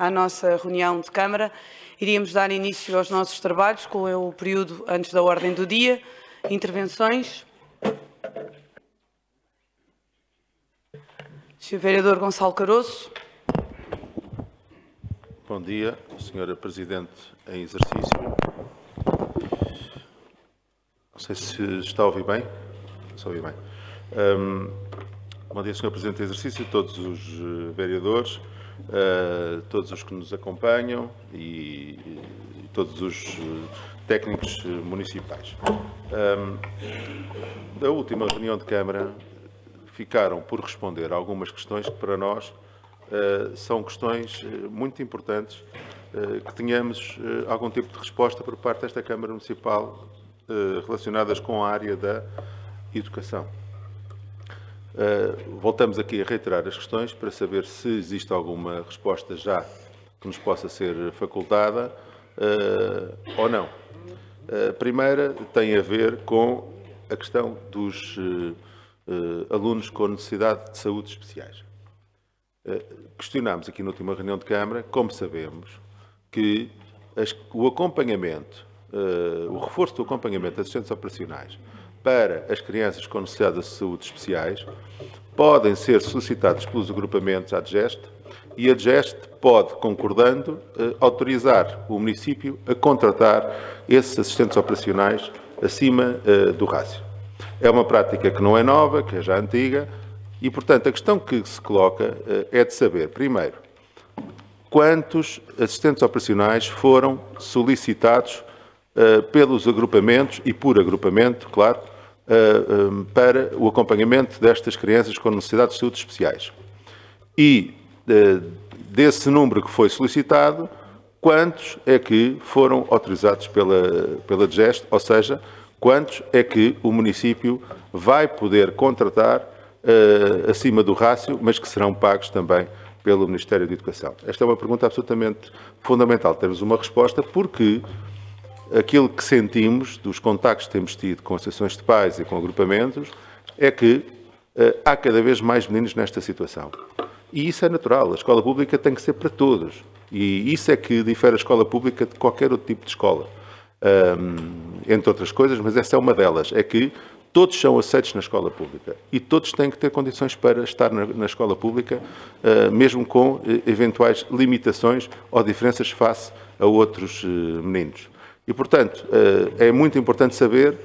à nossa reunião de Câmara. Iríamos dar início aos nossos trabalhos com o período antes da ordem do dia. Intervenções. Sr. Vereador Gonçalo Caroço. Bom dia, Sra. Presidente em exercício. Não sei se está a ouvir bem. Está a ouvir bem. Bom dia, Sr. Presidente em exercício, todos os vereadores, todos os que nos acompanham e todos os técnicos municipais. Da última reunião de Câmara ficaram por responder algumas questões que para nós são questões muito importantes que tenhamos algum tipo de resposta por parte desta Câmara Municipal relacionadas com a área da educação. Voltamos aqui a reiterar as questões para saber se existe alguma resposta já que nos possa ser facultada ou não. A primeira tem a ver com a questão dos alunos com necessidade de saúde especiais. Questionámos aqui na última reunião de Câmara, como sabemos, que o acompanhamento, o reforço do acompanhamento de assistentes operacionais para as crianças com necessidade de saúde especiais podem ser solicitados pelos agrupamentos ADGEST e a ADGEST pode, concordando, autorizar o município a contratar esses assistentes operacionais acima do rácio. É uma prática que não é nova, que é já antiga e, portanto, a questão que se coloca é de saber, primeiro, quantos assistentes operacionais foram solicitados pelos agrupamentos e por agrupamento, claro, para o acompanhamento destas crianças com necessidades de saúde especiais. E, desse número que foi solicitado, quantos é que foram autorizados pela DGEST, ou seja, quantos é que o município vai poder contratar acima do rácio, mas que serão pagos também pelo Ministério da Educação. Esta é uma pergunta absolutamente fundamental. Temos uma resposta porque aquilo que sentimos dos contactos que temos tido com associações de pais e com agrupamentos é que há cada vez mais meninos nesta situação. E isso é natural. A escola pública tem que ser para todos. E isso é que difere a escola pública de qualquer outro tipo de escola. Entre outras coisas, mas essa é uma delas. É que todos são aceitos na escola pública e todos têm que ter condições para estar na escola pública, mesmo com eventuais limitações ou diferenças face a outros meninos. E, portanto, é muito importante saber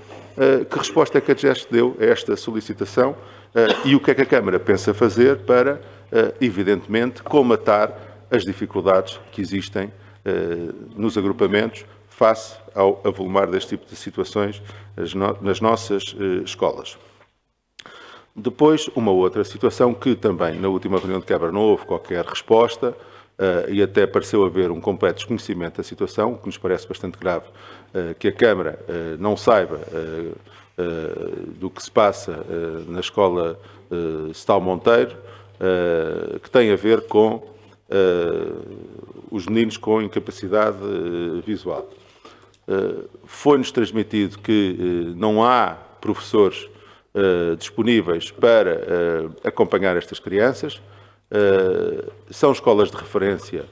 que resposta é que a DGEST deu a esta solicitação e o que é que a Câmara pensa fazer para, evidentemente, comatar as dificuldades que existem nos agrupamentos face ao avolumar deste tipo de situações nas nossas escolas. Depois, uma outra situação que também na última reunião de Câmara não houve qualquer resposta e até pareceu haver um completo desconhecimento da situação, o que nos parece bastante grave, que a Câmara não saiba do que se passa na escola Stal Monteiro, que tem a ver com os meninos com incapacidade visual. Foi-nos transmitido que não há professores disponíveis para acompanhar estas crianças. São escolas de referência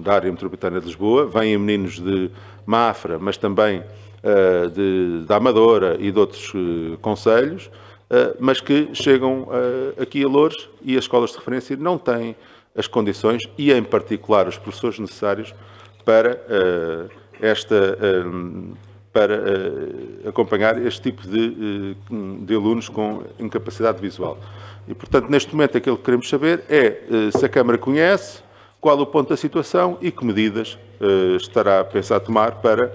da área metropolitana de Lisboa. Vêm meninos de Mafra, mas também da Amadora e de outros concelhos, mas que chegam aqui a Loures e as escolas de referência não têm as condições e, em particular, os professores necessários para acompanhar este tipo de alunos com incapacidade visual. E, portanto, neste momento aquilo que queremos saber é se a Câmara conhece, qual o ponto da situação e que medidas estará a pensar tomar para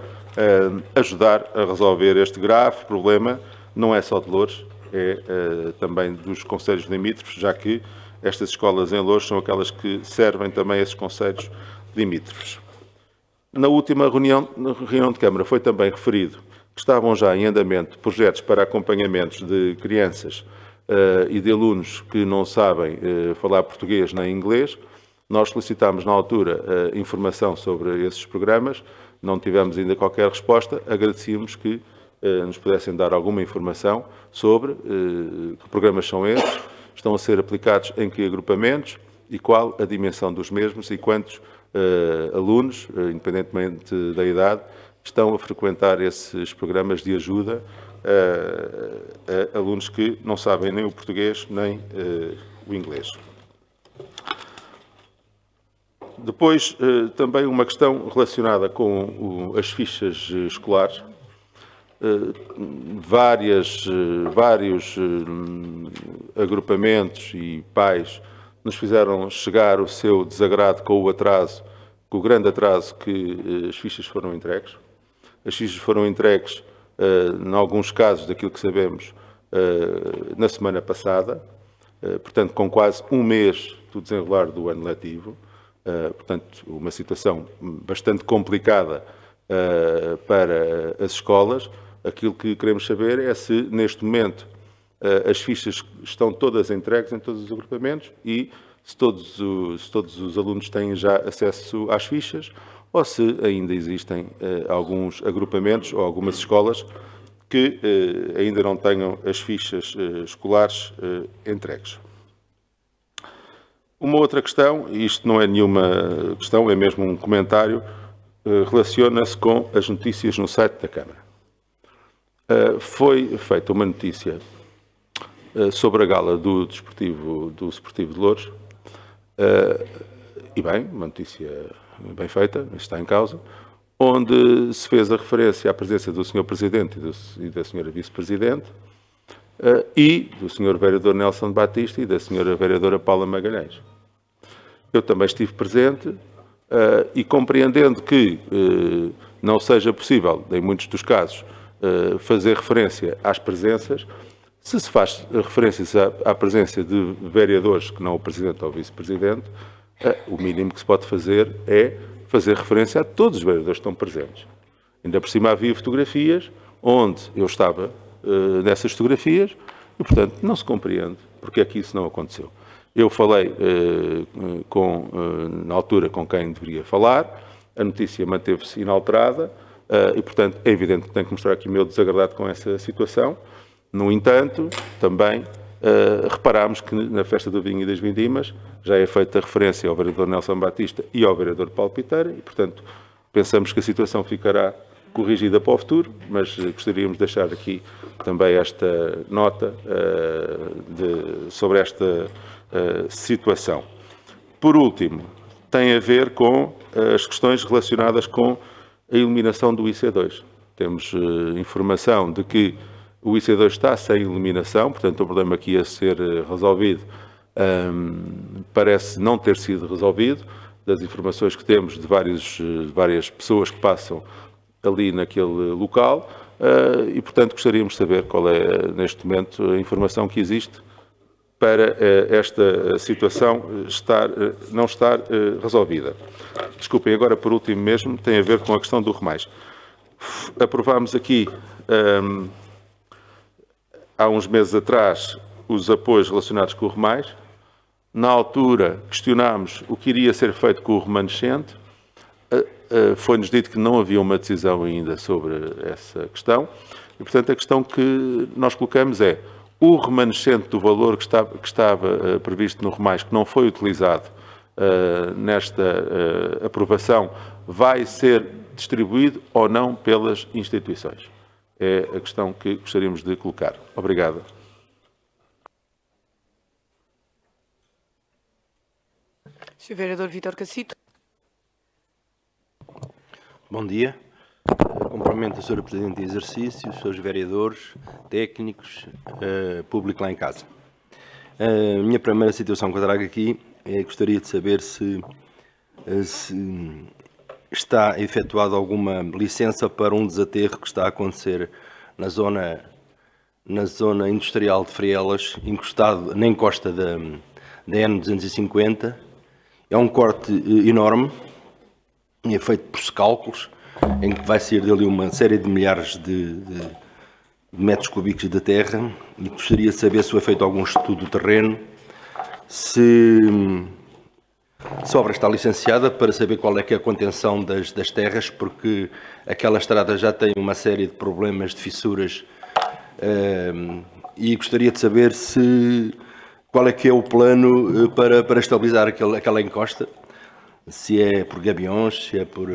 ajudar a resolver este grave problema, não é só de Loures, é também dos concelhos limítrofes, já que estas escolas em Loures são aquelas que servem também a esses concelhos limítrofes. Na última reunião de Câmara foi também referido que estavam já em andamento projetos para acompanhamentos de crianças e de alunos que não sabem falar português nem inglês. Nós solicitámos na altura informação sobre esses programas, não tivemos ainda qualquer resposta, agradecíamos que nos pudessem dar alguma informação sobre que programas são esses, estão a ser aplicados em que agrupamentos e qual a dimensão dos mesmos e quantos alunos, independentemente da idade, estão a frequentar esses programas de ajuda a alunos que não sabem nem o português nem o inglês. Depois, também uma questão relacionada com as fichas escolares. Vários agrupamentos e pais nos fizeram chegar o seu desagrado com o atraso, com o grande atraso que as fichas foram entregues. As fichas foram entregues, em alguns casos, daquilo que sabemos, na semana passada, portanto, com quase um mês do desenrolar do ano letivo. Portanto, uma situação bastante complicada para as escolas. Aquilo que queremos saber é se, neste momento, as fichas estão todas entregues em todos os agrupamentos e se todos os alunos têm já acesso às fichas ou se ainda existem alguns agrupamentos ou algumas escolas que ainda não tenham as fichas escolares entregues. Uma outra questão, e isto não é nenhuma questão, é mesmo um comentário, relaciona-se com as notícias no site da Câmara. Foi feita uma notícia sobre a gala do Sportivo de Louros, e bem, uma notícia bem feita, está em causa, onde se fez a referência à presença do Sr. Presidente e da Sra. Vice-Presidente, e do Sr. Vereador Nelson Batista e da Sra. Vereadora Paula Magalhães. Eu também estive presente e compreendendo que não seja possível, em muitos dos casos, fazer referência às presenças, se se faz referências à presença de vereadores que não o Presidente ou o Vice-Presidente, o mínimo que se pode fazer é fazer referência a todos os vereadores que estão presentes. Ainda por cima havia fotografias onde eu estava nessas fotografias e, portanto, não se compreende porque é que isso não aconteceu. Eu falei na altura com quem deveria falar, a notícia manteve-se inalterada e, portanto, é evidente que tenho que mostrar aqui o meu desagradado com essa situação. No entanto, também reparámos que na festa do vinho e das vindimas já é feita referência ao vereador Nelson Batista e ao vereador Paulo Piteira e, portanto, pensamos que a situação ficará corrigida para o futuro, mas gostaríamos de deixar aqui também esta nota sobre esta situação. Por último, tem a ver com as questões relacionadas com a eliminação do IC2. Temos informação de que o IC2 está sem iluminação, portanto, o problema que ia ser resolvido parece não ter sido resolvido. Das informações que temos de várias pessoas que passam ali naquele local e, portanto, gostaríamos de saber qual é, neste momento, a informação que existe para esta situação não estar resolvida. Desculpem, agora, por último mesmo, tem a ver com a questão do Remais. Aprovámos aqui, há uns meses atrás, os apoios relacionados com o Remais. Na altura, questionámos o que iria ser feito com o remanescente. Foi-nos dito que não havia uma decisão ainda sobre essa questão. E, portanto, a questão que nós colocamos é o remanescente do valor que estava previsto no Remais, que não foi utilizado nesta aprovação, vai ser distribuído ou não pelas instituições? É a questão que gostaríamos de colocar. Obrigado. Sr. Vereador Vítor Cacito. Bom dia. Cumprimento a Sra. Presidente de exercício, os seus vereadores, técnicos, público lá em casa. A minha primeira situação que eu trago aqui é gostaria de saber se está efetuada alguma licença para um desaterro que está a acontecer na zona industrial de Frielas, encostado na encosta da N250. É um corte enorme, é feito por cálculos, em que vai sair dali uma série de milhares de metros cúbicos de terra, e gostaria de saber se foi feito algum estudo do terreno, se a obra está licenciada, para saber qual é que é a contenção das terras, porque aquela estrada já tem uma série de problemas de fissuras, e gostaria de saber se qual é que é o plano para estabilizar aquela encosta? Se é por gabiões, se é por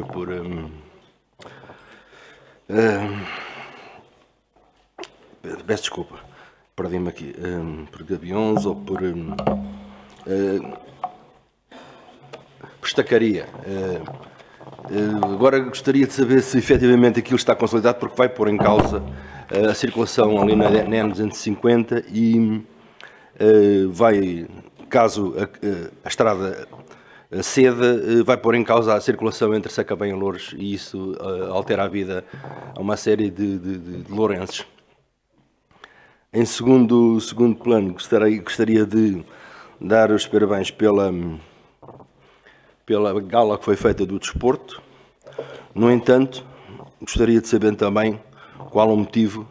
peço desculpa, perdi-me aqui. Por gabiões ou por estacaria. Agora gostaria de saber se efetivamente aquilo está consolidado, porque vai pôr em causa a circulação ali na N250 e vai, caso a estrada ceda, vai pôr em causa a circulação entre Sacavém e Loures, e isso altera a vida a uma série de lourenses. Em segundo plano, gostaria de dar os parabéns pela gala que foi feita do desporto. No entanto, gostaria de saber também qual o motivo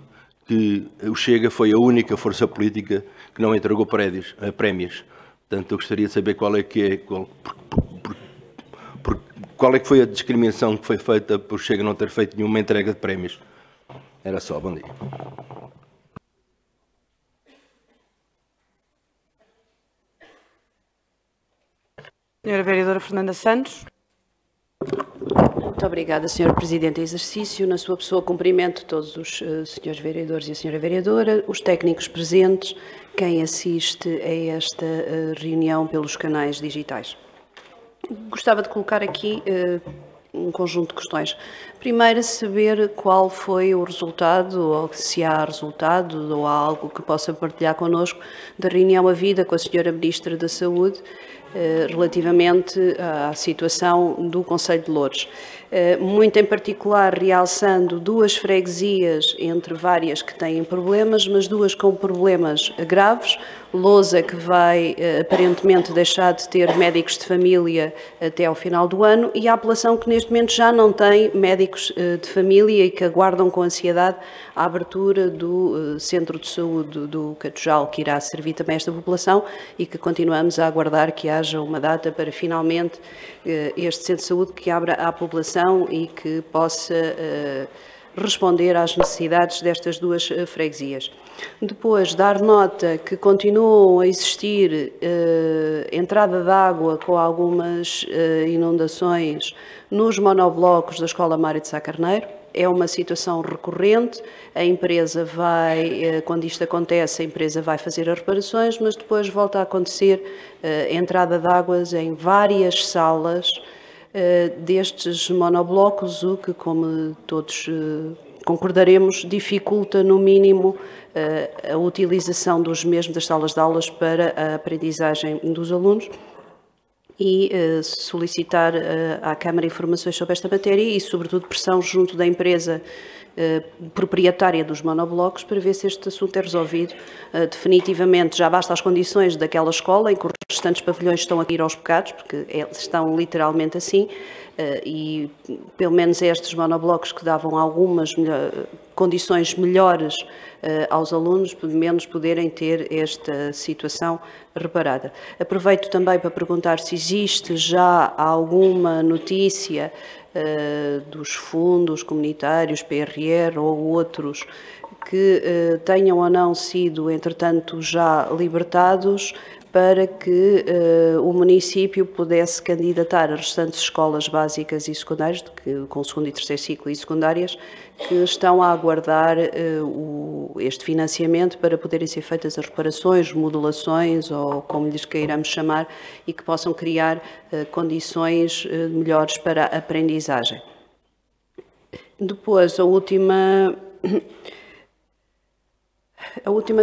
que o Chega foi a única força política que não entregou prémios. Portanto, eu gostaria de saber qual é que foi a discriminação que foi feita por Chega não ter feito nenhuma entrega de prémios. Era só, bom dia. Senhora Vereadora Fernanda Santos. Muito obrigada, Sr. Presidente em exercício. Na sua pessoa, cumprimento todos os senhores vereadores e a Sra. Vereadora, os técnicos presentes, quem assiste a esta reunião pelos canais digitais. Gostava de colocar aqui um conjunto de questões. Primeiro, saber qual foi o resultado, ou se há resultado, ou há algo que possa partilhar connosco, da reunião havida com a Sra. Ministra da Saúde, relativamente à situação do Concelho de Loures. Muito em particular realçando duas freguesias, entre várias que têm problemas, mas duas com problemas graves. Lousa, que vai aparentemente deixar de ter médicos de família até ao final do ano, e a apelação, que neste momento já não tem médicos de família e que aguardam com ansiedade a abertura do Centro de Saúde do Catujal, que irá servir também esta população, e que continuamos a aguardar que haja uma data para finalmente este Centro de Saúde que abra à população e que possa responder às necessidades destas duas freguesias. Depois, dar nota que continuam a existir entrada de água com algumas inundações nos monoblocos da Escola Mário de Sá Carneiro. É uma situação recorrente, a empresa vai, quando isto acontece, a empresa vai fazer as reparações, mas depois volta a acontecer entrada de águas em várias salas destes monoblocos, o que, como todos concordaremos, dificulta no mínimo a utilização dos mesmos, das salas de aulas, para a aprendizagem dos alunos, e solicitar à Câmara informações sobre esta matéria e, sobretudo, pressão junto da empresa proprietária dos monoblocos para ver se este assunto é resolvido definitivamente. Já basta as condições daquela escola, em que os restantes pavilhões estão a cair aos bocados, porque estão literalmente assim, e pelo menos estes monoblocos que davam algumas condições melhores aos alunos, pelo menos poderem ter esta situação reparada. Aproveito também para perguntar se existe já alguma notícia dos fundos comunitários, PRR ou outros, que tenham ou não sido, entretanto, já libertados, para que o município pudesse candidatar as restantes escolas básicas e secundárias, com o segundo e terceiro ciclo e secundárias, que estão a aguardar este financiamento para poderem ser feitas as reparações, modulações, ou como lhes queiramos chamar, e que possam criar condições melhores para a aprendizagem. Depois, a última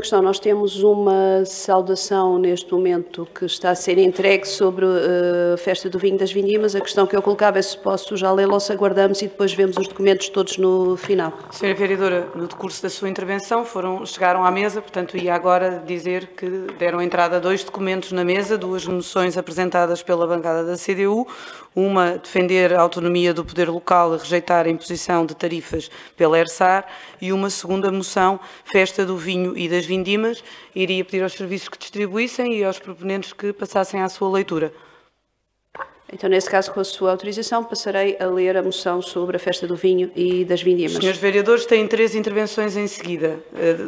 questão, nós temos uma saudação neste momento que está a ser entregue sobre a festa do vinho das vindimas. A questão que eu colocava é se posso já lê-la ou se aguardamos e depois vemos os documentos todos no final. Senhora Vereadora, no decurso da sua intervenção chegaram à mesa, portanto ia agora dizer que deram entrada a 2 documentos na mesa, 2 moções apresentadas pela bancada da CDU, uma defender a autonomia do poder local e rejeitar a imposição de tarifas pela ERSAR, e uma segunda moção, festa do vinho e das vindimas. Iria pedir aos serviços que distribuíssem e aos proponentes que passassem à sua leitura. Então, nesse caso, com a sua autorização, passarei a ler a moção sobre a festa do vinho e das vindimas. Os senhores vereadores têm 3 intervenções em seguida.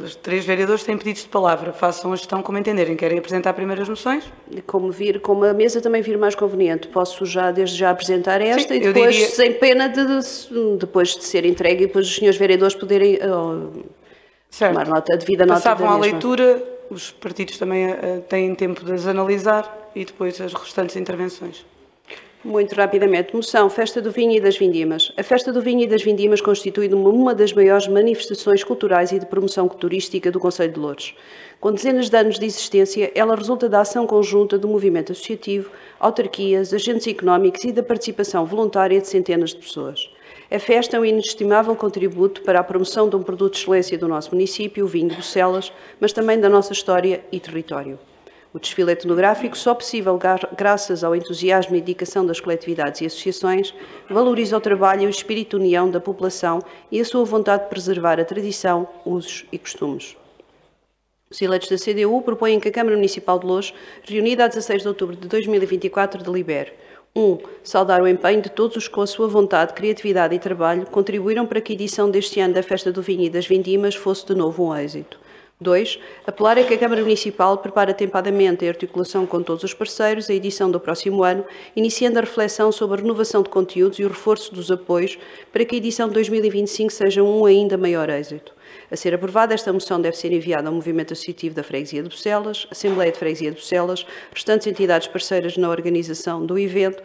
Os 3 vereadores têm pedidos de palavra. Façam a gestão como entenderem. Querem apresentar primeiro as moções? Como a mesa também vir mais conveniente, posso desde já apresentar esta. Sim, e depois, sem pena depois de ser entregue, e depois os senhores vereadores poderem tomar nota, devida nota da mesma. Passavam à leitura, os partidos também têm tempo de as analisar e depois as restantes intervenções. Muito rapidamente. Moção, Festa do Vinho e das Vindimas. A Festa do Vinho e das Vindimas constitui uma das maiores manifestações culturais e de promoção turística do Concelho de Loures. Com dezenas de anos de existência, ela resulta da ação conjunta do movimento associativo, autarquias, agentes económicos e da participação voluntária de centenas de pessoas. A festa é um inestimável contributo para a promoção de um produto de excelência do nosso município, o vinho de Bucelas, mas também da nossa história e território. O desfile etnográfico, só possível graças ao entusiasmo e dedicação das coletividades e associações, valoriza o trabalho e o espírito de união da população e a sua vontade de preservar a tradição, usos e costumes. Os eleitos da CDU propõem que a Câmara Municipal de Loures, reunida a 16 de outubro de 2024, delibere: 1. Saudar o empenho de todos os que, com a sua vontade, criatividade e trabalho, contribuíram para que a edição deste ano da Festa do Vinho e das Vindimas fosse de novo um êxito. 2. Apelar a que a Câmara Municipal prepare atempadamente, em articulação com todos os parceiros, a edição do próximo ano, iniciando a reflexão sobre a renovação de conteúdos e o reforço dos apoios para que a edição de 2025 seja um ainda maior êxito. A ser aprovada, esta moção deve ser enviada ao Movimento Associativo da Freguesia de Bucelas, Assembleia de Freguesia de Bucelas, restantes entidades parceiras na organização do evento,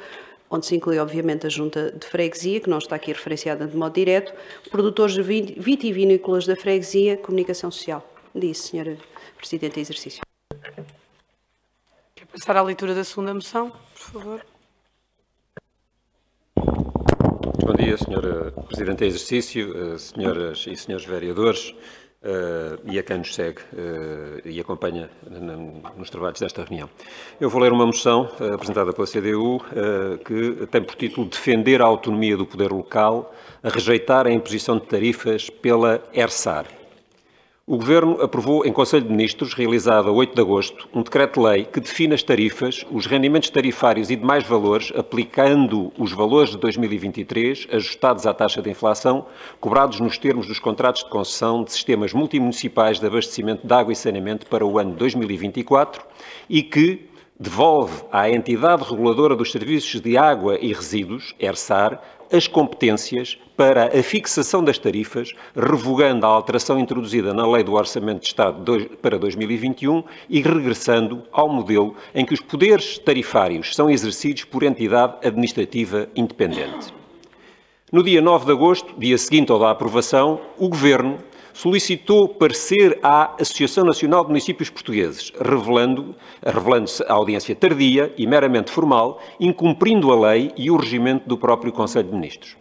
onde se inclui, obviamente, a Junta de Freguesia, que não está aqui referenciada de modo direto, produtores vitivinícolas da Freguesia, comunicação social. Disse, Sra. Presidente em exercício. Quer passar à leitura da segunda moção, por favor? Bom dia, Sra. Presidente em exercício, senhoras e senhores vereadores, e a quem nos segue e acompanha nos trabalhos desta reunião. Eu vou ler uma moção apresentada pela CDU que tem por título Defender a autonomia do poder local, a rejeitar a imposição de tarifas pela ERSAR. O Governo aprovou em Conselho de Ministros, realizado a 8 de agosto, um decreto-lei que define as tarifas, os rendimentos tarifários e demais valores, aplicando os valores de 2023, ajustados à taxa de inflação, cobrados nos termos dos contratos de concessão de sistemas multimunicipais de abastecimento de água e saneamento para o ano 2024 e que devolve à entidade reguladora dos serviços de água e resíduos, ERSAR, as competências para a fixação das tarifas, revogando a alteração introduzida na Lei do Orçamento de Estado para 2021 e regressando ao modelo em que os poderes tarifários são exercidos por entidade administrativa independente. No dia 9 de agosto, dia seguinte ao da aprovação, o Governo solicitou parecer à Associação Nacional de Municípios Portugueses, revelando-se a audiência tardia e meramente formal, incumprindo a lei e o regimento do próprio Conselho de Ministros.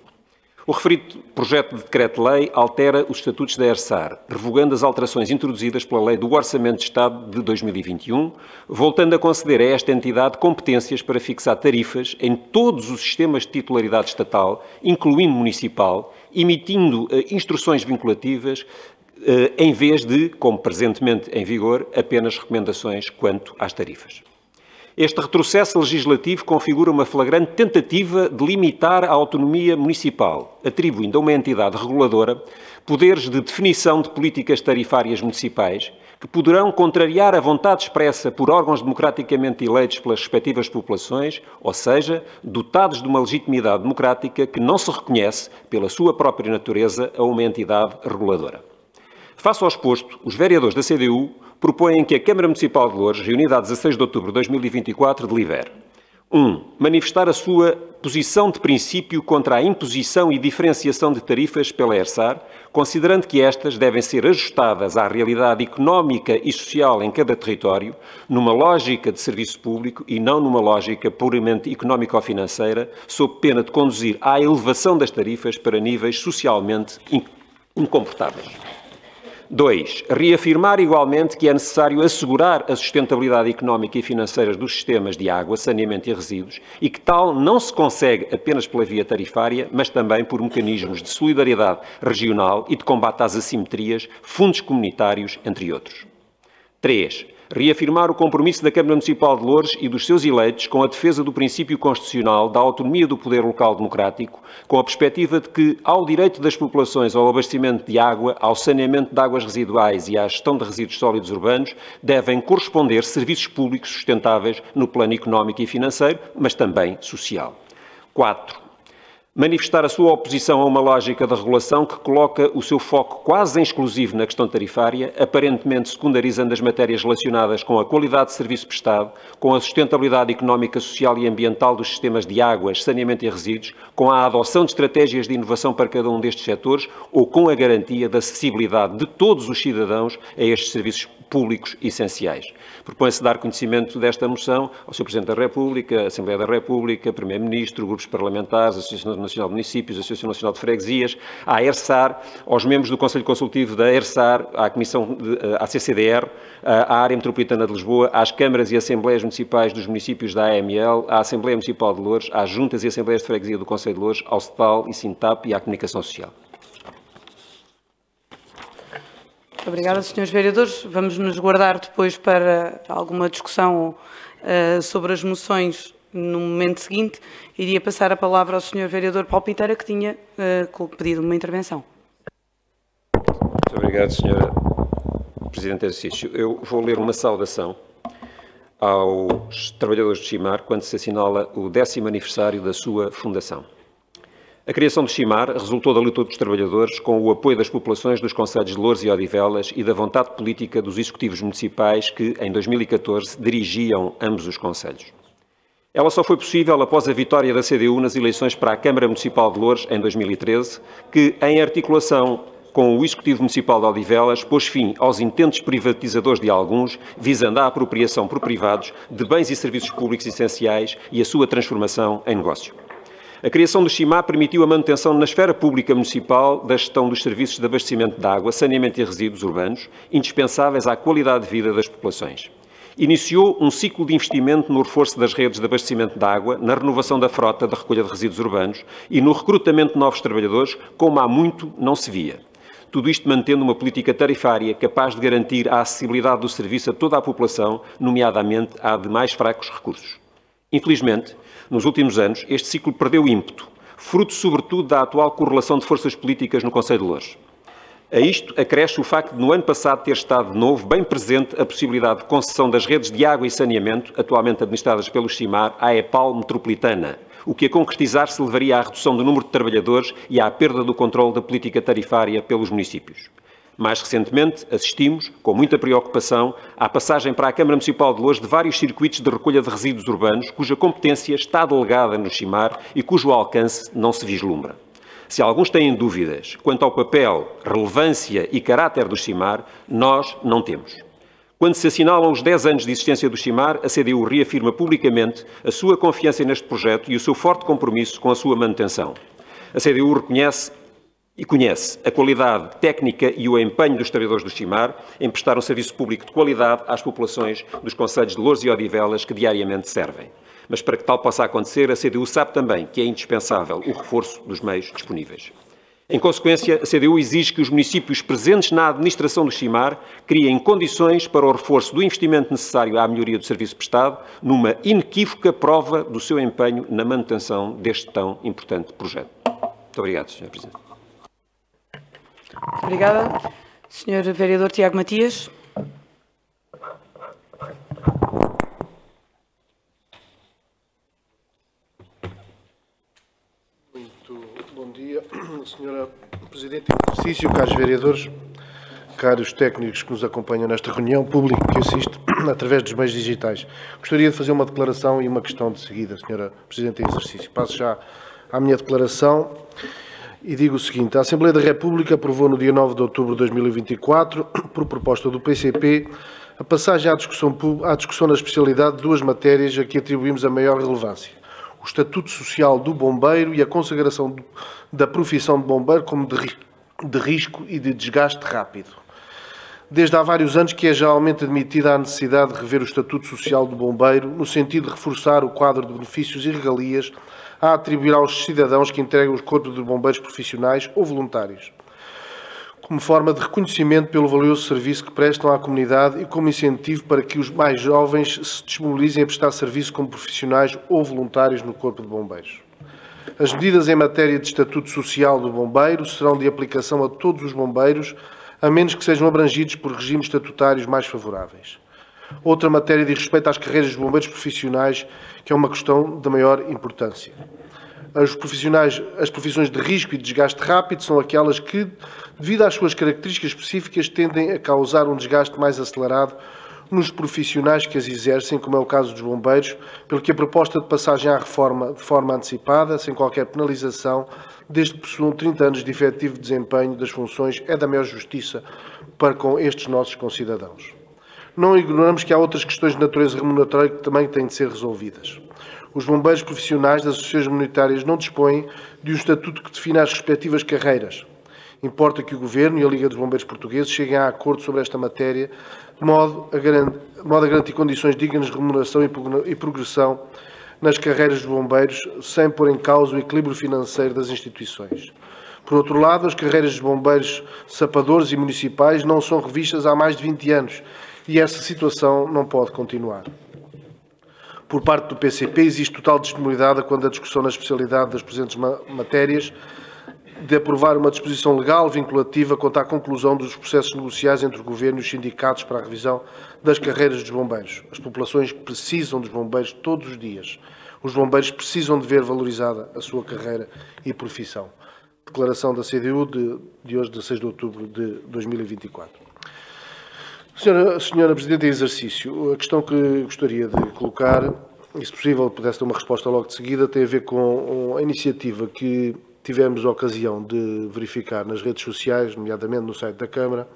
O referido projeto de decreto-lei altera os estatutos da ERSAR, revogando as alterações introduzidas pela Lei do Orçamento de Estado de 2021, voltando a conceder a esta entidade competências para fixar tarifas em todos os sistemas de titularidade estatal, incluindo municipal, emitindo instruções vinculativas, em vez de, como presentemente em vigor, apenas recomendações quanto às tarifas. Este retrocesso legislativo configura uma flagrante tentativa de limitar a autonomia municipal, atribuindo a uma entidade reguladora poderes de definição de políticas tarifárias municipais que poderão contrariar a vontade expressa por órgãos democraticamente eleitos pelas respectivas populações, ou seja, dotados de uma legitimidade democrática que não se reconhece, pela sua própria natureza, a uma entidade reguladora. Face ao exposto, os vereadores da CDU propõem que a Câmara Municipal de Loures, reunida a 16 de outubro de 2024, delibere: 1. Manifestar a sua posição de princípio contra a imposição e diferenciação de tarifas pela ERSAR, considerando que estas devem ser ajustadas à realidade económica e social em cada território, numa lógica de serviço público e não numa lógica puramente económico-financeira, sob pena de conduzir à elevação das tarifas para níveis socialmente incomportáveis. 2. Reafirmar igualmente que é necessário assegurar a sustentabilidade económica e financeira dos sistemas de água, saneamento e resíduos e que tal não se consegue apenas pela via tarifária, mas também por mecanismos de solidariedade regional e de combate às assimetrias, fundos comunitários, entre outros. 3. Reafirmar o compromisso da Câmara Municipal de Loures e dos seus eleitos com a defesa do princípio constitucional da autonomia do poder local democrático, com a perspectiva de que, ao direito das populações ao abastecimento de água, ao saneamento de águas residuais e à gestão de resíduos sólidos urbanos, devem corresponder serviços públicos sustentáveis no plano económico e financeiro, mas também social. 4. Manifestar a sua oposição a uma lógica de regulação que coloca o seu foco quase em exclusivo na questão tarifária, aparentemente secundarizando as matérias relacionadas com a qualidade de serviço prestado, com a sustentabilidade económica, social e ambiental dos sistemas de águas, saneamento e resíduos, com a adoção de estratégias de inovação para cada um destes setores ou com a garantia da acessibilidade de todos os cidadãos a estes serviços públicos essenciais. Propõe-se dar conhecimento desta moção ao Sr. Presidente da República, à Assembleia da República, Primeiro-Ministro, grupos parlamentares, Associação Nacional de Municípios, Associação Nacional de Freguesias, à ERSAR, aos membros do Conselho Consultivo da ERSAR, à CCDR, à Área Metropolitana de Lisboa, às câmaras e assembleias municipais dos municípios da AML, à Assembleia Municipal de Loures, às juntas e assembleias de freguesia do Conselho de Loures, ao SETAL e SINTAP e à Comunicação Social. Obrigada, Srs. Vereadores. Vamos nos guardar depois para alguma discussão sobre as moções no momento seguinte. Iria passar a palavra ao Sr. Vereador Paulo Piteira, que tinha pedido uma intervenção. Muito obrigado, Sra. Presidente do Exercício. Eu vou ler uma saudação aos trabalhadores do CIMAR quando se assinala o 10º aniversário da sua fundação. A criação do CIMAR resultou da luta dos trabalhadores com o apoio das populações dos concelhos de Loures e Odivelas e da vontade política dos executivos municipais que, em 2014, dirigiam ambos os concelhos. Ela só foi possível após a vitória da CDU nas eleições para a Câmara Municipal de Loures em 2013, que, em articulação com o Executivo Municipal de Odivelas, pôs fim aos intentos privatizadores de alguns, visando a apropriação por privados de bens e serviços públicos essenciais e a sua transformação em negócio. A criação do CIMAR permitiu a manutenção na esfera pública municipal da gestão dos serviços de abastecimento de água, saneamento e resíduos urbanos, indispensáveis à qualidade de vida das populações. Iniciou um ciclo de investimento no reforço das redes de abastecimento de água, na renovação da frota de recolha de resíduos urbanos e no recrutamento de novos trabalhadores, como há muito não se via. Tudo isto mantendo uma política tarifária capaz de garantir a acessibilidade do serviço a toda a população, nomeadamente à de mais fracos recursos. Infelizmente, nos últimos anos, este ciclo perdeu ímpeto, fruto sobretudo da atual correlação de forças políticas no Conselho de Loures. A isto acresce o facto de, no ano passado, ter estado de novo bem presente a possibilidade de concessão das redes de água e saneamento, atualmente administradas pelo CIMAR, à EPAL metropolitana, o que a concretizar-se levaria à redução do número de trabalhadores e à perda do controle da política tarifária pelos municípios. Mais recentemente, assistimos, com muita preocupação, à passagem para a Câmara Municipal de Loures de vários circuitos de recolha de resíduos urbanos, cuja competência está delegada no CIMAR e cujo alcance não se vislumbra. Se alguns têm dúvidas quanto ao papel, relevância e caráter do CIMAR, nós não temos. Quando se assinalam os 10 anos de existência do CIMAR, a CDU reafirma publicamente a sua confiança neste projeto e o seu forte compromisso com a sua manutenção. A CDU reconhece e conhece a qualidade técnica e o empenho dos trabalhadores do CIMAR em prestar um serviço público de qualidade às populações dos concelhos de Loures e Odivelas que diariamente servem. Mas para que tal possa acontecer, a CDU sabe também que é indispensável o reforço dos meios disponíveis. Em consequência, a CDU exige que os municípios presentes na administração do CIMAR criem condições para o reforço do investimento necessário à melhoria do serviço prestado, numa inequívoca prova do seu empenho na manutenção deste tão importante projeto. Muito obrigado, Sr. Presidente. Obrigada. Sr. Vereador Tiago Matias. Muito bom dia, Sra. Presidente do Exercício, caros vereadores, caros técnicos que nos acompanham nesta reunião, público que assiste através dos meios digitais. Gostaria de fazer uma declaração e uma questão de seguida, Sra. Presidente do Exercício. Passo já à minha declaração. E digo o seguinte: a Assembleia da República aprovou no dia 9 de outubro de 2024, por proposta do PCP, a passagem à discussão na especialidade de duas matérias a que atribuímos a maior relevância: o Estatuto Social do Bombeiro e a consagração da profissão de bombeiro como de risco e de desgaste rápido. Desde há vários anos que é geralmente admitida a necessidade de rever o Estatuto Social do Bombeiro, no sentido de reforçar o quadro de benefícios e regalias a atribuir aos cidadãos que integram os corpos de bombeiros profissionais ou voluntários. como forma de reconhecimento pelo valioso serviço que prestam à comunidade e como incentivo para que os mais jovens se disponibilizem a prestar serviço como profissionais ou voluntários no Corpo de Bombeiros. As medidas em matéria de estatuto social do bombeiro serão de aplicação a todos os bombeiros, a menos que sejam abrangidos por regimes estatutários mais favoráveis. Outra matéria diz respeito às carreiras dos bombeiros profissionais, que é uma questão de maior importância. As profissões de risco e de desgaste rápido são aquelas que, devido às suas características específicas, tendem a causar um desgaste mais acelerado nos profissionais que as exercem, como é o caso dos bombeiros, pelo que a proposta de passagem à reforma de forma antecipada, sem qualquer penalização, desde que possuam 30 anos de efetivo desempenho das funções, é da maior justiça para com estes nossos concidadãos. Não ignoramos que há outras questões de natureza remuneratória que também têm de ser resolvidas. Os bombeiros profissionais das associações comunitárias não dispõem de um estatuto que defina as respectivas carreiras. Importa que o Governo e a Liga dos Bombeiros Portugueses cheguem a acordo sobre esta matéria, de modo a garantir condições dignas de remuneração e progressão nas carreiras dos bombeiros, sem pôr em causa o equilíbrio financeiro das instituições. Por outro lado, as carreiras dos bombeiros sapadores e municipais não são revistas há mais de 20 anos e essa situação não pode continuar. Por parte do PCP, existe total disponibilidade quando a discussão na especialidade das presentes matérias de aprovar uma disposição legal vinculativa quanto à conclusão dos processos negociais entre o Governo e os sindicatos para a revisão das carreiras dos bombeiros. As populações precisam dos bombeiros todos os dias. Os bombeiros precisam de ver valorizada a sua carreira e profissão. Declaração da CDU de hoje, 16 de outubro de 2024. Senhora Presidente em exercício, a questão que gostaria de colocar, e se possível pudesse ter uma resposta logo de seguida, tem a ver com a iniciativa que tivemos a ocasião de verificar nas redes sociais, nomeadamente no site da Câmara,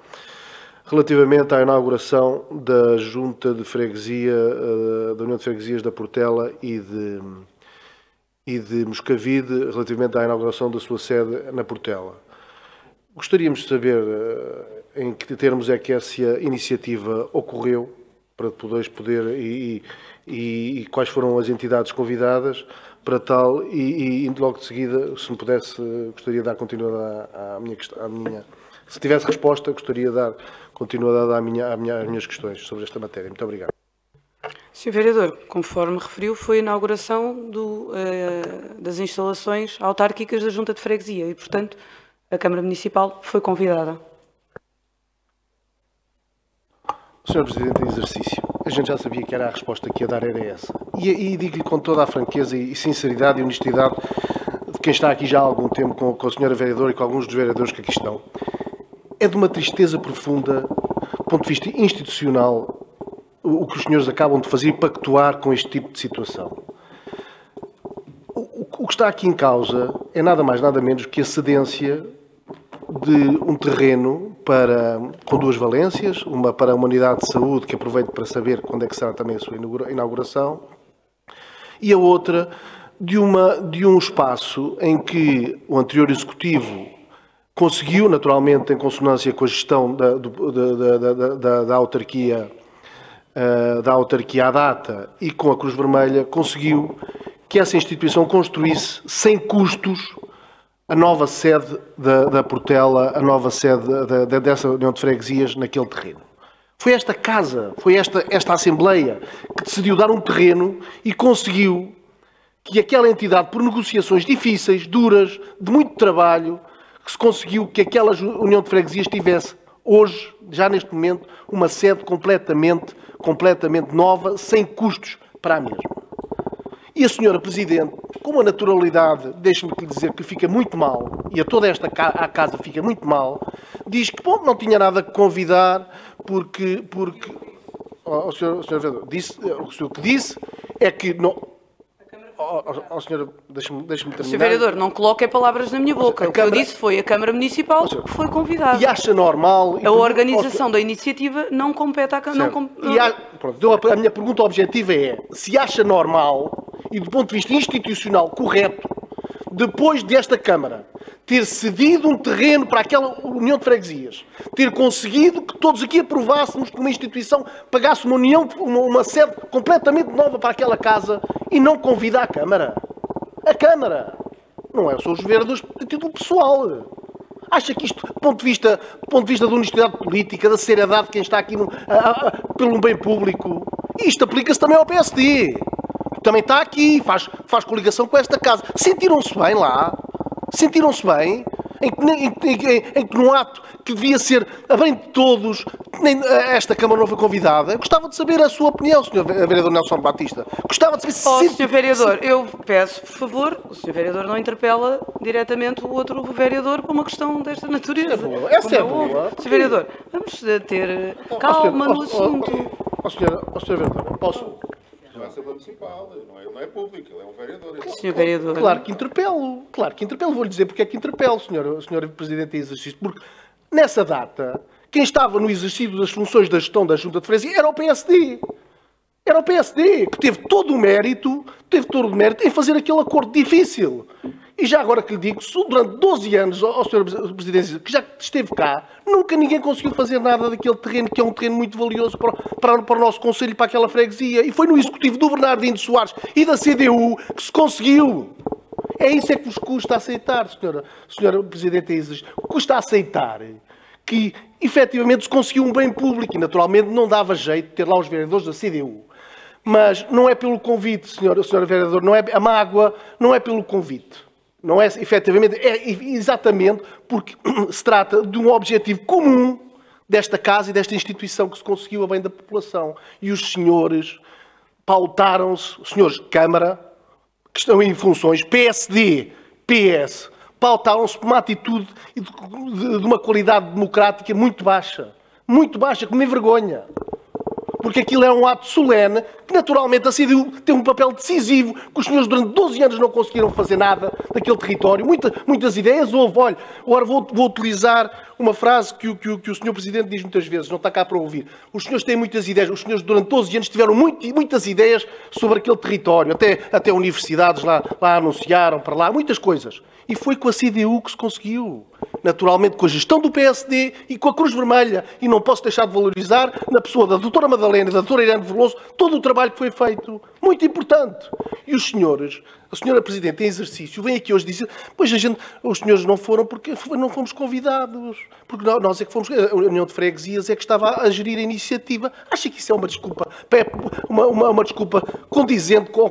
relativamente à inauguração da Junta de Freguesia, da União de Freguesias da Portela e de Moscavide, relativamente à inauguração da sua sede na Portela. Gostaríamos de saber em que termos é que essa iniciativa ocorreu, para depois poder, e quais foram as entidades convidadas para tal, e logo de seguida, se me pudesse, gostaria de dar continuidade à minha se tivesse resposta, gostaria de dar continuidade às minhas questões sobre esta matéria. Muito obrigado. Sr. Vereador, conforme referiu, foi a inauguração das instalações autárquicas da Junta de Freguesia e, portanto, a Câmara Municipal foi convidada. Sr. Presidente em exercício, a gente já sabia que era a resposta que ia dar era essa. E digo-lhe com toda a franqueza e sinceridade e honestidade de quem está aqui já há algum tempo com a Sra. Vereadora e com alguns dos vereadores que aqui estão. É de uma tristeza profunda, do ponto de vista institucional, o que os senhores acabam de fazer e pactuar com este tipo de situação. O que está aqui em causa é nada mais, nada menos que a cedência de um terreno com duas valências, uma para uma unidade de saúde, que aproveito para saber quando é que será também a sua inauguração, e a outra de um espaço em que o anterior Executivo conseguiu, naturalmente em consonância com a gestão da autarquia à data e com a Cruz Vermelha, conseguiu que essa instituição construísse sem custos a nova sede da Portela, a nova sede dessa União de Freguesias naquele terreno. Foi esta casa, foi esta Assembleia que decidiu dar um terreno e conseguiu que aquela entidade, por negociações difíceis, duras, de muito trabalho, que se conseguiu que aquela União de Freguesias tivesse hoje, já neste momento, uma sede completamente nova, sem custos para a mesma. E a Sra. Presidente, com uma naturalidade, deixe-me lhe dizer que fica muito mal, e a toda esta casa fica muito mal, diz que, bom, não tinha nada que convidar, porque o Sr. Vereador, o que disse é que não... Senhora, deixe-me terminar. Sr. Vereador, não coloque palavras na minha boca. O que eu disse foi a Câmara Municipal que foi convidada. E acha normal... A organização da iniciativa não compete à Câmara. A minha pergunta objetiva é se acha normal e do ponto de vista institucional correto, depois desta Câmara ter cedido um terreno para aquela União de Freguesias, ter conseguido que todos aqui aprovássemos que uma instituição pagasse uma sede completamente nova para aquela casa e não convida a Câmara. A Câmara! Não são os vereadores de título pessoal. Acha que isto, do ponto de vista da honestidade política, da seriedade de quem está aqui pelo bem público, isto aplica-se também ao PSD. Também está aqui, faz coligação com esta casa. Sentiram-se bem lá? Sentiram-se bem? Em que num ato que devia ser a bem de todos, nem esta Câmara não foi convidada. Gostava de saber a sua opinião, Sr. Vereador Nelson Batista. Gostava de saber se... Sr. Vereador, eu peço, por favor, o Sr. Vereador não interpela diretamente o outro Vereador por uma questão desta natureza. Essa é boa. Sr. Vereador, vamos ter calma no assunto. Sr. Vereador, posso... Não é Assembleia Municipal, não é público, ele é um vereador. Sr. Vereador. Claro que interpelo. Vou-lhe dizer porque é que interpelo, Sr. Presidente em exercício. Porque nessa data, quem estava no exercício das funções da gestão da Junta de Freguesia era o PSD. Era o PSD, que teve todo o mérito em fazer aquele acordo difícil. E já agora que lhe digo, durante 12 anos, ao Sr. Presidente, que já esteve cá, nunca ninguém conseguiu fazer nada daquele terreno, que é um terreno muito valioso para o nosso Conselho e para aquela freguesia. E foi no Executivo do Bernardino Soares e da CDU que se conseguiu. É isso é que vos custa aceitar, Sr. Presidente, custa aceitar que, efetivamente, se conseguiu um bem público e, naturalmente, não dava jeito de ter lá os vereadores da CDU. Mas não é pelo convite, Sr. Vereador, não é a mágoa, não é pelo convite. Não é, efetivamente, é exatamente porque se trata de um objetivo comum desta casa e desta instituição que se conseguiu a bem da população. E os senhores pautaram-se, os senhores de Câmara, que estão em funções, PSD, PS, pautaram-se por uma atitude de uma qualidade democrática muito baixa, que me envergonha. Porque aquilo é um ato solene, que naturalmente a CDU tem um papel decisivo, que os senhores durante 12 anos não conseguiram fazer nada daquele território. Muitas ideias houve. Olha, agora vou utilizar uma frase que o Sr. Presidente diz muitas vezes, não está cá para ouvir. Os senhores têm muitas ideias, os senhores durante 12 anos tiveram muitas ideias sobre aquele território, até universidades lá anunciaram para lá, muitas coisas. E foi com a CDU que se conseguiu. Naturalmente com a gestão do PSD e com a Cruz Vermelha. E não posso deixar de valorizar, na pessoa da doutora Madalena e da doutora Irene Veloso, todo o trabalho que foi feito. Muito importante. E os senhores, a senhora Presidente em exercício, vem aqui hoje dizer, pois os senhores não foram porque não fomos convidados. Porque nós é que fomos, a União de Freguesias é que estava a gerir a iniciativa. Acha que isso é uma desculpa, uma desculpa condizente com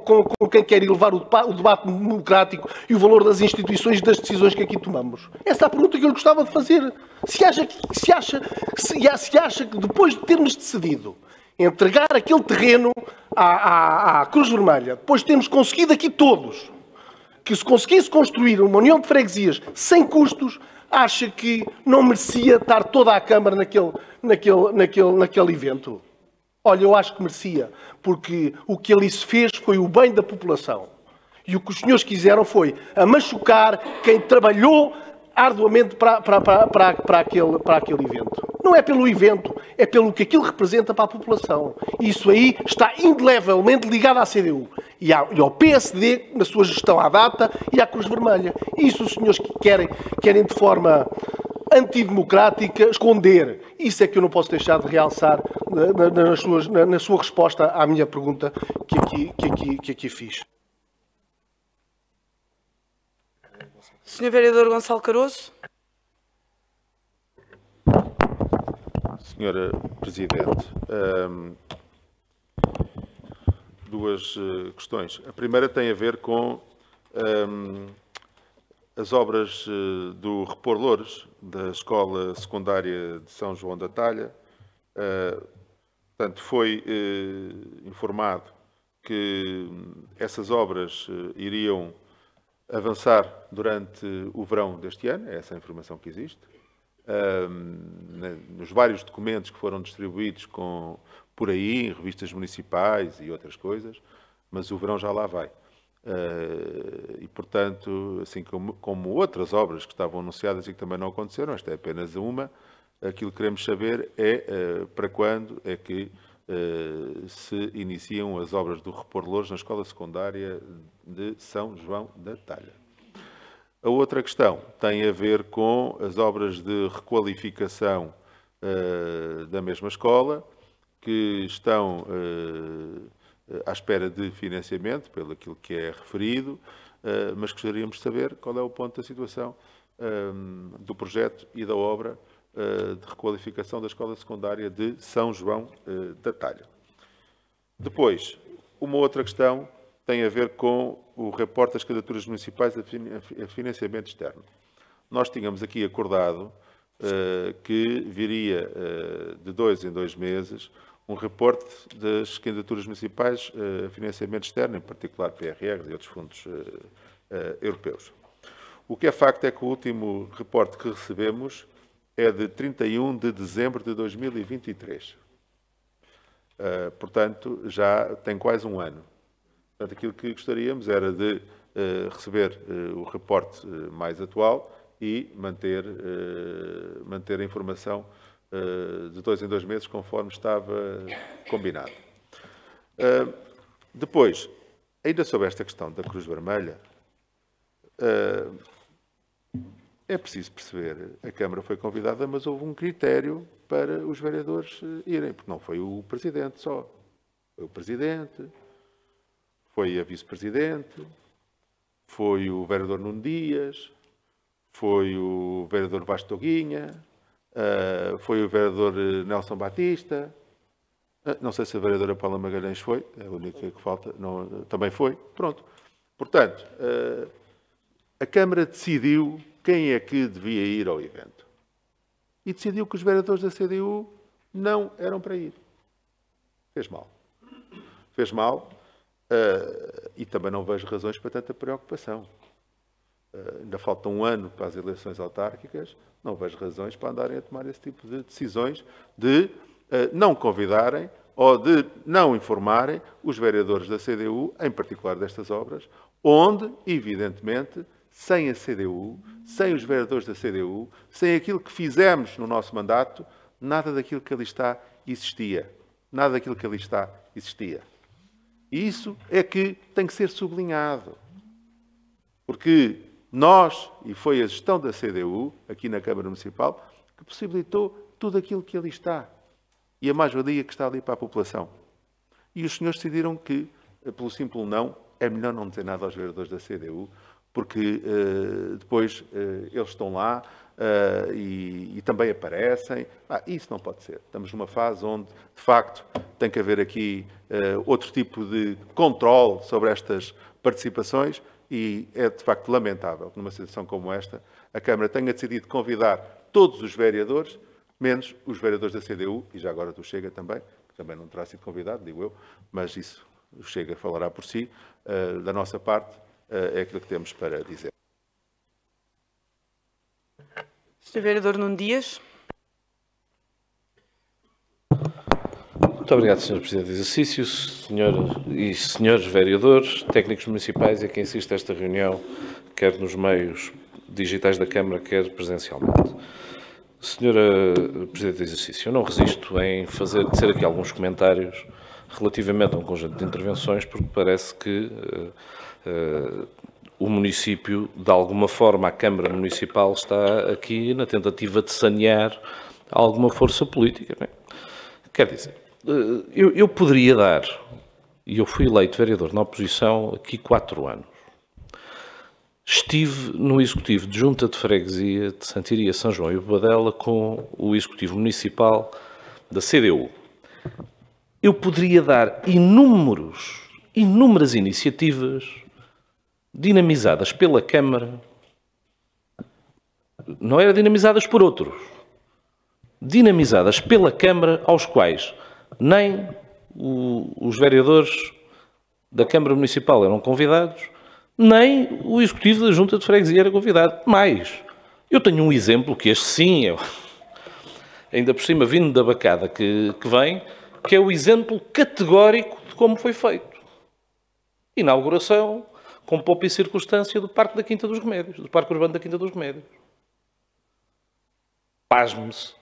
quem quer elevar o debate democrático e o valor das instituições e das decisões que aqui tomamos? Essa é a pergunta que eu gostava de fazer. Se acha que depois de termos decidido entregar aquele terreno à Cruz Vermelha, depois de termos conseguido aqui todos, que se conseguisse construir uma união de freguesias sem custos, acha que não merecia estar toda a Câmara naquele evento? Olha, eu acho que merecia, porque o que ali se fez foi o bem da população. E o que os senhores quiseram foi machucar quem trabalhou arduamente para aquele evento. Não é pelo evento, é pelo que aquilo representa para a população. E isso aí está indelevelmente ligado à CDU e ao PSD, na sua gestão à data, e à Cruz Vermelha. E isso os senhores querem de forma antidemocrática esconder. Isso é que eu não posso deixar de realçar na sua resposta à minha pergunta que aqui fiz. Sr. Vereador Gonçalo Caroço. Senhora Presidente, duas questões. A primeira tem a ver com as obras do Repor Loures, da Escola Secundária de São João da Talha. Portanto, foi informado que essas obras iriam avançar durante o verão deste ano, é essa a informação que existe. Nos vários documentos que foram distribuídos por aí, em revistas municipais e outras coisas, mas o verão já lá vai. E, portanto, assim como outras obras que estavam anunciadas e que também não aconteceram, esta é apenas uma, aquilo que queremos saber é para quando é que se iniciam as obras do Repor Loures na Escola Secundária de São João da Talha. A outra questão tem a ver com as obras de requalificação da mesma escola, que estão à espera de financiamento, pelo aquilo que é referido, mas gostaríamos de saber qual é o ponto da situação do projeto e da obra de requalificação da Escola Secundária de São João da Talha. Depois, uma outra questão tem a ver com o reporte das candidaturas municipais a financiamento externo. Nós tínhamos aqui acordado que viria de 2 em 2 meses um reporte das candidaturas municipais a financiamento externo, em particular PRRs e outros fundos europeus. O que é facto é que o último reporte que recebemos é de 31 de dezembro de 2023. Portanto, já tem quase um ano. Portanto, aquilo que gostaríamos era de receber o reporte mais atual e manter a informação de 2 em 2 meses, conforme estava combinado. Depois, ainda sobre esta questão da Cruz Vermelha, é preciso perceber, a Câmara foi convidada, mas houve um critério para os vereadores irem, porque não foi o Presidente só. Foi o Presidente, foi a Vice-Presidente, foi o vereador Nuno Dias, foi o vereador Vasco Toguinha, foi o vereador Nelson Batista, não sei se a vereadora Paula Magalhães foi, é a única que falta, não, também foi, pronto. Portanto, a Câmara decidiu quem é que devia ir ao evento. E decidiu que os vereadores da CDU não eram para ir. Fez mal. Fez mal e também não vejo razões para tanta preocupação. Ainda falta um ano para as eleições autárquicas, não vejo razões para andarem a tomar esse tipo de decisões de não convidarem ou de não informarem os vereadores da CDU, em particular destas obras, onde, evidentemente, sem a CDU, sem os vereadores da CDU, sem aquilo que fizemos no nosso mandato, nada daquilo que ali está existia. Nada daquilo que ali está existia. E isso é que tem que ser sublinhado. Porque nós, e foi a gestão da CDU, aqui na Câmara Municipal, que possibilitou tudo aquilo que ali está. E a mais-valia que está ali para a população. E os senhores decidiram que, pelo simples não, é melhor não dizer nada aos vereadores da CDU, porque depois eles estão lá e também aparecem. Isso não pode ser. Estamos numa fase onde, de facto, tem que haver aqui outro tipo de controle sobre estas participações e é, de facto, lamentável que numa situação como esta a Câmara tenha decidido convidar todos os vereadores, menos os vereadores da CDU e já agora do Chega também, que também não terá sido convidado, digo eu, mas isso o Chega falará por si. Da nossa parte, é aquilo que temos para dizer. Sr. Vereador Nuno Dias. Muito obrigado, Sr. Presidente do Exercício, senhores vereadores, técnicos municipais e a quem assiste a esta reunião, quer nos meios digitais da Câmara, quer presencialmente. Senhora Presidente do Exercício, eu não resisto em dizer aqui alguns comentários relativamente a um conjunto de intervenções, porque parece que o município, de alguma forma, a Câmara Municipal está aqui na tentativa de sanear alguma força política. Não é? Quer dizer, eu poderia dar, e eu fui eleito vereador na oposição aqui 4 anos, estive no Executivo de Junta de Freguesia de Santiria, São João e Bobadela com o Executivo Municipal da CDU. Eu poderia dar inúmeras iniciativas dinamizadas pela Câmara, não eram dinamizadas por outros, dinamizadas pela Câmara, aos quais nem os vereadores da Câmara Municipal eram convidados, nem o Executivo da Junta de Freguesia era convidado. Mais, eu tenho um exemplo, que este sim, ainda por cima vindo da bacada que vem, que é o exemplo categórico de como foi feito. Inauguração, com pompa e circunstância, do Parque da Quinta dos Remédios, do Parque Urbano da Quinta dos Remédios. Pasme-se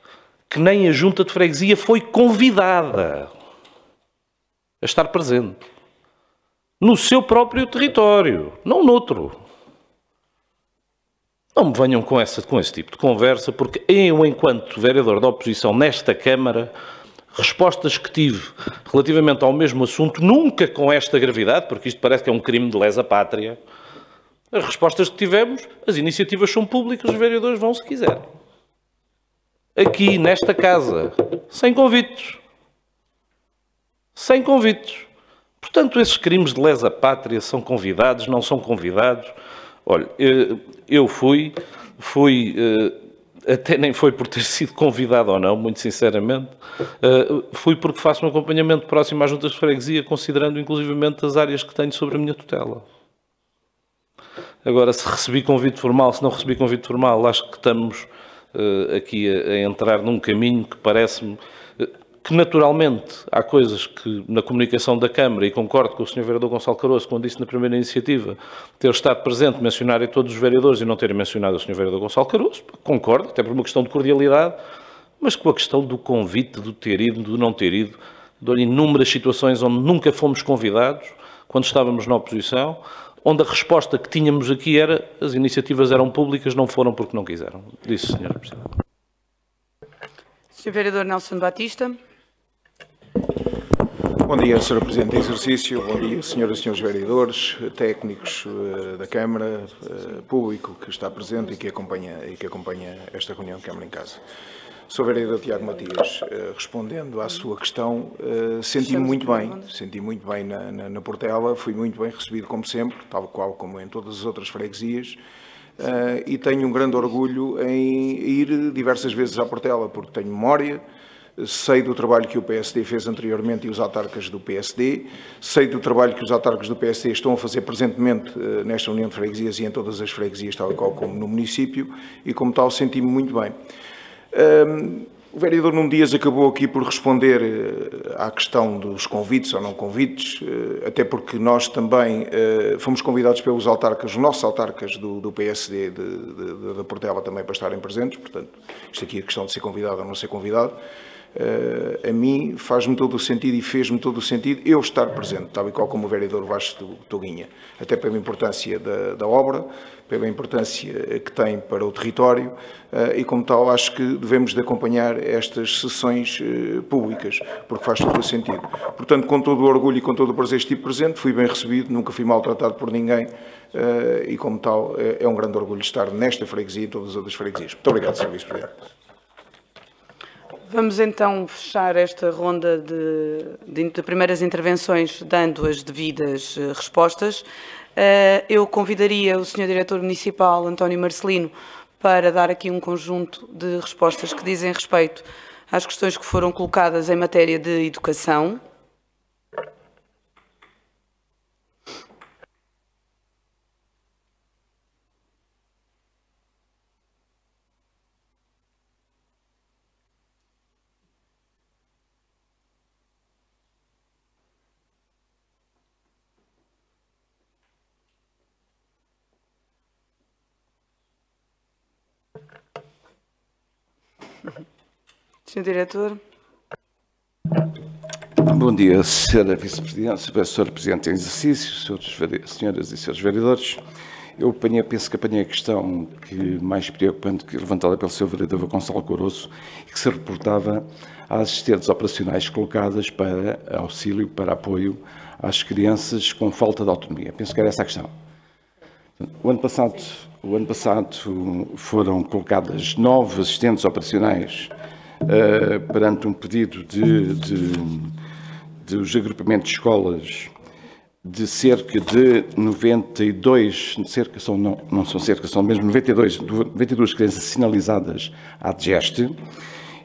que nem a Junta de Freguesia foi convidada a estar presente no seu próprio território, não noutro. Não me venham com esse tipo de conversa, porque eu, enquanto vereador da oposição nesta Câmara, respostas que tive relativamente ao mesmo assunto, nunca com esta gravidade, porque isto parece que é um crime de lesa pátria, As respostas que tivemos, as iniciativas são públicas, os vereadores vão se quiserem. Aqui, nesta casa, sem convites. Sem convites. Portanto, esses crimes de lesa pátria são convidados, não são convidados. Olha, eu fui até nem foi por ter sido convidado ou não, muito sinceramente, fui porque faço um acompanhamento próximo às juntas de freguesia, considerando inclusivamente as áreas que tenho sobre a minha tutela. Agora, se recebi convite formal, se não recebi convite formal, acho que estamos aqui a entrar num caminho que parece-me que, naturalmente, há coisas que, na comunicação da Câmara, e concordo com o Sr. Vereador Gonçalo Caroço, quando disse na primeira iniciativa, ter estado presente, mencionarem todos os vereadores e não terem mencionado o Sr. Vereador Gonçalo Caroço, concordo, até por uma questão de cordialidade, mas com a questão do convite, do ter ido, do não ter ido, dou-lhe inúmeras situações onde nunca fomos convidados, quando estávamos na oposição, onde a resposta que tínhamos aqui era as iniciativas eram públicas, não foram porque não quiseram. Disse, Sr. Presidente. Sr. Vereador Nelson Batista. Bom dia, Sr. Presidente em exercício, bom dia, senhoras e senhores vereadores, técnicos da Câmara, público que está presente e que acompanha esta reunião de Câmara em Casa. Sr. Vereador Tiago Matias, respondendo à sua questão, senti-me muito bem na Portela, fui muito bem recebido como sempre, tal qual como em todas as outras freguesias, e tenho um grande orgulho em ir diversas vezes à Portela, porque tenho memória. Sei do trabalho que o PSD fez anteriormente e os autarcas do PSD, sei do trabalho que os autarcas do PSD estão a fazer presentemente nesta União de Freguesias e em todas as freguesias, tal e qual como no município, e como tal senti-me muito bem. O vereador Nuno Dias acabou aqui por responder à questão dos convites ou não convites, até porque nós também fomos convidados pelos autarcas, os nossos autarcas do PSD da Portela também para estarem presentes, portanto, isto aqui é a questão de ser convidado ou não ser convidado. A mim faz-me todo o sentido e fez-me todo o sentido eu estar presente, tal e qual como o vereador Vasco Toguinha, até pela importância da obra, pela importância que tem para o território e como tal acho que devemos de acompanhar estas sessões públicas, porque faz todo o sentido. Portanto, com todo o orgulho e com todo o prazer estive presente, fui bem recebido, nunca fui maltratado por ninguém e como tal é um grande orgulho estar nesta freguesia e em todas as outras freguesias. Muito obrigado, Sr. Vice-Presidente. Vamos então fechar esta ronda de primeiras intervenções dando as devidas respostas. Eu convidaria o Sr. Diretor Municipal, António Marcelino, para dar aqui um conjunto de respostas que dizem respeito às questões que foram colocadas em matéria de educação. Sr. Diretor. Bom dia, Sra. Vice-Presidente, Sr. Presidente em exercício, senhoras e senhores vereadores. Eu penso que apanhei a questão mais preocupante que levantada pelo Sr. Vereador Gonçalo Caroço e que se reportava às assistentes operacionais colocadas para auxílio, para apoio às crianças com falta de autonomia. Penso que era essa a questão. O ano passado foram colocadas 9 assistentes operacionais perante um pedido dos agrupamentos de escolas de cerca de 92, são mesmo 92 crianças sinalizadas à DGEST.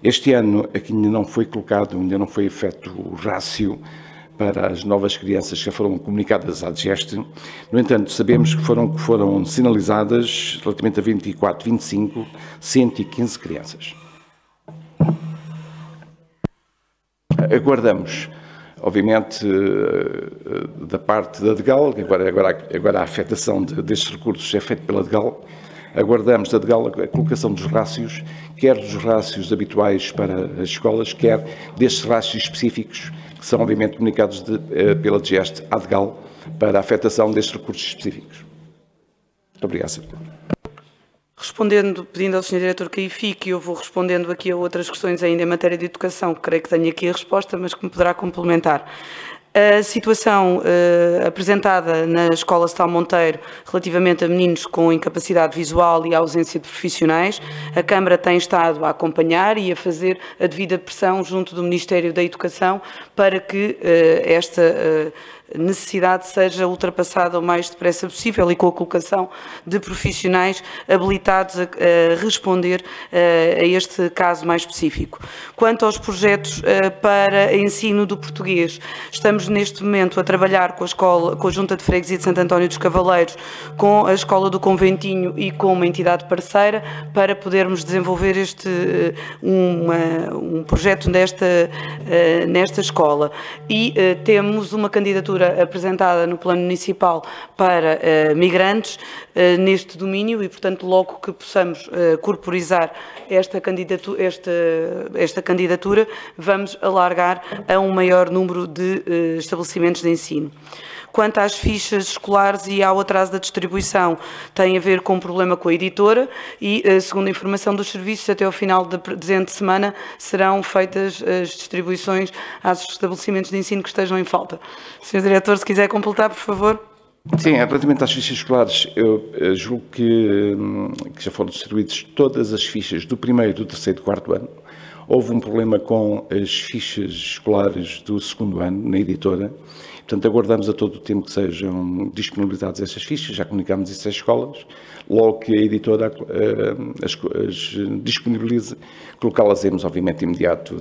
Este ano aqui ainda não foi colocado, ainda não foi feito o rácio para as novas crianças que já foram comunicadas à DGEST. No entanto, sabemos que foram sinalizadas, relativamente a 24, 25, 115 crianças. Aguardamos, obviamente, da parte da DGAL, agora a afetação destes recursos é feita pela DGAL, aguardamos da DGAL a colocação dos rácios, quer dos rácios habituais para as escolas, quer destes rácios específicos, que são obviamente comunicados pela DGEST à DGAL para a afetação destes recursos específicos. Muito obrigado, Sr. Pedindo ao Sr. Diretor que aí fique, eu vou respondendo aqui a outras questões ainda em matéria de educação, que creio que tenho aqui a resposta, mas que me poderá complementar. A situação apresentada na Escola Stal Monteiro relativamente a meninos com incapacidade visual e ausência de profissionais, a Câmara tem estado a acompanhar e a fazer a devida pressão junto do Ministério da Educação para que esta necessidade seja ultrapassada o mais depressa possível e com a colocação de profissionais habilitados a responder a este caso mais específico. Quanto aos projetos para ensino do português, estamos neste momento a trabalhar com a Junta de Freguesia de Santo António dos Cavaleiros, com a Escola do Conventinho e com uma entidade parceira para podermos desenvolver um projeto nesta escola. E temos uma candidatura apresentada no plano municipal para migrantes neste domínio e, portanto, logo que possamos corporizar esta candidatura, vamos alargar a um maior número de estabelecimentos de ensino. Quanto às fichas escolares e ao atraso da distribuição, tem a ver com um problema com a editora e, segundo a informação dos serviços, até ao final da presente semana serão feitas as distribuições aos estabelecimentos de ensino que estejam em falta. Sr. Diretor, se quiser completar, por favor. Sim, relativamente às fichas escolares, eu julgo que já foram distribuídas todas as fichas do primeiro, do terceiro e do quarto ano. Houve um problema com as fichas escolares do segundo ano, na editora. Portanto, aguardamos a todo o tempo que sejam disponibilizadas essas fichas, já comunicámos isso às escolas, logo que a editora as disponibilize, colocá-las, obviamente, de imediato.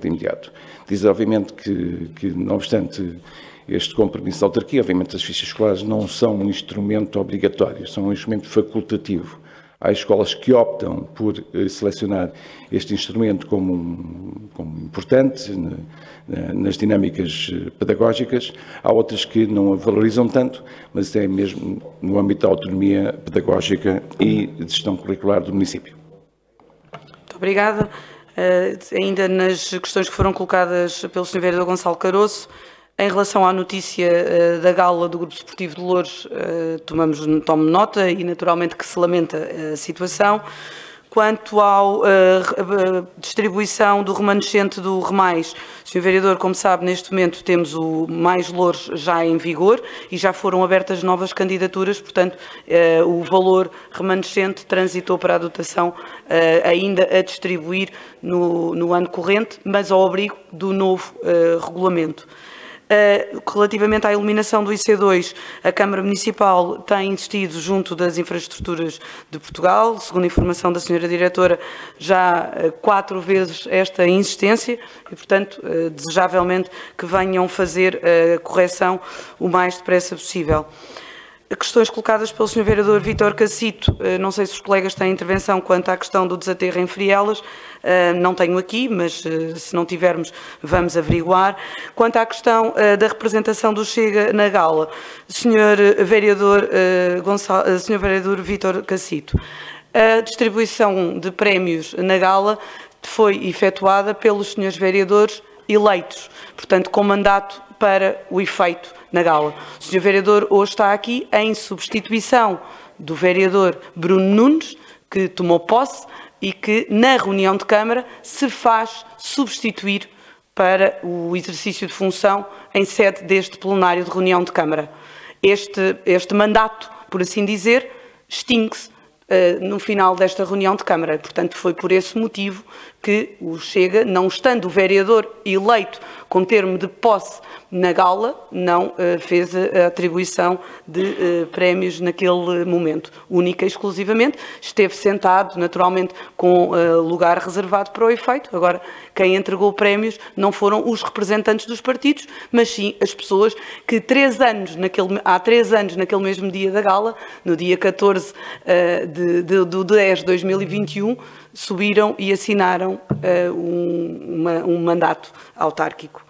Diz, obviamente, que não obstante este compromisso da autarquia, obviamente as fichas escolares não são um instrumento obrigatório, são um instrumento facultativo. Há escolas que optam por selecionar este instrumento como importante nas dinâmicas pedagógicas, há outras que não a valorizam tanto, mas isso é mesmo no âmbito da autonomia pedagógica e de gestão curricular do município. Muito obrigada. Ainda nas questões que foram colocadas pelo Sr. Vereador Gonçalo Caroço, em relação à notícia da gala do Grupo Esportivo de Louros, tomo nota e naturalmente que se lamenta a situação. Quanto à distribuição do remanescente do REMAIS, Sr. Vereador, como sabe, neste momento temos o Mais Louros já em vigor e já foram abertas novas candidaturas, portanto, o valor remanescente transitou para a dotação ainda a distribuir no ano corrente, mas ao abrigo do novo regulamento. Relativamente à eliminação do IC2, a Câmara Municipal tem insistido junto das infraestruturas de Portugal, segundo a informação da Sra. Diretora, já 4 vezes esta insistência e, portanto, desejavelmente que venham fazer a correção o mais depressa possível. Questões colocadas pelo Sr. Vereador Vítor Cacito, não sei se os colegas têm intervenção quanto à questão do desaterro em Frielas, não tenho aqui, mas se não tivermos vamos averiguar. Quanto à questão da representação do Chega na gala, Sr. Vereador Vítor Cacito, a distribuição de prémios na gala foi efetuada pelos Srs. Vereadores eleitos, portanto com mandato para o efeito na gala. O Sr. Vereador hoje está aqui em substituição do Vereador Bruno Nunes, que tomou posse e que na reunião de Câmara se faz substituir para o exercício de função em sede deste plenário de reunião de Câmara. Este mandato, por assim dizer, extingue-se no final desta reunião de Câmara. Portanto, foi por esse motivo que o Chega, não estando o vereador eleito com termo de posse na gala, não fez a atribuição de prémios naquele momento. Única e exclusivamente, esteve sentado, naturalmente, com lugar reservado para o efeito. Agora, quem entregou prémios não foram os representantes dos partidos, mas sim as pessoas que há 3 anos, naquele mesmo dia da gala, no dia 14 do 10 de 2021, subiram e assinaram um mandato autárquico.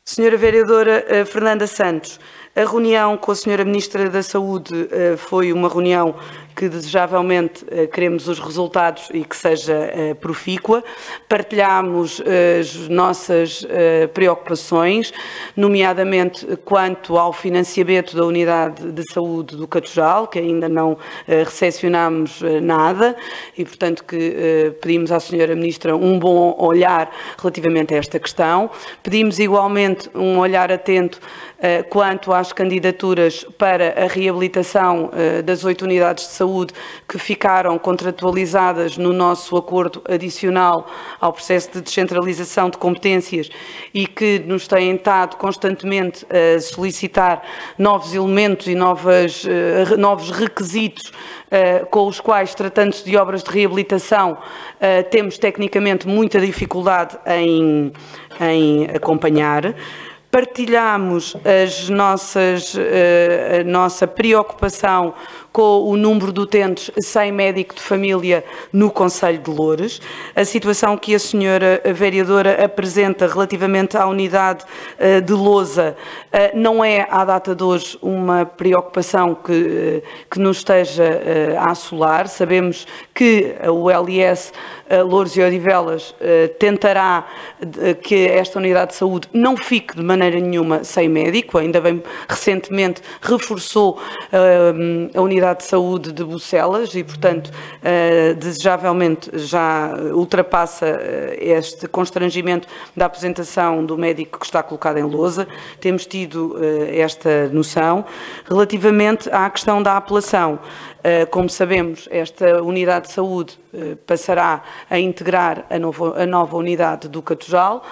Senhora Vereadora Fernanda Santos, a reunião com a Senhora Ministra da Saúde foi uma reunião que desejavelmente queremos os resultados e que seja profícua. Partilhamos as nossas preocupações, nomeadamente quanto ao financiamento da Unidade de Saúde do Catujal, que ainda não recepcionámos nada e, portanto, que pedimos à Sra. Ministra um bom olhar relativamente a esta questão. Pedimos igualmente um olhar atento quanto às candidaturas para a reabilitação das 8 unidades de saúde que ficaram contratualizadas no nosso acordo adicional ao processo de descentralização de competências e que nos têm estado constantemente a solicitar novos elementos e novos requisitos com os quais, tratando-se de obras de reabilitação, temos tecnicamente muita dificuldade em acompanhar. Partilhamos a nossa preocupação com o número de utentes sem médico de família no Concelho de Loures. A situação que a senhora vereadora apresenta relativamente à unidade de Lousa não é, à data de hoje, uma preocupação que nos esteja a assolar. Sabemos que o LIS Loures e Odivelas tentará que esta unidade de saúde não fique de maneira nenhuma sem médico. Ainda bem, recentemente reforçou a unidade de saúde de Bucelas e, portanto, desejavelmente já ultrapassa este constrangimento da apresentação do médico que está colocado em Lousa. Temos tido esta noção. Relativamente à questão da apelação, como sabemos, esta unidade de saúde passará a integrar a nova unidade do Catujal,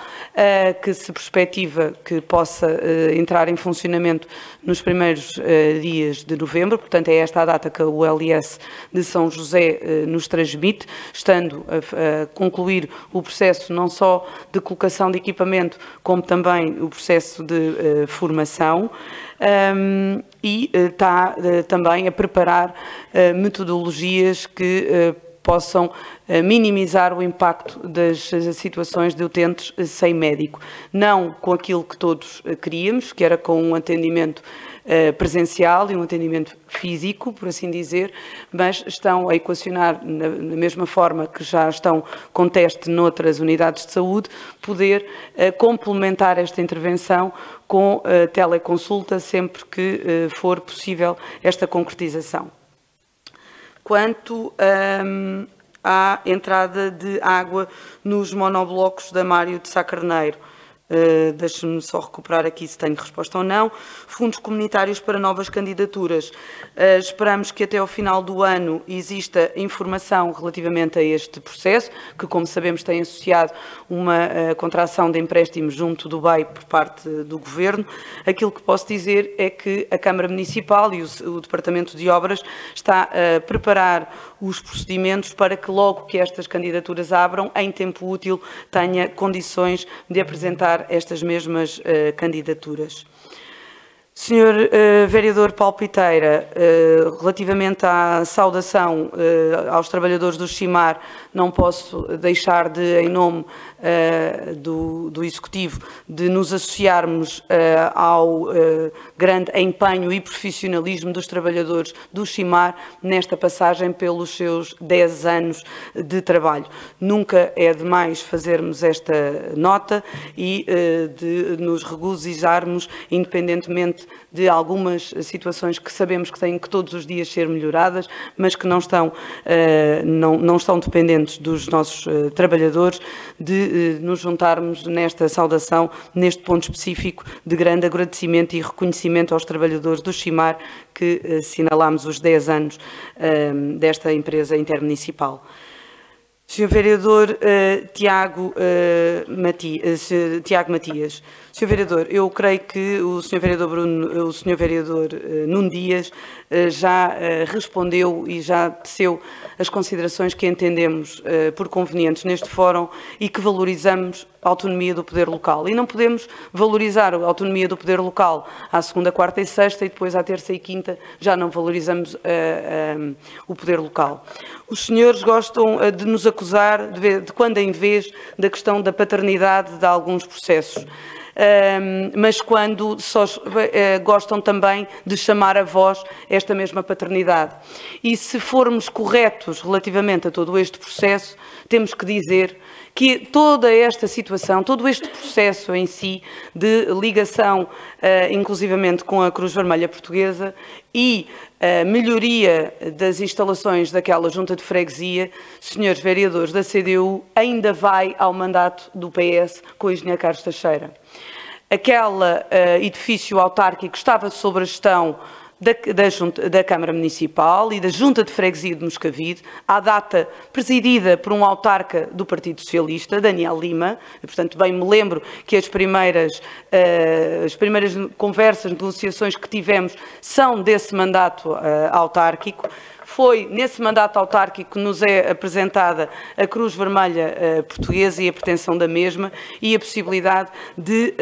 que se perspectiva que possa entrar em funcionamento nos primeiros dias de novembro. Portanto, é esta a data que o LIS de São José nos transmite, estando a concluir o processo não só de colocação de equipamento, como também o processo de formação. E está também a preparar metodologias que possam minimizar o impacto das situações de utentes sem médico. Não com aquilo que todos queríamos, que era com um atendimento presencial e um atendimento físico, por assim dizer, mas estão a equacionar, na mesma forma que já estão com teste noutras unidades de saúde, poder complementar esta intervenção com teleconsulta sempre que for possível esta concretização. Quanto à entrada de água nos monoblocos da Mário de Sá Carneiro, deixe-me só recuperar aqui se tenho resposta ou não. Fundos comunitários para novas candidaturas. Esperamos que até ao final do ano exista informação relativamente a este processo, que, como sabemos, tem associado uma contração de empréstimos junto do BEI por parte do Governo. Aquilo que posso dizer é que a Câmara Municipal e o Departamento de Obras está a preparar os procedimentos para que logo que estas candidaturas abram, em tempo útil, tenha condições de apresentar estas mesmas candidaturas. Senhor vereador Paulo Piteira, relativamente à saudação aos trabalhadores do Chimar, não posso deixar de, em nome do Executivo, de nos associarmos ao grande empenho e profissionalismo dos trabalhadores do Chimar nesta passagem pelos seus 10 anos de trabalho. Nunca é demais fazermos esta nota e de nos regozijarmos, independentemente de algumas situações que sabemos que têm que todos os dias ser melhoradas, mas que não estão dependentes dos nossos trabalhadores, de nos juntarmos nesta saudação, neste ponto específico de grande agradecimento e reconhecimento aos trabalhadores do Chimar, que assinalamos os 10 anos desta empresa intermunicipal. Sr. Vereador Tiago Matias. Sr. Vereador, eu creio que o Sr. Vereador Nuno Dias já respondeu e já teceu as considerações que entendemos por convenientes neste fórum e que valorizamos a autonomia do poder local. E não podemos valorizar a autonomia do poder local à segunda, quarta e sexta e depois à terça e quinta já não valorizamos o poder local. Os senhores gostam de nos acusar de quando em vez da questão da paternidade de alguns processos. mas quando só gostam também de chamar a voz esta mesma paternidade. E se formos corretos relativamente a todo este processo, temos que dizer que toda esta situação, todo este processo em si de ligação, inclusivamente com a Cruz Vermelha Portuguesa e a melhoria das instalações daquela junta de freguesia, senhores vereadores da CDU, ainda vai ao mandato do PS com o engenheiro Carlos Teixeira. Aquele edifício autárquico estava sob a gestão da Câmara Municipal e da Junta de Freguesia de Moscavide, à data presidida por um autarca do Partido Socialista, Daniel Lima. Portanto, bem me lembro que as primeiras conversas, negociações que tivemos são desse mandato autárquico. Foi nesse mandato autárquico que nos é apresentada a Cruz Vermelha Portuguesa e a pretensão da mesma e a possibilidade de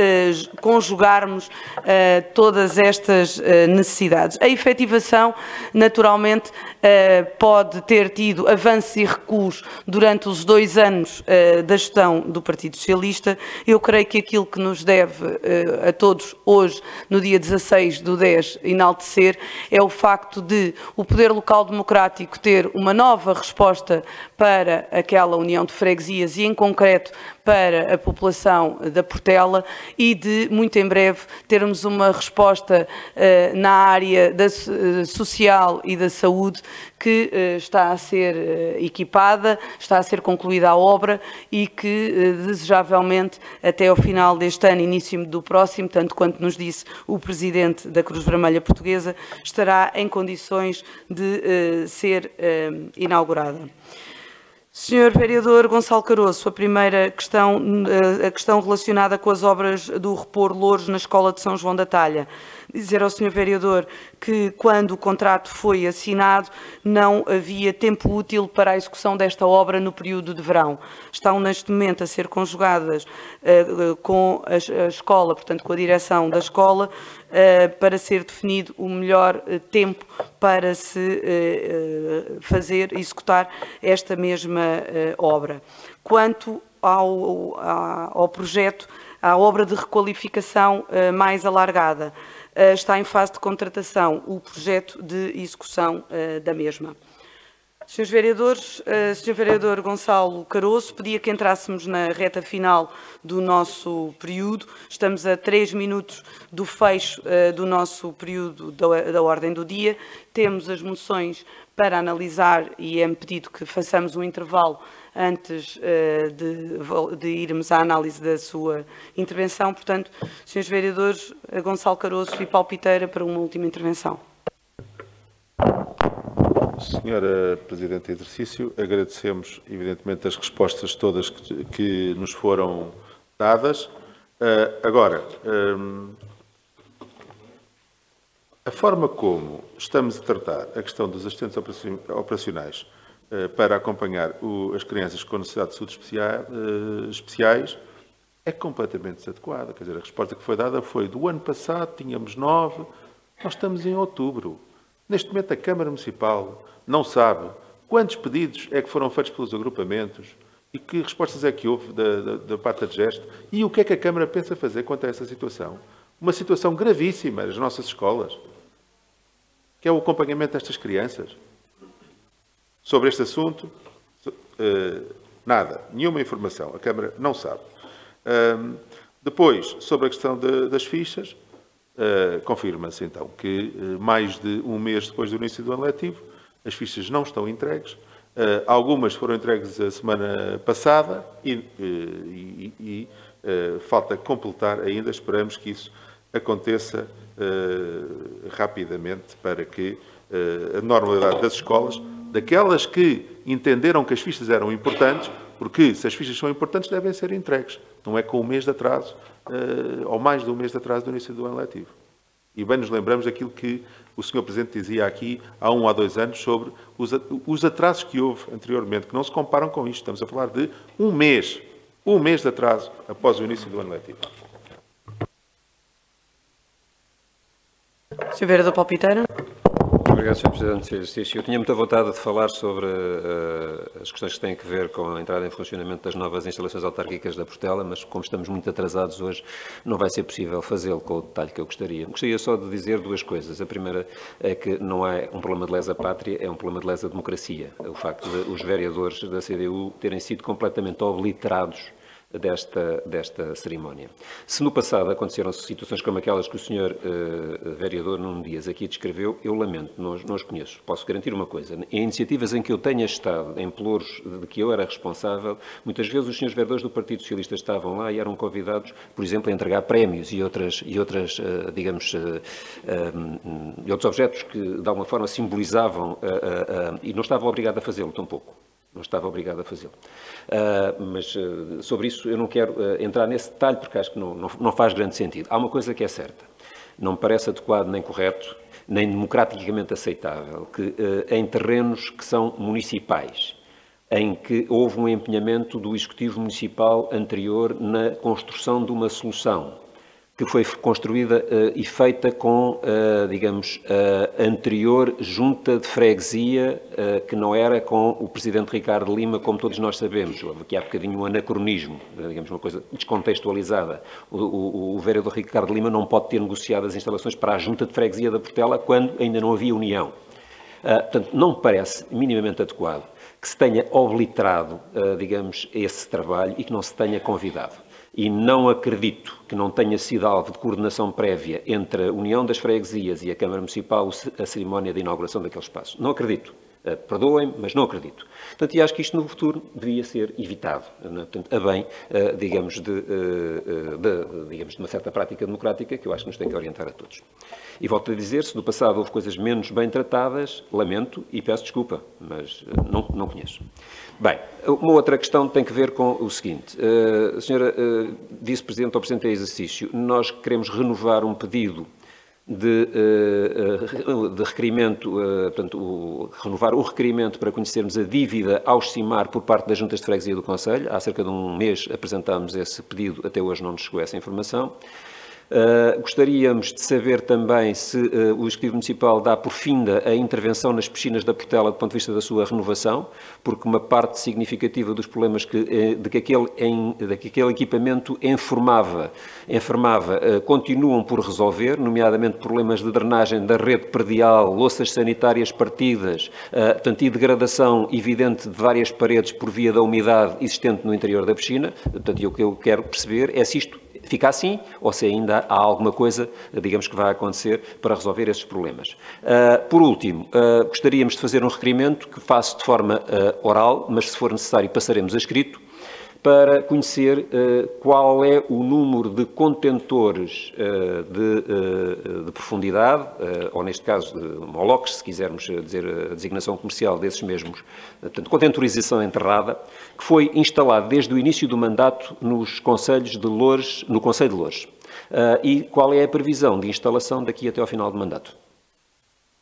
conjugarmos todas estas necessidades. A efetivação, naturalmente, pode ter tido avanços e recuos durante os 2 anos da gestão do Partido Socialista. Eu creio que aquilo que nos deve a todos hoje, no dia 16/10, enaltecer é o facto de o poder local democrático ter uma nova resposta para aquela união de freguesias e, em concreto, para a população da Portela e de, muito em breve, termos uma resposta na área social e da saúde que está a ser equipada, está a ser concluída a obra e que, desejavelmente, até ao final deste ano, início do próximo, tanto quanto nos disse o Presidente da Cruz Vermelha Portuguesa, estará em condições de ser inaugurada. Senhor Vereador Gonçalo Caroço, a primeira questão, a questão relacionada com as obras do Repor Louros na Escola de São João da Talha. Dizer ao Sr. Vereador que, quando o contrato foi assinado, não havia tempo útil para a execução desta obra no período de verão. Estão, neste momento, a ser conjugadas com a escola, portanto, com a direção da escola, para ser definido o melhor tempo para se executar esta mesma obra. Quanto ao projeto, à obra de requalificação mais alargada, está em fase de contratação o projeto de execução da mesma. Senhores vereadores, Sr. Vereador Gonçalo Caroço, pedia que entrássemos na reta final do nosso período. Estamos a 3 minutos do fecho do nosso período da ordem do dia. Temos as moções para analisar e é-me pedido que façamos um intervalo antes de irmos à análise da sua intervenção. Portanto, Srs. Vereadores, Gonçalo Caroço e Palpiteira, para uma última intervenção. Senhora Presidente em exercício, agradecemos, evidentemente, as respostas todas que nos foram dadas. Agora, a forma como estamos a tratar a questão dos assistentes operacionais para acompanhar as crianças com necessidades de saúde especiais é completamente desadequada. Quer dizer, a resposta que foi dada foi do ano passado, tínhamos 9, nós estamos em outubro. Neste momento, a Câmara Municipal não sabe quantos pedidos é que foram feitos pelos agrupamentos e que respostas é que houve da parte de gesto e o que é que a Câmara pensa fazer quanto a essa situação. Uma situação gravíssima nas nossas escolas, que é o acompanhamento destas crianças. Sobre este assunto, nada, nenhuma informação. A Câmara não sabe. Depois, sobre a questão das fichas, confirma-se então que mais de um mês depois do início do ano letivo, as fichas não estão entregues. Algumas foram entregues a semana passada e falta completar ainda. Esperamos que isso aconteça rapidamente para que a normalidade das escolas, daquelas que entenderam que as fichas eram importantes, porque se as fichas são importantes devem ser entregues, não é com um mês de atraso ou mais de um mês de atraso do início do ano letivo. E bem nos lembramos daquilo que o Sr. Presidente dizia aqui há 1 ou 2 anos sobre os atrasos que houve anteriormente, que não se comparam com isto. Estamos a falar de um mês de atraso após o início do ano letivo. Sr. Vereador Palpiteira. obrigado, Sr. Presidente do Exercício. Eu tinha muita vontade de falar sobre as questões que têm a ver com a entrada em funcionamento das novas instalações autárquicas da Portela, mas como estamos muito atrasados hoje, não vai ser possível fazê-lo com o detalhe que eu gostaria. Gostaria só de dizer duas coisas. A primeira é que não é um problema de lesa pátria, é um problema de lesa democracia. O facto de os vereadores da CDU terem sido completamente obliterados desta cerimónia. Se no passado aconteceram situações como aquelas que o Sr. Vereador Nuno Dias aqui descreveu, eu lamento, não os conheço. Posso garantir uma coisa, em iniciativas em que eu tenha estado, em pelouros de que eu era responsável, muitas vezes os Srs. Vereadores do Partido Socialista estavam lá e eram convidados, por exemplo, a entregar prémios e outros objetos que de alguma forma simbolizavam e não estava obrigado a fazê-lo, tampouco. Não estava obrigado a fazê-lo. Mas sobre isso eu não quero entrar nesse detalhe porque acho que não faz grande sentido. Há uma coisa que é certa. Não me parece adequado nem correto, nem democraticamente aceitável, que em terrenos que são municipais, em que houve um empenhamento do Executivo Municipal anterior na construção de uma solução que foi construída e feita com, a anterior junta de freguesia, que não era com o Presidente Ricardo Lima, como todos nós sabemos. Houve aqui há bocadinho um anacronismo, digamos, uma coisa descontextualizada. O vereador Ricardo Lima não pode ter negociado as instalações para a junta de freguesia da Portela quando ainda não havia união. Portanto, não me parece minimamente adequado que se tenha obliterado, esse trabalho e que não se tenha convidado. E não acredito que não tenha sido alvo de coordenação prévia entre a União das Freguesias e a Câmara Municipal a cerimónia de inauguração daquele espaço. Não acredito. Perdoem-me, mas não acredito. Portanto, e acho que isto no futuro devia ser evitado, portanto, a bem, de uma certa prática democrática que eu acho que nos tem que orientar a todos. E volto a dizer, se no passado houve coisas menos bem tratadas, lamento e peço desculpa, mas não conheço. Bem, uma outra questão tem que ver com o seguinte. Senhora Vice-Presidente ou Presidente em exercício, nós queremos renovar um pedido de requerimento, portanto, renovar o requerimento para conhecermos a dívida ao CIMAR por parte das juntas de freguesia do Conselho. Há cerca de um mês apresentámos esse pedido, até hoje não nos chegou essa informação. Gostaríamos de saber também se o Executivo Municipal dá por finda a intervenção nas piscinas da Portela do ponto de vista da sua renovação, porque uma parte significativa dos problemas de que aquele equipamento enfermava, continuam por resolver, nomeadamente problemas de drenagem da rede predial, louças sanitárias partidas, portanto, e degradação evidente de várias paredes por via da umidade existente no interior da piscina. Portanto, o que eu quero perceber é se isto fica assim ou se ainda há alguma coisa, digamos, que vai acontecer para resolver esses problemas. Por último, gostaríamos de fazer um requerimento que faço de forma oral, mas se for necessário passaremos a escrito, para conhecer qual é o número de contentores de profundidade, ou neste caso de molocs, se quisermos dizer a designação comercial desses mesmos, portanto, contentorização enterrada, que foi instalado desde o início do mandato nos concelhos de Loures, no Concelho de Loures. E qual é a previsão de instalação daqui até ao final do mandato?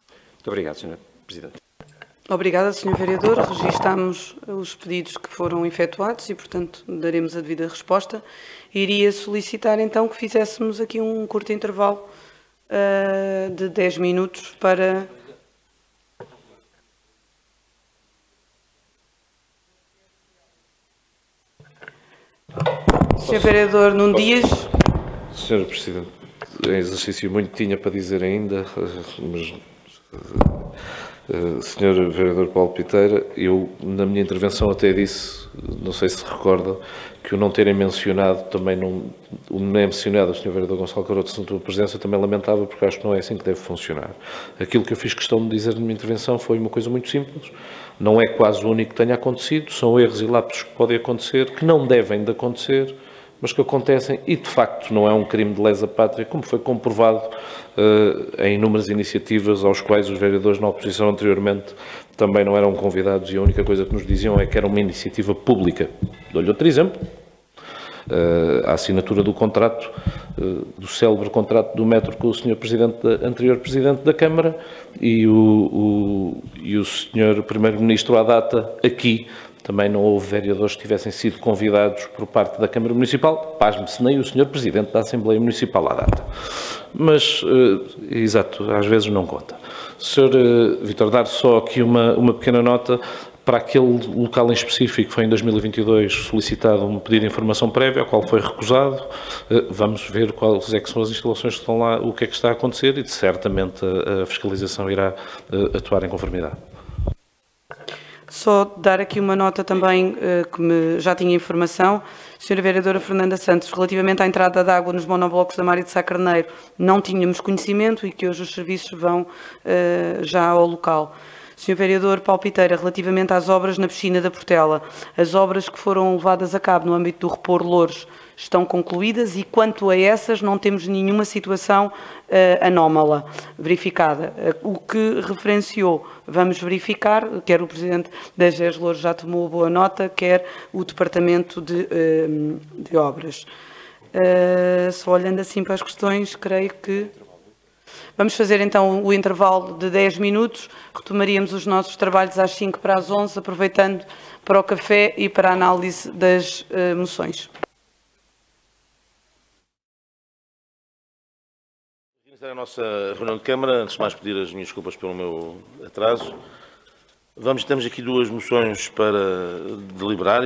Muito obrigado, Sr. Presidente. Obrigada, Sr. Vereador. Registamos os pedidos que foram efetuados e, portanto, daremos a devida resposta. Iria solicitar, então, que fizéssemos aqui um curto intervalo de 10 minutos para... Sr. Vereador Nuno Dias. Sr. Presidente, em exercício muito tinha para dizer ainda, mas... Sr. Vereador Paulo Piteira, eu na minha intervenção até disse, não sei se recorda, que o não terem mencionado também, não é mencionado o Sr. Vereador Gonçalo Caroto na tua presença, eu também lamentava, porque acho que não é assim que deve funcionar. Aquilo que eu fiz questão de dizer na minha intervenção foi uma coisa muito simples, não é quase o único que tenha acontecido, são erros e lapsos que podem acontecer, que não devem de acontecer, mas que acontecem e, de facto, não é um crime de lesa pátria, como foi comprovado em inúmeras iniciativas aos quais os vereadores na oposição anteriormente também não eram convidados e a única coisa que nos diziam é que era uma iniciativa pública. Dou-lhe outro exemplo. A assinatura do contrato, do célebre contrato do metro com o Sr. anterior Presidente da Câmara e o Sr. Primeiro-Ministro à data aqui também não houve vereadores que tivessem sido convidados por parte da Câmara Municipal, pasme-se, nem o Sr. Presidente da Assembleia Municipal à data. Mas, exato, às vezes não conta. Sr. Vítor, dar só aqui uma pequena nota. Para aquele local em específico, foi em 2022 solicitado um pedido de informação prévia, ao qual foi recusado. Vamos ver quais é que são as instalações que estão lá, o que é que está a acontecer e certamente a fiscalização irá atuar em conformidade. Só dar aqui uma nota também, que já tinha informação. Sra. Vereadora Fernanda Santos, relativamente à entrada de água nos monoblocos da Mário de Sá Carneiro, não tínhamos conhecimento e que hoje os serviços vão já ao local. Sr. Vereador Palpiteira, relativamente às obras na piscina da Portela, as obras que foram levadas a cabo no âmbito do Repor Louros estão concluídas e, quanto a essas, não temos nenhuma situação anómala verificada. O que referenciou, vamos verificar, quer o Presidente da GES Louros já tomou boa nota, quer o Departamento de Obras. Só olhando assim para as questões, creio que... Vamos fazer então o intervalo de 10 minutos, retomaríamos os nossos trabalhos às 5 para as 11, aproveitando para o café e para a análise das moções. Iniciar a nossa reunião de Câmara, antes de mais pedir as minhas desculpas pelo meu atraso. Temos aqui duas moções para deliberar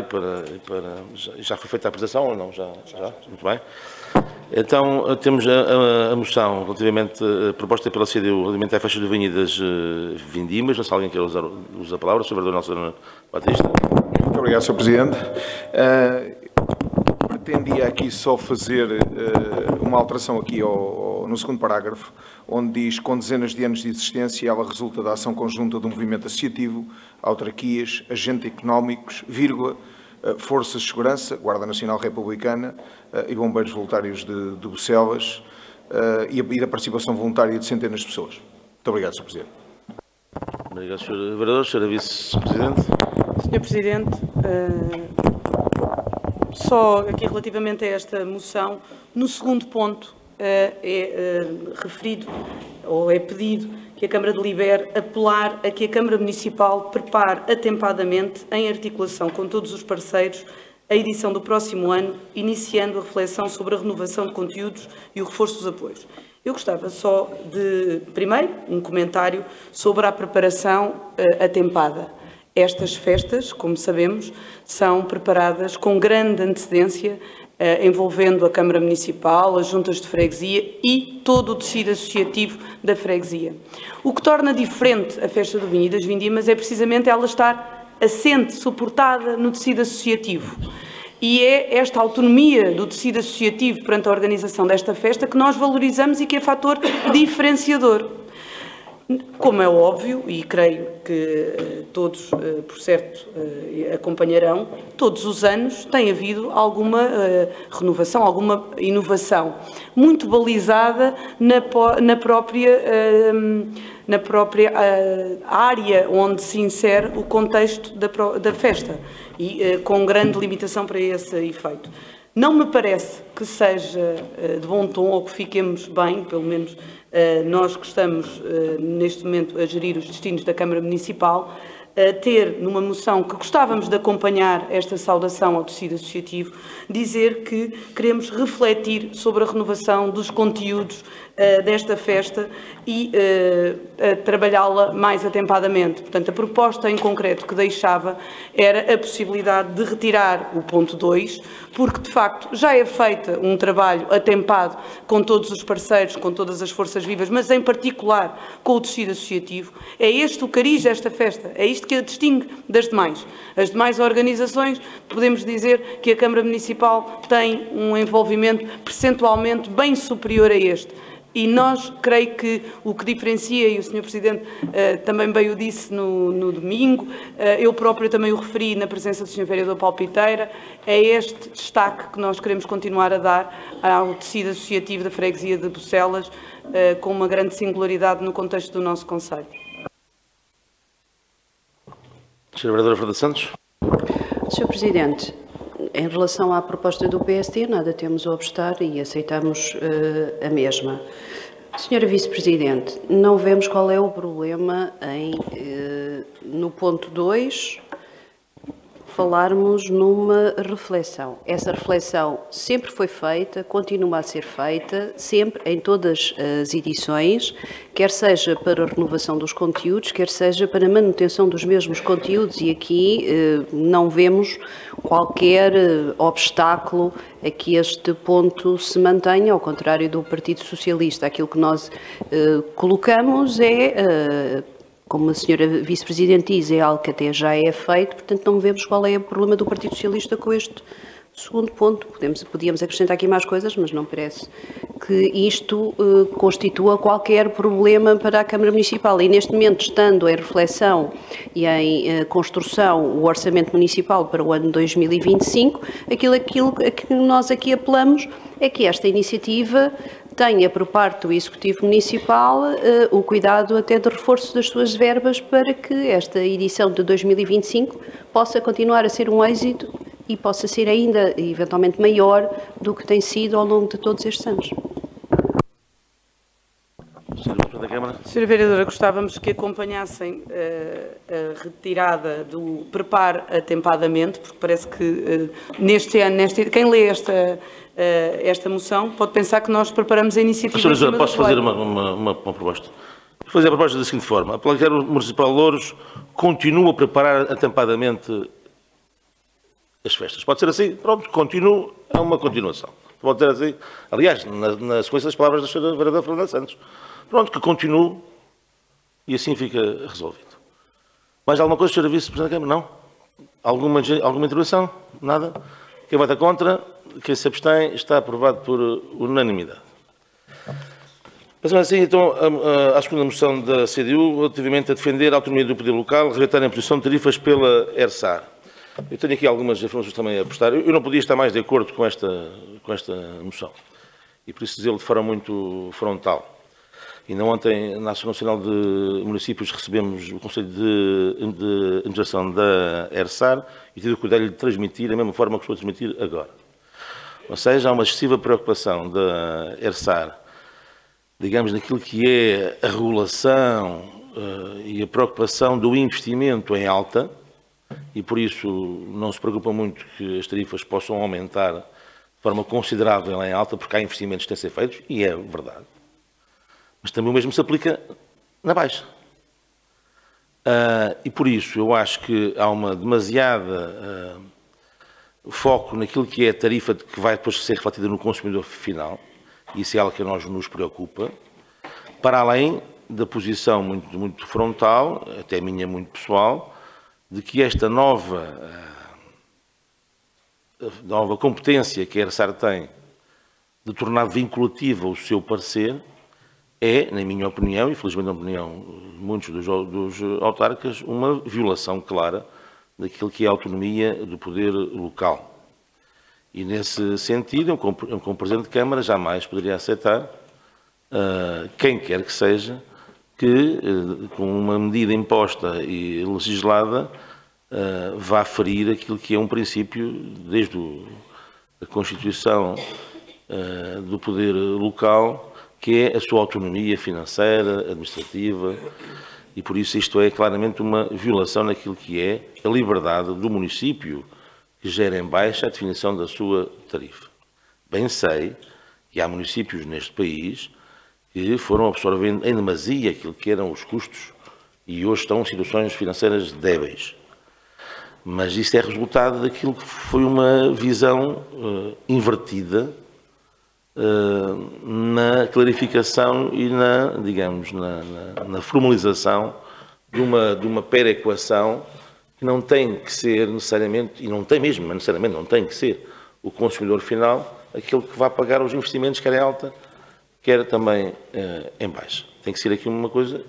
já foi feita a apresentação ou não? Já? Muito bem. Então, temos a moção relativamente proposta pela CDU relativamente à faixa de avenidas Vindimas. Não sei se alguém quer usar a palavra. Sr. Vereador Nelson Batista. Muito obrigado, Sr. Presidente. Pretendia aqui só fazer uma alteração aqui no segundo parágrafo, onde diz, com dezenas de anos de existência, ela resulta da ação conjunta do movimento associativo, autarquias, agentes económicos, vírgula, Forças de Segurança, Guarda Nacional Republicana e Bombeiros Voluntários de Bucelas e da participação voluntária de centenas de pessoas. Muito obrigado, Sr. Presidente. Obrigado, Sr. Vereador. Sra. Vice-Presidente. Sr. Presidente, só aqui relativamente a esta moção, no segundo ponto é referido ou é pedido que a Câmara delibere apelar a que a Câmara Municipal prepare atempadamente, em articulação com todos os parceiros, a edição do próximo ano, iniciando a reflexão sobre a renovação de conteúdos e o reforço dos apoios. Eu gostava só de, primeiro, um comentário sobre a preparação atempada. Estas festas, como sabemos, são preparadas com grande antecedência, envolvendo a Câmara Municipal, as juntas de freguesia e todo o tecido associativo da freguesia. O que torna diferente a festa do vinho e das vindimas é precisamente ela estar assente, suportada no tecido associativo. E é esta autonomia do tecido associativo perante a organização desta festa que nós valorizamos e que é fator diferenciador. Como é óbvio, e creio que todos, por certo, acompanharão, todos os anos tem havido alguma renovação, alguma inovação, muito balizada na própria área onde se insere o contexto da festa e com grande limitação para esse efeito. Não me parece que seja de bom tom ou que fiquemos bem, pelo menos nós que estamos neste momento a gerir os destinos da Câmara Municipal, ter numa moção que gostávamos de acompanhar esta saudação ao tecido associativo, dizer que queremos refletir sobre a renovação dos conteúdos desta festa e trabalhá-la mais atempadamente. Portanto, a proposta em concreto que deixava era a possibilidade de retirar o ponto 2, porque de facto já é feita um trabalho atempado com todos os parceiros, com todas as forças vivas, mas em particular com o tecido associativo. É este o cariz desta festa, é isto que a distingue das demais. As demais organizações, podemos dizer que a Câmara Municipal tem um envolvimento percentualmente bem superior a este. E nós, creio que o que diferencia, e o Sr. Presidente também bem o disse no domingo, eu próprio também o referi na presença do Sr. Vereador Palpiteira, é este destaque que nós queremos continuar a dar ao tecido associativo da freguesia de Bucelas, com uma grande singularidade no contexto do nosso concelho. Sra. Vereadora Fernanda Santos. Sr. Presidente, em relação à proposta do PSD, nada temos a obstar e aceitamos a mesma. Senhora Vice-Presidente, não vemos qual é o problema em, no ponto 2, falarmos numa reflexão. Essa reflexão sempre foi feita, continua a ser feita, sempre em todas as edições, quer seja para a renovação dos conteúdos, quer seja para a manutenção dos mesmos conteúdos, e aqui não vemos qualquer obstáculo a que este ponto se mantenha, ao contrário do Partido Socialista. Aquilo que nós colocamos é, como a senhora Vice-Presidente diz, é algo que até já é feito, portanto não vemos qual é o problema do Partido Socialista com este segundo ponto. Podíamos acrescentar aqui mais coisas, mas não parece que isto constitua qualquer problema para a Câmara Municipal. E neste momento, estando em reflexão e em construção o Orçamento Municipal para o ano 2025, aquilo a que nós aqui apelamos é que esta iniciativa tenha, por parte do Executivo Municipal, o cuidado até de reforço das suas verbas para que esta edição de 2025 possa continuar a ser um êxito e possa ser ainda, eventualmente, maior do que tem sido ao longo de todos estes anos. Sra. Vereadora, gostávamos que acompanhassem a retirada do prepare atempadamente, porque parece que neste ano, quem lê esta moção pode pensar que nós preparamos a iniciativa. Sra. Vereadora, posso fazer uma proposta? Vou fazer a proposta da seguinte forma: a Plaqueira Municipal de Louros continua a preparar atempadamente as festas. Pode ser assim? Pronto, continuo, é uma continuação. Pode ser assim. Aliás, na sequência das palavras da Sra. Vereadora Fernanda Santos. Pronto, que continuo e assim fica resolvido. Mais alguma coisa, Sra. Vice-Presidente da Câmara? Não? Alguma intervenção? Nada? Quem vota contra? Quem se abstém? Está aprovado por unanimidade. Passando assim, então, à segunda moção da CDU, relativamente a defender a autonomia do poder local, rejeitar a imposição de tarifas pela ERSAR. Eu tenho aqui algumas informações também a prestar. Eu não podia estar mais de acordo com esta moção. E por isso dizê-lo de forma muito frontal. Ainda ontem, na Associação Nacional de Municípios, recebemos o Conselho de Administração da ERSAR e tive o cuidado de lhe transmitir da mesma forma que estou a transmitir agora. Ou seja, há uma excessiva preocupação da ERSAR, digamos, naquilo que é a regulação e a preocupação do investimento em alta, e por isso não se preocupa muito que as tarifas possam aumentar de forma considerável em alta, porque há investimentos que têm de ser feitos, e é verdade. Mas também o mesmo se aplica na baixa. E por isso eu acho que há uma demasiada foco naquilo que é a tarifa que vai depois ser refletida no consumidor final, e isso é algo que a nós nos preocupa, para além da posição muito frontal, até minha muito pessoal, de que esta nova competência que a ERSAR tem de tornar vinculativa o seu parecer é, na minha opinião, e felizmente na opinião de muitos dos autarcas, uma violação clara daquilo que é a autonomia do poder local. E nesse sentido, eu como Presidente de Câmara jamais poderia aceitar, quem quer que seja, que com uma medida imposta e legislada vá ferir aquilo que é um princípio, desde a Constituição do poder local, que é a sua autonomia financeira, administrativa, e por isso isto é claramente uma violação naquilo que é a liberdade do município que gera em baixa a definição da sua tarifa. Bem sei que há municípios neste país que foram absorvendo em demasia aquilo que eram os custos e hoje estão em situações financeiras débeis. Mas isto é resultado daquilo que foi uma visão invertida na clarificação e na formalização de uma perequação que não tem que ser necessariamente, e não tem mesmo, mas necessariamente não tem que ser o consumidor final aquele que vai pagar os investimentos, quer em alta, quer também em baixa. Tem que ser aqui uma coisa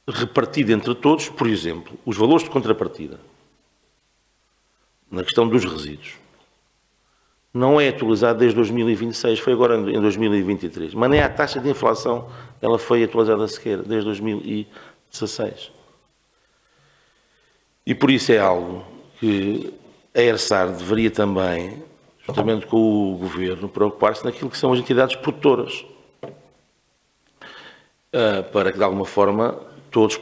repartida entre todos. Por exemplo, os valores de contrapartida na questão dos resíduos não é atualizado desde 2026, foi agora em 2023. Mas nem a taxa de inflação ela foi atualizada sequer desde 2016. E por isso é algo que a ERSAR deveria também, juntamente com o Governo, preocupar-se naquilo que são as entidades produtoras, para que de alguma forma todos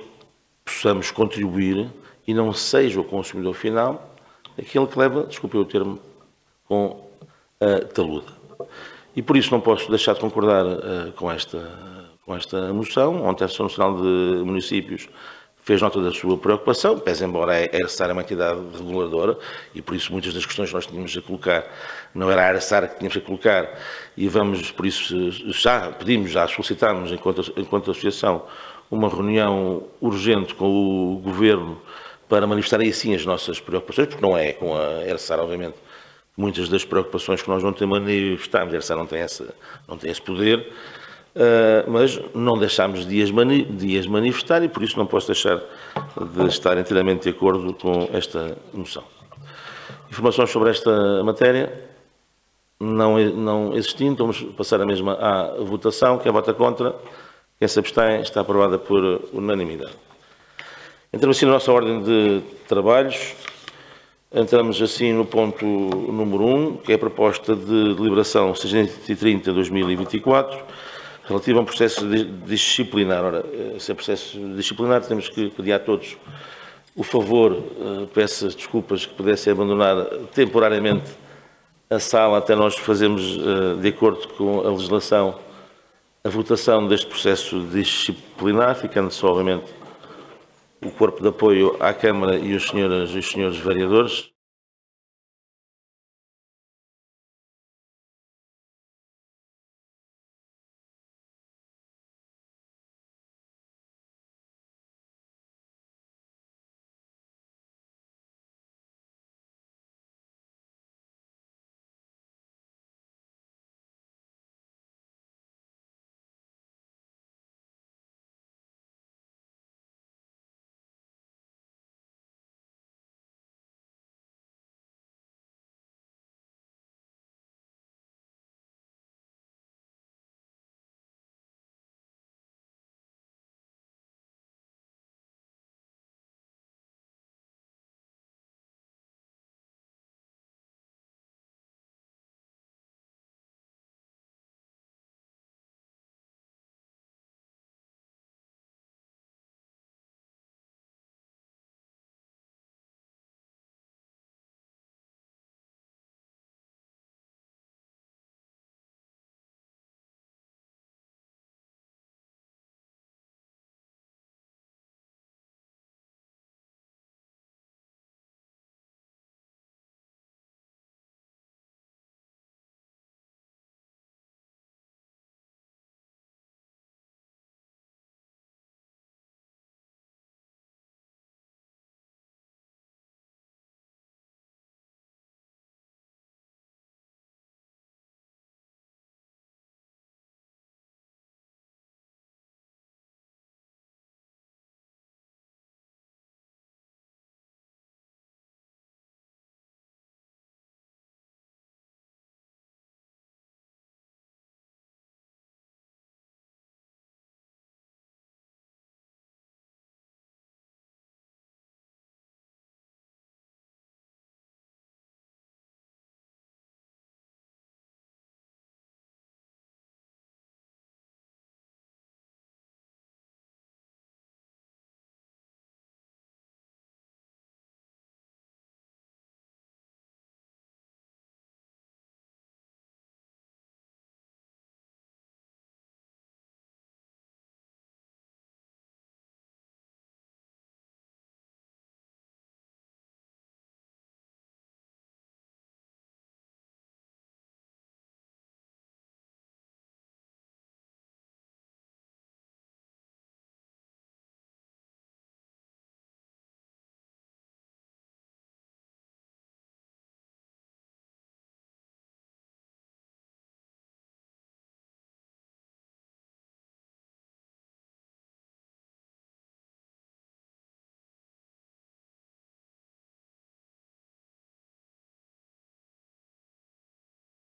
possamos contribuir e não seja o consumidor final aquele que leva, desculpe o termo, com a taluda. E por isso não posso deixar de concordar com esta moção. Ontem a Associação Nacional de Municípios fez nota da sua preocupação, pese embora a ARSAR é uma entidade reguladora, e por isso muitas das questões que nós tínhamos a colocar não era a ARSAR que tínhamos a colocar, e vamos, por isso, já solicitámos, enquanto associação, uma reunião urgente com o Governo para manifestar aí sim as nossas preocupações, porque não é com a ARSAR, obviamente, muitas das preocupações que nós não temos manifestado, a ARSAR não tem esse poder, mas não deixámos de as manifestar e por isso não posso deixar de estar inteiramente de acordo com esta moção. Informações sobre esta matéria não existindo, vamos passar a mesma à votação. Quem vota contra, quem se abstém, está aprovada por unanimidade. Entramos assim na nossa ordem de trabalhos. Entramos assim no ponto número 1, que é a proposta de deliberação 630/2024, relativo a um processo disciplinar. Ora, se é processo disciplinar, temos que pedir a todos o favor, peço desculpas, que pudessem abandonar temporariamente a sala até nós fazermos, de acordo com a legislação, a votação deste processo disciplinar, ficando só, obviamente, o corpo de apoio à Câmara e os senhores vereadores.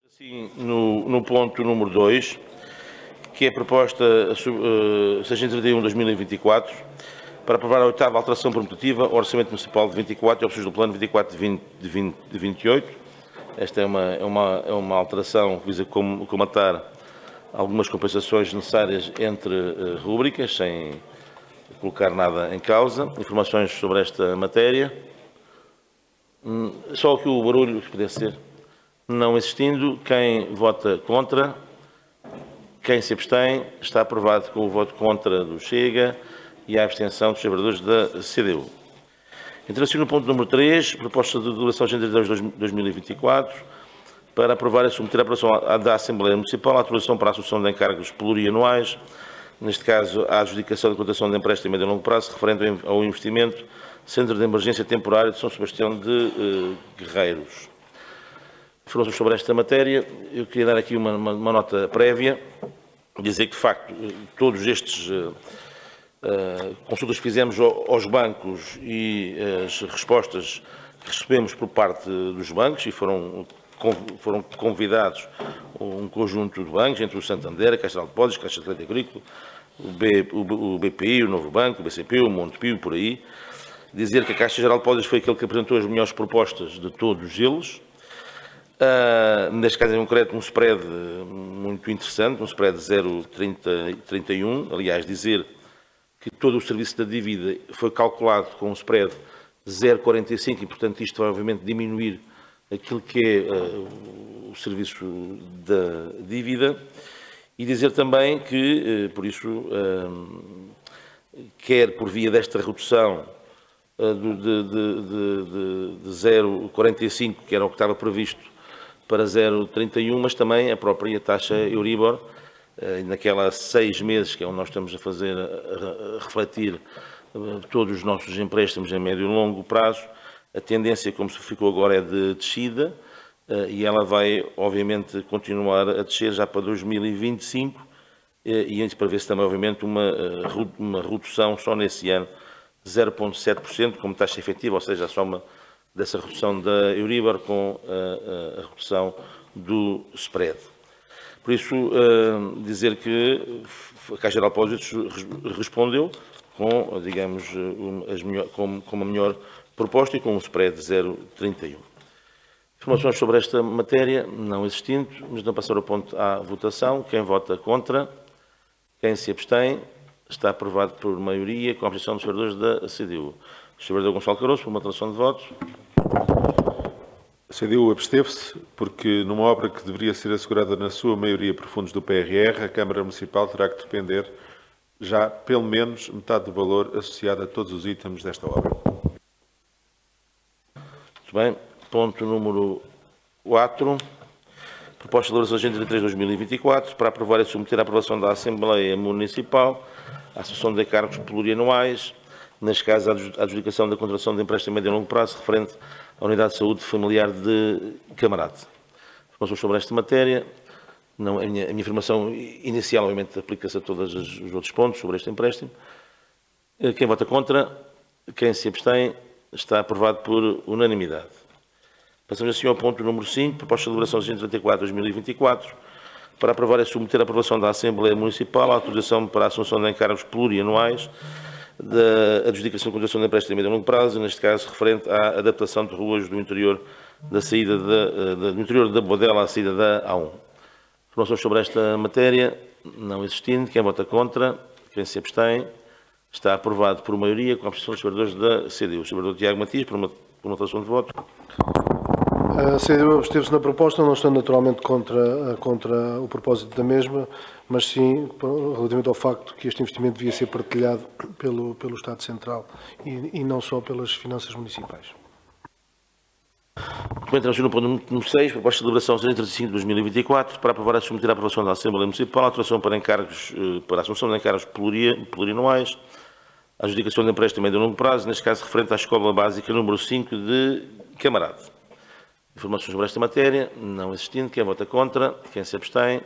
Assim, no ponto número 2, que é a proposta 631/2024, para aprovar a 8ª alteração promotiva ao Orçamento Municipal de 24 e opções do Plano 24 de 28. Esta é uma alteração que visa comatar algumas compensações necessárias entre rúbricas, colocar nada em causa. Informações sobre esta matéria. Só aqui o barulho que pudesse ser. Não existindo, quem vota contra, quem se abstém, está aprovado com o voto contra do Chega e a abstenção dos trabalhadores da CDU. Entra-se no ponto número 3, proposta de duração de 32 de 2024, para aprovar e submeter à aprovação da Assembleia Municipal a atualização para a assunção de encargos plurianuais, neste caso a adjudicação da contratação de empréstimo a médio e longo prazo, referente ao investimento Centro de Emergência Temporário de São Sebastião de Guerreiros. Informações sobre esta matéria, eu queria dar aqui uma nota prévia, dizer que, de facto, todos estes consultas que fizemos aos bancos e as respostas que recebemos por parte dos bancos, e foram convidados um conjunto de bancos, entre o Santander, a Caixa de Depósitos, a Caixa de Crédito Agrícola, o BPI, o Novo Banco, o BCP, o Montepio, por aí, dizer que a Caixa Geral de Depósitos foi aquele que apresentou as melhores propostas de todos eles. Neste caso em concreto, um spread muito interessante, um spread de 0,31. Aliás, dizer que todo o serviço da dívida foi calculado com um spread de 0,45 e, portanto, isto vai obviamente diminuir aquilo que é o serviço da dívida. E dizer também que, por isso, quer por via desta redução de 0,45, que era o que estava previsto, para 0,31, mas também a própria taxa Euribor, naquela 6 meses, que é onde nós estamos a fazer, a refletir todos os nossos empréstimos em médio e longo prazo, a tendência, como se ficou agora, é de descida, e ela vai, obviamente, continuar a descer já para 2025, e antes para ver se também, obviamente, uma redução só nesse ano, 0,7% como taxa efetiva, ou seja, a soma dessa redução da Euribor com a redução do spread. Por isso, dizer que a Caixa Geral de Depósitos respondeu com, digamos, com uma melhor proposta e com um spread de 0,31. Informações sobre esta matéria não existindo, mas não passar ao ponto à votação. Quem vota contra, quem se abstém, está aprovado por maioria, com a abstenção dos vereadores da CDU. O Sr. Vereador Gonçalo Caroço, por uma declaração de votos. A CDU absteve-se porque, numa obra que deveria ser assegurada na sua maioria por fundos do PRR, a Câmara Municipal terá que depender já pelo menos metade do valor associado a todos os itens desta obra. Muito bem. Ponto número 4. Proposta de elaboração de agenda 3 de 2024 para aprovar e submeter à aprovação da Assembleia Municipal a assunção de encargos plurianuais, neste caso a adjudicação da contratação de empréstimo a médio e longo prazo referente à Unidade de Saúde Familiar de Camarate. Informações sobre esta matéria. Não, a minha informação inicial, obviamente, aplica-se a todos os outros pontos sobre este empréstimo. Quem vota contra, quem se abstém, está aprovado por unanimidade. Passamos assim ao ponto número 5, proposta de elaboração de agenda 34 de 2024, para aprovar e submeter à aprovação da Assembleia Municipal a autorização para a assunção de encargos plurianuais da adjudicação de contratação de empréstimo a médio e longo prazo, neste caso referente à adaptação de ruas do interior da saída do interior da Bodela à saída da A1. Informações sobre esta matéria não existindo. Quem vota contra, quem se abstém, está aprovado por maioria, com a abstenção dos vereadores da CDU. O Sr. Vereador Tiago Matias, por uma declaração de voto. A CDU absteve-se na proposta, não estando naturalmente contra o propósito da mesma, mas sim relativamente ao facto que este investimento devia ser partilhado pelo Estado Central e não só pelas finanças municipais. Entramos no ponto número 6, proposta de elaboração 135 de 2024, para aprovar e submeter à aprovação da Assembleia Municipal a autorização para encargos, para a assunção de encargos plurianuais, a adjudicação de empréstimo a médio e longo prazo, neste caso referente à Escola Básica número 5 de Camarate. Informações sobre esta matéria não existindo. Quem vota contra, quem se abstém,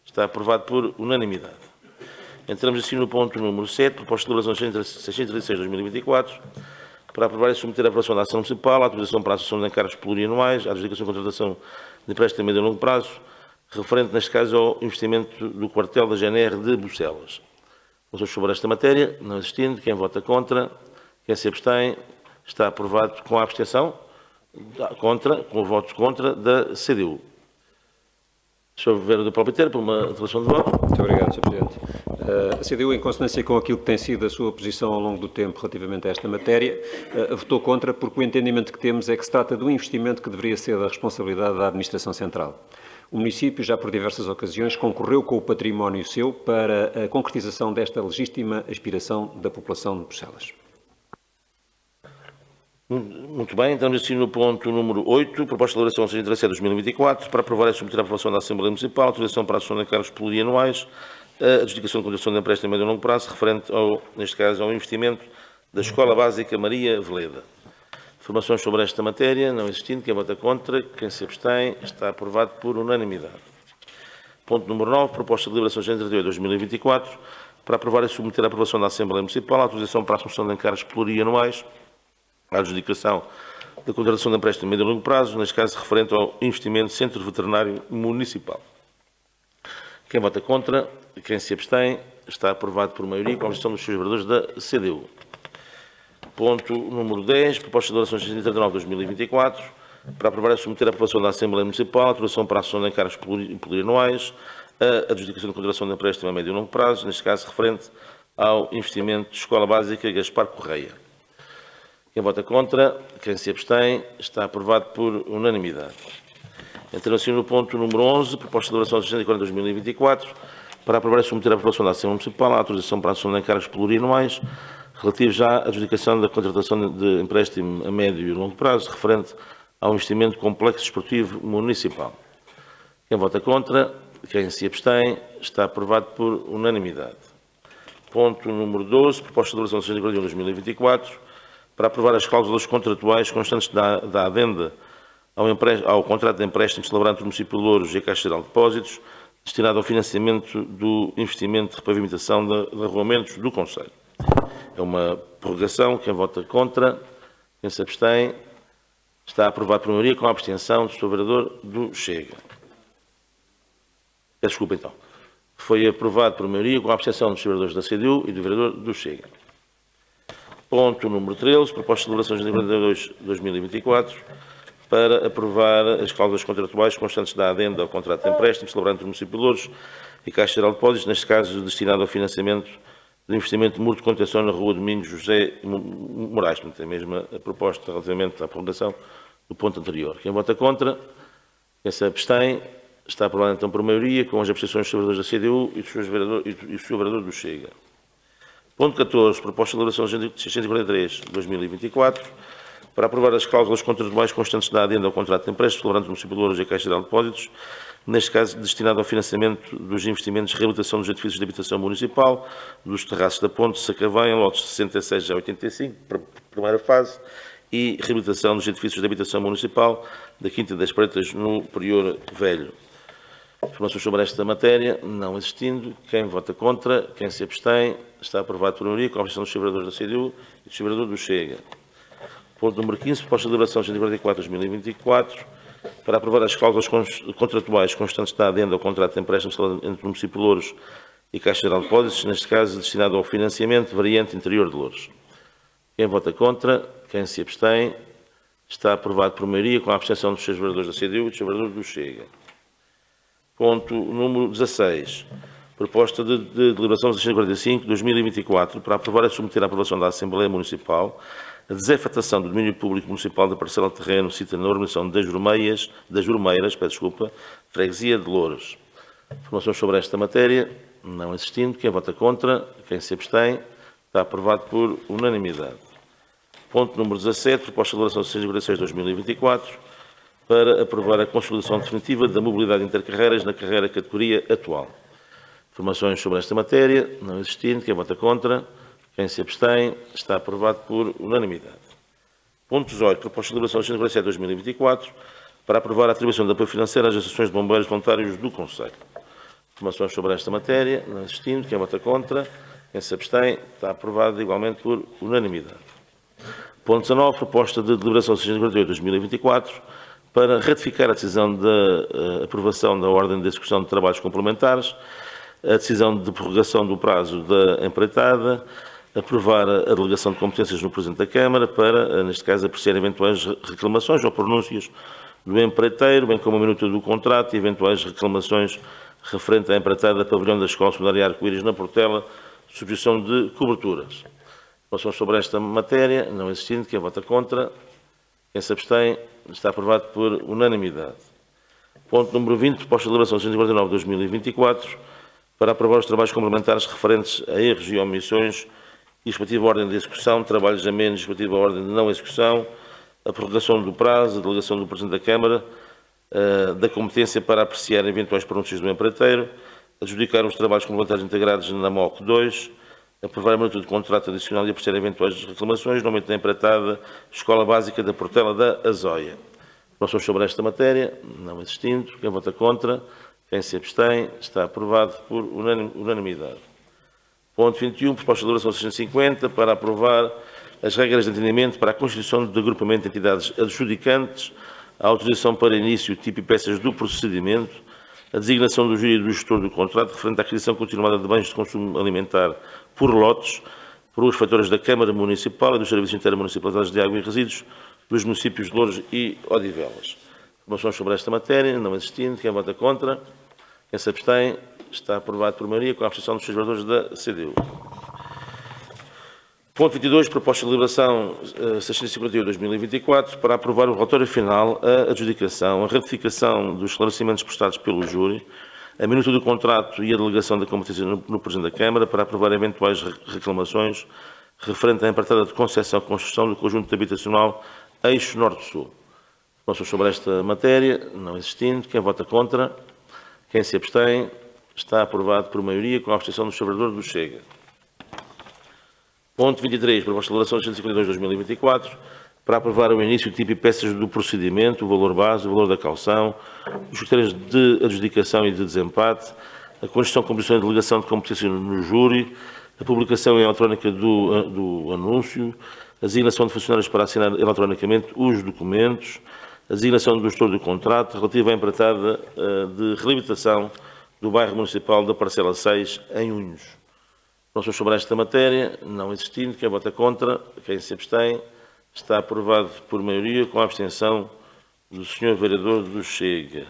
está aprovado por unanimidade. Entramos assim no ponto número 7, proposta de elaboração 636 de 2024, para aprovar e submeter à aprovação da Ação Municipal a autorização para a assunção de encargos plurianuais, a adjudicação e contratação de empréstimo a médio e longo prazo, referente, neste caso, ao investimento do quartel da GNR de Bucelas. Informações sobre esta matéria não existindo. Quem vota contra, quem se abstém, está aprovado com a abstenção. Com o voto contra da CDU. Sr. Vereador Paulo Piteira, por uma declaração de voto. Muito obrigado, Sr. Presidente. A CDU, em consonância com aquilo que tem sido a sua posição ao longo do tempo relativamente a esta matéria, votou contra porque o entendimento que temos é que se trata de um investimento que deveria ser da responsabilidade da Administração Central. O município, já por diversas ocasiões, concorreu com o património seu para a concretização desta legítima aspiração da população de Bucelas. Muito bem, estamos assim no ponto número 8, proposta de elaboração de 2024, para aprovar e submeter à aprovação da Assembleia Municipal, autorização para a ação de encargos plurianuais, a adjudicação de condição de empréstimo a médio e longo prazo, referente, neste caso, ao investimento da Escola Básica Maria Veleda. Informações sobre esta matéria, não existindo, quem vota contra, quem se abstém, está aprovado por unanimidade. Ponto número 9, proposta de deliberação de 2024, para aprovar e submeter à aprovação da Assembleia Municipal, a autorização para a assunção de encargos plurianuais, a adjudicação da contratação de empréstimo a médio e longo prazo, neste caso referente ao investimento Centro Veterinário Municipal. Quem vota contra, quem se abstém, está aprovado por maioria com a objeção dos seus vereadores da CDU. Ponto número 10, proposta de elaboração de 2024, para aprovar e submeter à aprovação da Assembleia Municipal, a autorização para a assunção de encargos plurianuais, a adjudicação de contratação de empréstimo a médio e longo prazo, neste caso referente ao investimento de Escola Básica Gaspar Correia. Quem vota contra, quem se abstém, está aprovado por unanimidade. Entrando assim no ponto número 11, proposta de elaboração de 2024, para aprovar e submeter à aprovação da Assembleia Municipal a autorização para a assunção de encargos plurianuais, relativo já à adjudicação da contratação de empréstimo a médio e longo prazo, referente ao investimento complexo esportivo municipal. Quem vota contra, quem se abstém, está aprovado por unanimidade. Ponto número 12, proposta de elaboração de 2024, para aprovar as cláusulas contratuais constantes da adenda ao contrato de empréstimo celebrado entre o município de Louros e a Caixa Geral de Depósitos, destinado ao financiamento do investimento de repavimentação de arruamentos do Conselho. É uma prorrogação. Quem vota contra, quem se abstém, está aprovado por maioria com a abstenção do Sr. Vereador do Chega. Desculpa, então. Foi aprovado por maioria com a abstenção dos vereadores da CDU e do Vereador do Chega. Ponto número 13, proposta de elaboração de 2024, para aprovar as cláusulas contratuais constantes da adenda ao contrato de empréstimo celebrado entre o município de Louros e Caixa Geral de Depósitos, neste caso destinado ao financiamento do investimento de muro de contenção na rua Domingos José Moraes. Portanto, é a mesma proposta relativamente à prorrogação do ponto anterior. Quem vota contra, quem se abstém, está aprovado então por maioria, com as abstenções dos vereadores da CDU e do Sr. Vereador do Chega. Ponto 14, proposta de elaboração de 643/2024, para aprovar as cláusulas contratuais constantes da adenda ao contrato de empréstimo celebrado no município de Louros e a Caixa Geral de Depósitos, neste caso destinado ao financiamento dos investimentos de reabilitação dos edifícios de habitação municipal, dos terraços da Ponte de Sacavém, lotes 66 a 85, primeira fase, e reabilitação dos edifícios de habitação municipal da Quinta das Pretas, no Prior Velho. Informações sobre esta matéria, não existindo. Quem vota contra, quem se abstém, está aprovado por maioria com a abstenção dos vereadores da CDU e do vereador do Chega. Ponto número 15, proposta de elaboração de 2024, para aprovar as cláusulas contratuais constantes da adenda ao contrato de empréstimo entre o município de Louros e Caixa Geral de Depósitos, neste caso destinado ao financiamento variante interior de Louros. Quem vota contra, quem se abstém, está aprovado por maioria com a abstenção dos seus vereadores da CDU e do vereador do Chega. Ponto número 16. Proposta de deliberação de 645/2024 para aprovar e submeter à aprovação da Assembleia Municipal a desafetação do domínio público municipal da parcela de terreno cita na urbanização das Jurmeiras, freguesia de Louros. Informações sobre esta matéria, não existindo. Quem vota contra, quem se abstém, está aprovado por unanimidade. Ponto número 17. Proposta de deliberação de 646/2024 para aprovar a consolidação definitiva da mobilidade intercarreiras na carreira categoria atual. Informações sobre esta matéria, não existindo. Quem vota contra, quem se abstém, está aprovado por unanimidade. Ponto 18. Proposta de deliberação de 647/2024 para aprovar a atribuição de apoio financeiro às associações de bombeiros voluntários do Conselho. Informações sobre esta matéria, não existindo. Quem vota contra, quem se abstém, está aprovado igualmente por unanimidade. Ponto 19. Proposta de deliberação de 648/2024 para ratificar a decisão de aprovação da ordem de execução de trabalhos complementares, a decisão de prorrogação do prazo da empreitada, aprovar a delegação de competências no Presidente da Câmara para, neste caso, apreciar eventuais reclamações ou pronúncios do empreiteiro, bem como a minuta do contrato e eventuais reclamações referente à empreitada pavilhão da Escola Secundária Arco-Íris na Portela, substituição de coberturas. Informação sobre esta matéria, não existindo, quem vota contra, quem se abstém, está aprovado por unanimidade. Ponto número 20, proposta de deliberação 149/2024, para aprovar os trabalhos complementares referentes a erros e omissões e respectiva ordem de execução, trabalhos a menos e respectiva ordem de não execução, a prorrogação do prazo, a delegação do Presidente da Câmara, da competência para apreciar eventuais pronúncias do empreiteiro, adjudicar os trabalhos complementares integrados na MOC 2, aprovar a minuta de contrato adicional e apreciar eventuais reclamações no aumento da empreitada Escola Básica da Portela da Azóia. Informações sobre esta matéria, não existindo, quem vota contra, quem se abstém, está aprovado por unanimidade. Ponto 21, proposta de deliberação 650, para aprovar as regras de entendimento para a constituição de agrupamento de entidades adjudicantes, a autorização para início, tipo e peças do procedimento, a designação do júri e do gestor do contrato referente à aquisição continuada de bens de consumo alimentar por lotes, por os fatores da Câmara Municipal e dos Serviços Intermunicipais de Água e Resíduos dos municípios de Louros e Odivelas. Informações sobre esta matéria, não existindo, quem vota contra, quem se abstém, está aprovado por maioria com a abstenção dos vereadores da CDU. Ponto 22, proposta de deliberação 651/2024, para aprovar o relatório final, a adjudicação, a ratificação dos esclarecimentos prestados pelo júri, a minuta do contrato e a delegação da competência no Presidente da Câmara, para aprovar eventuais reclamações referente à empreitada de concessão e construção do conjunto habitacional Eixo Norte-Sul. Informações sobre esta matéria, não existindo, quem vota contra, quem se abstém, está aprovado por maioria com a abstenção do vereador do Chega. Ponto 23, proposta de deliberação 652/2024, para aprovar o início, tipo e peças do procedimento, o valor base, o valor da caução, os critérios de adjudicação e de desempate, a constituição, composição e delegação de competência no júri, a publicação eletrónica do anúncio, a designação de funcionários para assinar eletronicamente os documentos, a designação do gestor do contrato relativa à empreitada de reabilitação do bairro municipal da Parcela 6, em Unhos. Informações sobre esta matéria, não existindo, quem vota contra, quem se abstém, está aprovado por maioria com a abstenção do Sr. Vereador do Chega.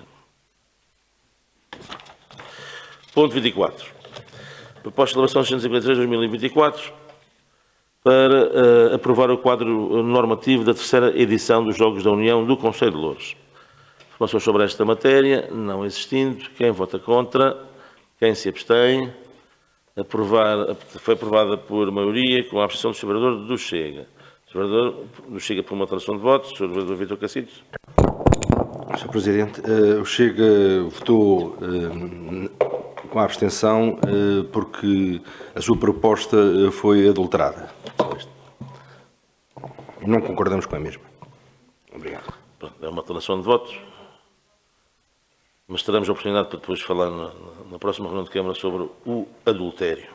Ponto 24. Proposta de deliberação 653/2024 para aprovar o quadro normativo da terceira edição dos Jogos da União do Concelho de Louros. Informações sobre esta matéria, não existindo, quem vota contra, quem se abstém, foi aprovada por maioria com a abstenção do Sr. Vereador do Chega. Sr. Vereador do Chega por uma alteração de votos, Sr. Vereador Vítor Cacitos. Sr. Presidente, o Chega votou com a abstenção porque a sua proposta foi adulterada. E não concordamos com a mesma. Obrigado. É uma alteração de votos, mas teremos a oportunidade para depois falar na próxima reunião de Câmara sobre o adultério.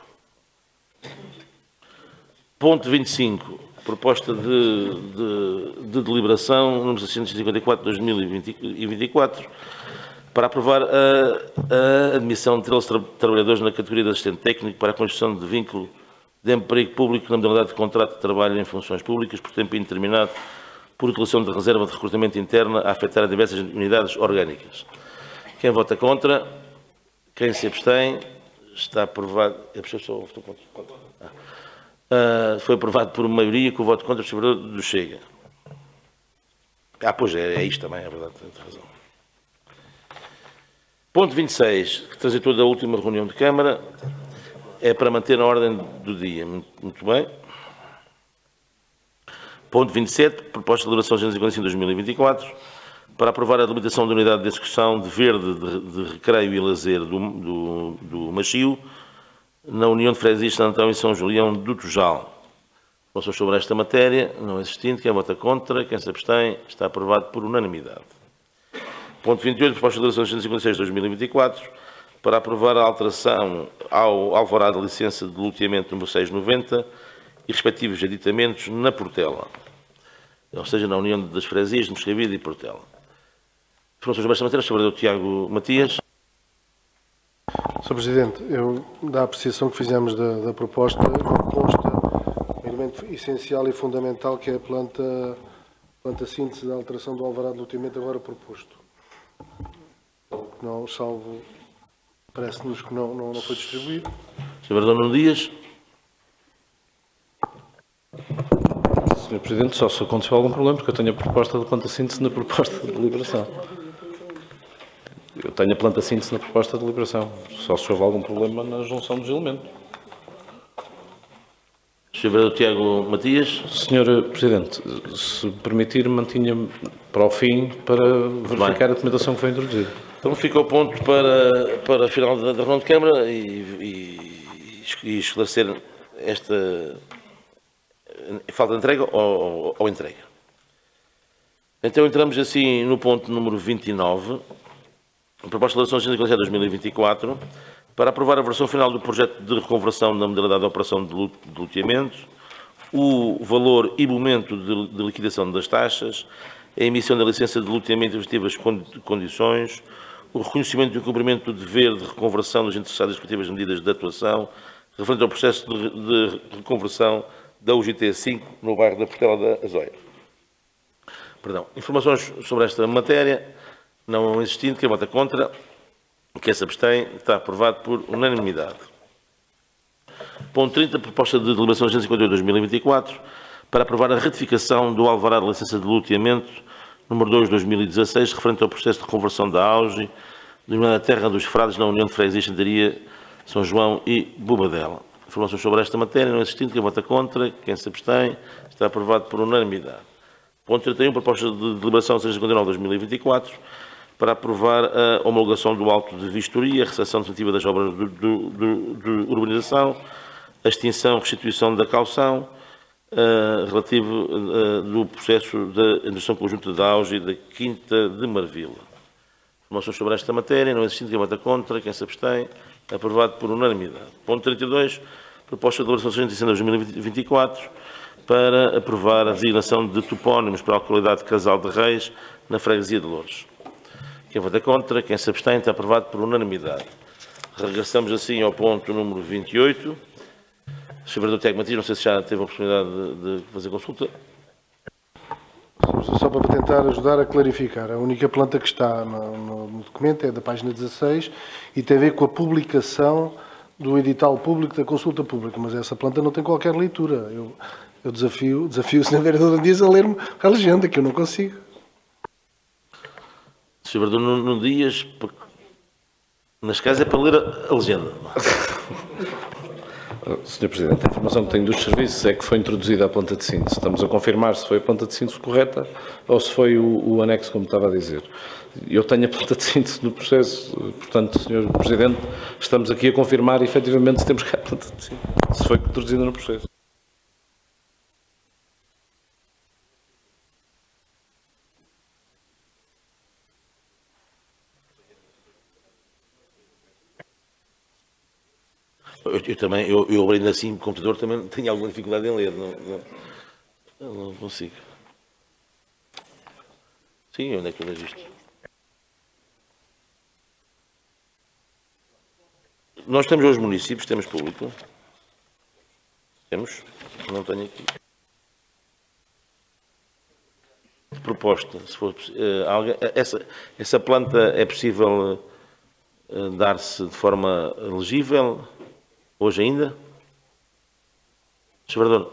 Ponto 25. Proposta de deliberação número 654/2024 para aprovar a admissão de 13 trabalhadores na categoria de assistente técnico para a construção de vínculo de emprego público na modalidade de contrato de trabalho em funções públicas por tempo indeterminado por utilização de reserva de recrutamento interna a afetar a diversas unidades orgânicas. Quem vota contra, quem se abstém, está aprovado. A pessoa só votou contra. Foi aprovado por maioria com o voto contra o Sr. Vereador do Chega. Pois é isto também, é verdade, tem razão. Ponto 26, que transitou da última reunião de Câmara, é para manter na ordem do dia. Muito bem. Ponto 27, proposta de deliberação 655/2024, para aprovar a delimitação da unidade de execução de verde de recreio e lazer do Machio, na União de Freguesias de Santo Antão e São Julião do Tujal. Informações sobre esta matéria, não existindo, quem vota contra, quem se abstém, está aprovado por unanimidade. Ponto 28, proposta de deliberação 656/2024, para aprovar a alteração ao alvará de licença de loteamento número 690 e respectivos aditamentos na Portela, ou seja, na União das Freguesias de Moscavide e Portela. Informações sobre esta matéria, Sr. Vereador Tiago Matias. Sr. Presidente, da apreciação que fizemos da proposta, consta um elemento essencial e fundamental que é a planta síntese da alteração do alvará de loteamento agora proposto. Não, salvo Parece-nos que não foi distribuído. Sr. Vereador Nuno Dias. Sr. Presidente, só se aconteceu algum problema, porque eu tenho a proposta de planta síntese na proposta de deliberação. Eu tenho a planta síntese na proposta de deliberação. Só se houve algum problema na junção dos elementos. Sr. Vereador Tiago Matias. Sr. Presidente, se permitir, mantinha-me para o fim para verificar a documentação que foi introduzida. Então fica o ponto para a final da reunião de Câmara e esclarecer esta falta de entrega ou entrega. Então entramos assim no ponto número 29, a proposta de relação de agenda de 2024, para aprovar a versão final do projeto de reconversão da modalidade de operação de loteamento, o valor e momento de liquidação das taxas, a emissão da licença de loteamento e respectivas condições, o reconhecimento e o cumprimento do dever de reconversão dos interessados e respectivas medidas de atuação, referente ao processo de reconversão da UGT 5 no bairro da Portela da Azóia. Perdão. Informações sobre esta matéria, não existindo, quem vota contra, quem se abstém, está aprovado por unanimidade. Ponto 30, proposta de deliberação de 158/2024, para aprovar a ratificação do alvará de licença de loteamento número 2/2016, referente ao processo de reconversão da AUGE, denominada Terra dos Frades, na União de Freguesia Xantaria, São João e Bobadela. Informações sobre esta matéria, não existindo, quem vota contra, quem se abstém, está aprovado por unanimidade. Ponto 31, proposta de deliberação 659/2024, para aprovar a homologação do auto de vistoria, a recepção definitiva das obras de urbanização, a extinção e restituição da caução, relativo do processo de indução conjunta da AUGE da Quinta de Marvila. Informações sobre esta matéria, não existindo, quem vota contra, quem se abstém, aprovado por unanimidade. Ponto 32, proposta de deliberação 660/2024, para aprovar a designação de topónimos para a localidade de Casal de Reis, na freguesia de Loures. Quem vota contra, quem se abstém, está aprovado por unanimidade. Regressamos assim ao ponto número 28. Sr. Vereador Tiago Matias, não sei se já teve a oportunidade de fazer consulta. Só para tentar ajudar a clarificar, a única planta que está no documento é da página 16 e tem a ver com a publicação do edital público da consulta pública, mas essa planta não tem qualquer leitura. Eu desafio o Sr. Vereador Dias a ler-me a legenda, que eu não consigo. Sr. Vereador Nuno Dias, nas casas é para ler a legenda. Sr. Presidente, a informação que tenho dos serviços é que foi introduzida a planta de síntese. Estamos a confirmar se foi a planta de síntese correta ou se foi o anexo, como estava a dizer. Eu tenho a planta de síntese no processo, portanto, Sr. Presidente, estamos aqui a confirmar efetivamente se temos cá a planta de síntese, se foi introduzida no processo. Eu abrindo assim o computador também tenho alguma dificuldade em ler, não consigo. Sim, onde é que eu vejo isto? Nós temos hoje municípios, temos público. Temos? Não tenho aqui. Proposta, se for essa planta é possível dar-se de forma legível? Hoje ainda? Sr. Vereador.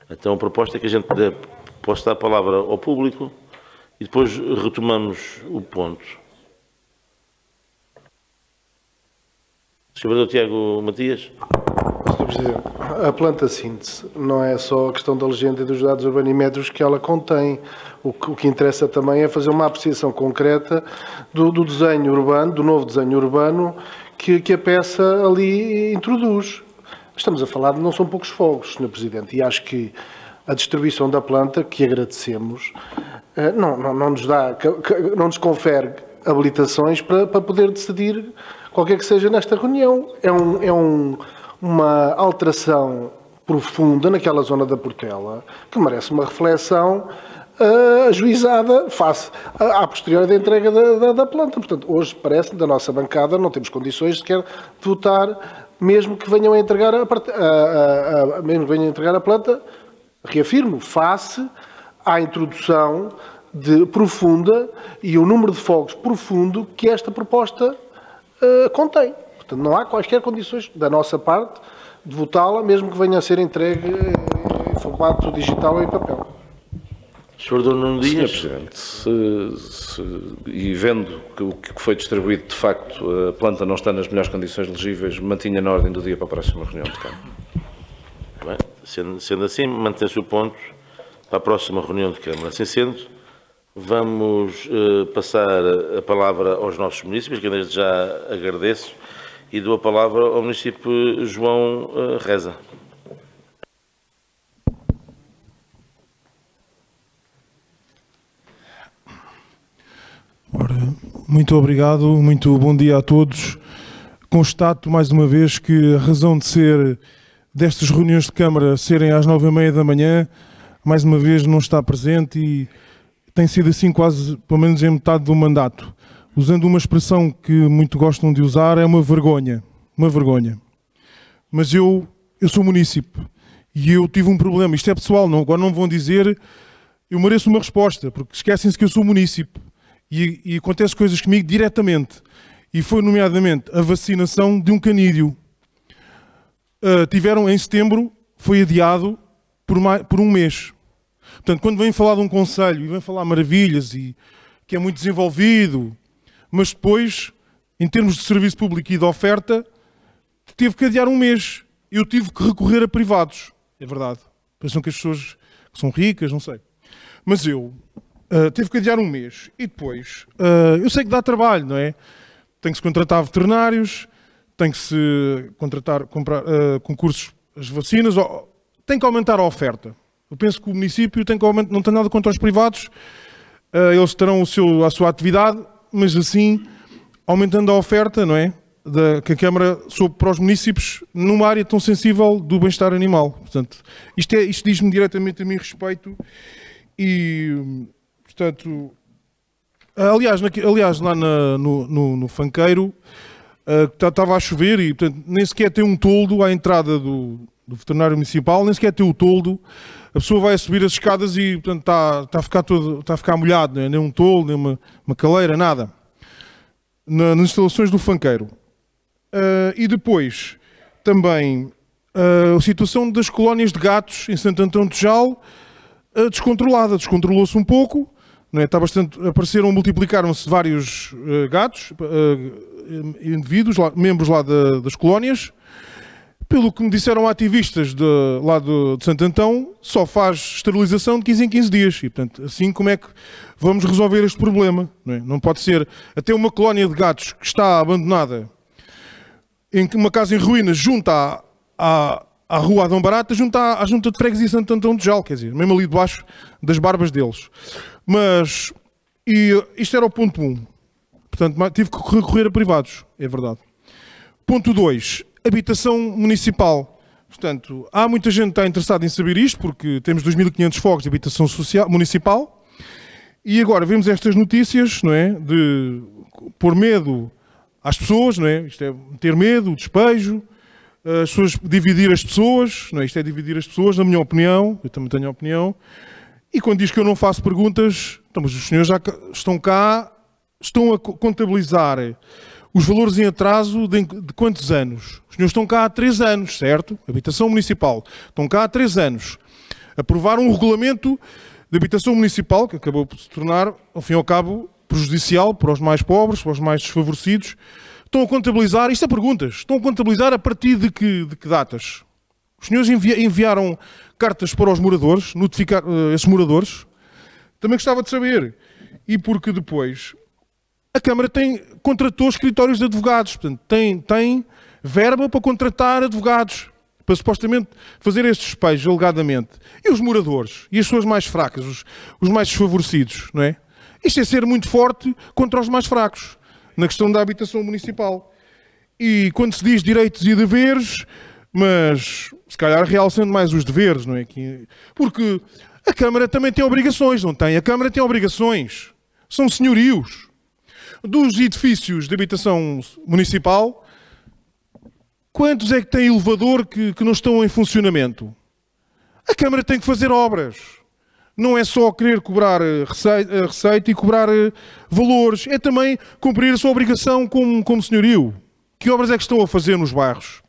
Então a proposta é que a gente possa dar a palavra ao público e depois retomamos o ponto. Sr. Vereador Tiago Matias. Sr. Presidente, a planta síntese não é só a questão da legenda e dos dados urbanimétricos que ela contém. O que interessa também é fazer uma apreciação concreta do desenho urbano, do novo desenho urbano que a peça ali introduz. Estamos a falar de não são poucos fogos, Sr. Presidente, e acho que a distribuição da planta, que agradecemos, não nos confere habilitações para poder decidir qualquer que seja nesta reunião. É uma alteração profunda naquela zona da Portela que merece uma reflexão ajuizada face à posterior da entrega da planta. Portanto, hoje parece da nossa bancada não temos condições sequer de votar, mesmo que venham a entregar a planta, reafirmo, face à introdução profunda e o número de fogos profundo que esta proposta contém. Portanto, não há quaisquer condições da nossa parte de votá-la, mesmo que venha a ser entregue em formato digital ou em papel. Sr. Nuno Dias. Sr. Presidente, e vendo que o que foi distribuído, de facto, a planta não está nas melhores condições legíveis, mantinha na ordem do dia para a próxima reunião de Câmara. Bem, sendo assim, mantém-se o ponto para a próxima reunião de Câmara. Assim sendo, vamos passar a palavra aos nossos municípios, que desde já agradeço, e dou a palavra ao município João Reza. Ora, muito obrigado, muito bom dia a todos. Constato mais uma vez que a razão de ser destas reuniões de Câmara serem às 9h30 da manhã, mais uma vez não está presente e tem sido assim quase, pelo menos em metade do mandato. Usando uma expressão que muito gostam de usar, é uma vergonha. Uma vergonha. Mas eu sou munícipe e eu tive um problema. Isto é pessoal, não, agora não vão dizer eu mereço uma resposta, porque esquecem-se que eu sou munícipe. E acontece coisas comigo diretamente. E foi, nomeadamente, a vacinação de um canídeo. Tiveram em setembro, foi adiado por um mês. Portanto, quando vêm falar de um conselho e vêm falar maravilhas e que é muito desenvolvido, mas depois, em termos de serviço público e de oferta, teve que adiar um mês. Eu tive que recorrer a privados. É verdade. Pensam que as pessoas que são ricas, não sei. Mas eu teve que adiar um mês. E depois, eu sei que dá trabalho, não é? Tem que se contratar veterinários, tem que se comprar concursos, as vacinas, tem que aumentar a oferta. Eu penso que o município tem que aumentar, não tem nada contra os privados, eles terão a sua atividade, mas assim, aumentando a oferta, não é? Que a Câmara soube para os municípios numa área tão sensível do bem-estar animal. Portanto, isto diz-me diretamente a mim respeito e, portanto, aliás lá no Fanqueiro, estava a chover e, portanto, nem sequer tem um toldo à entrada do veterinário municipal, nem sequer tem o toldo. A pessoa vai a subir as escadas e, portanto, está a ficar molhado, não é? Nem um toldo, nem uma caleira, nada. Nas instalações do Fanqueiro. E depois, também, a situação das colónias de gatos em Santo Antão de Tejal, descontrolou-se um pouco, não é? Multiplicaram-se vários gatos, indivíduos, membros lá das colónias. Pelo que me disseram ativistas lá de Santo Antão, só faz esterilização de 15 em 15 dias. E, portanto, assim como é que vamos resolver este problema? Não é? Não pode ser até uma colónia de gatos que está abandonada, em uma casa em ruínas, junto à rua Adão Barata, junto à Junta de Freguesia Santo Antão de Tejal, quer dizer, mesmo ali debaixo das barbas deles. Mas, isto era o ponto 1. Portanto, tive que recorrer a privados, é verdade. Ponto 2. Habitação municipal. Portanto, há muita gente que está interessada em saber isto, porque temos 2.500 fogos de habitação municipal, e agora vemos estas notícias, não é, de pôr medo às pessoas, não é? Isto é ter medo, despejo, as pessoas, dividir as pessoas, não é? Isto é dividir as pessoas, na minha opinião, eu também tenho opinião, e quando diz que eu não faço perguntas, então, mas os senhores já estão cá, estão a contabilizar os valores em atraso de quantos anos? Os senhores estão cá há 3 anos, certo? Habitação municipal. Estão cá há 3 anos. Aprovaram um regulamento de habitação municipal que acabou por se tornar, ao fim e ao cabo, prejudicial para os mais pobres, para os mais desfavorecidos. Estão a contabilizar, isto é perguntas, estão a contabilizar a partir de que datas? Os senhores enviaram cartas para os moradores, notificar esses moradores? Também gostava de saber. E porque depois a Câmara contratou escritórios de advogados, portanto, tem verba para contratar advogados, para supostamente fazer este despejo, alegadamente. E os moradores? E as pessoas mais fracas, os mais desfavorecidos, não é? Isto é ser muito forte contra os mais fracos, na questão da habitação municipal. E quando se diz direitos e deveres, mas se calhar realçando mais os deveres, não é? Porque a Câmara também tem obrigações, não tem? A Câmara tem obrigações. São senhorios. Dos edifícios de habitação municipal, quantos é que têm elevador que não estão em funcionamento? A Câmara tem que fazer obras. não é só querer cobrar receita e cobrar valores, é também cumprir a sua obrigação como senhorio. Que obras é que estão a fazer nos bairros?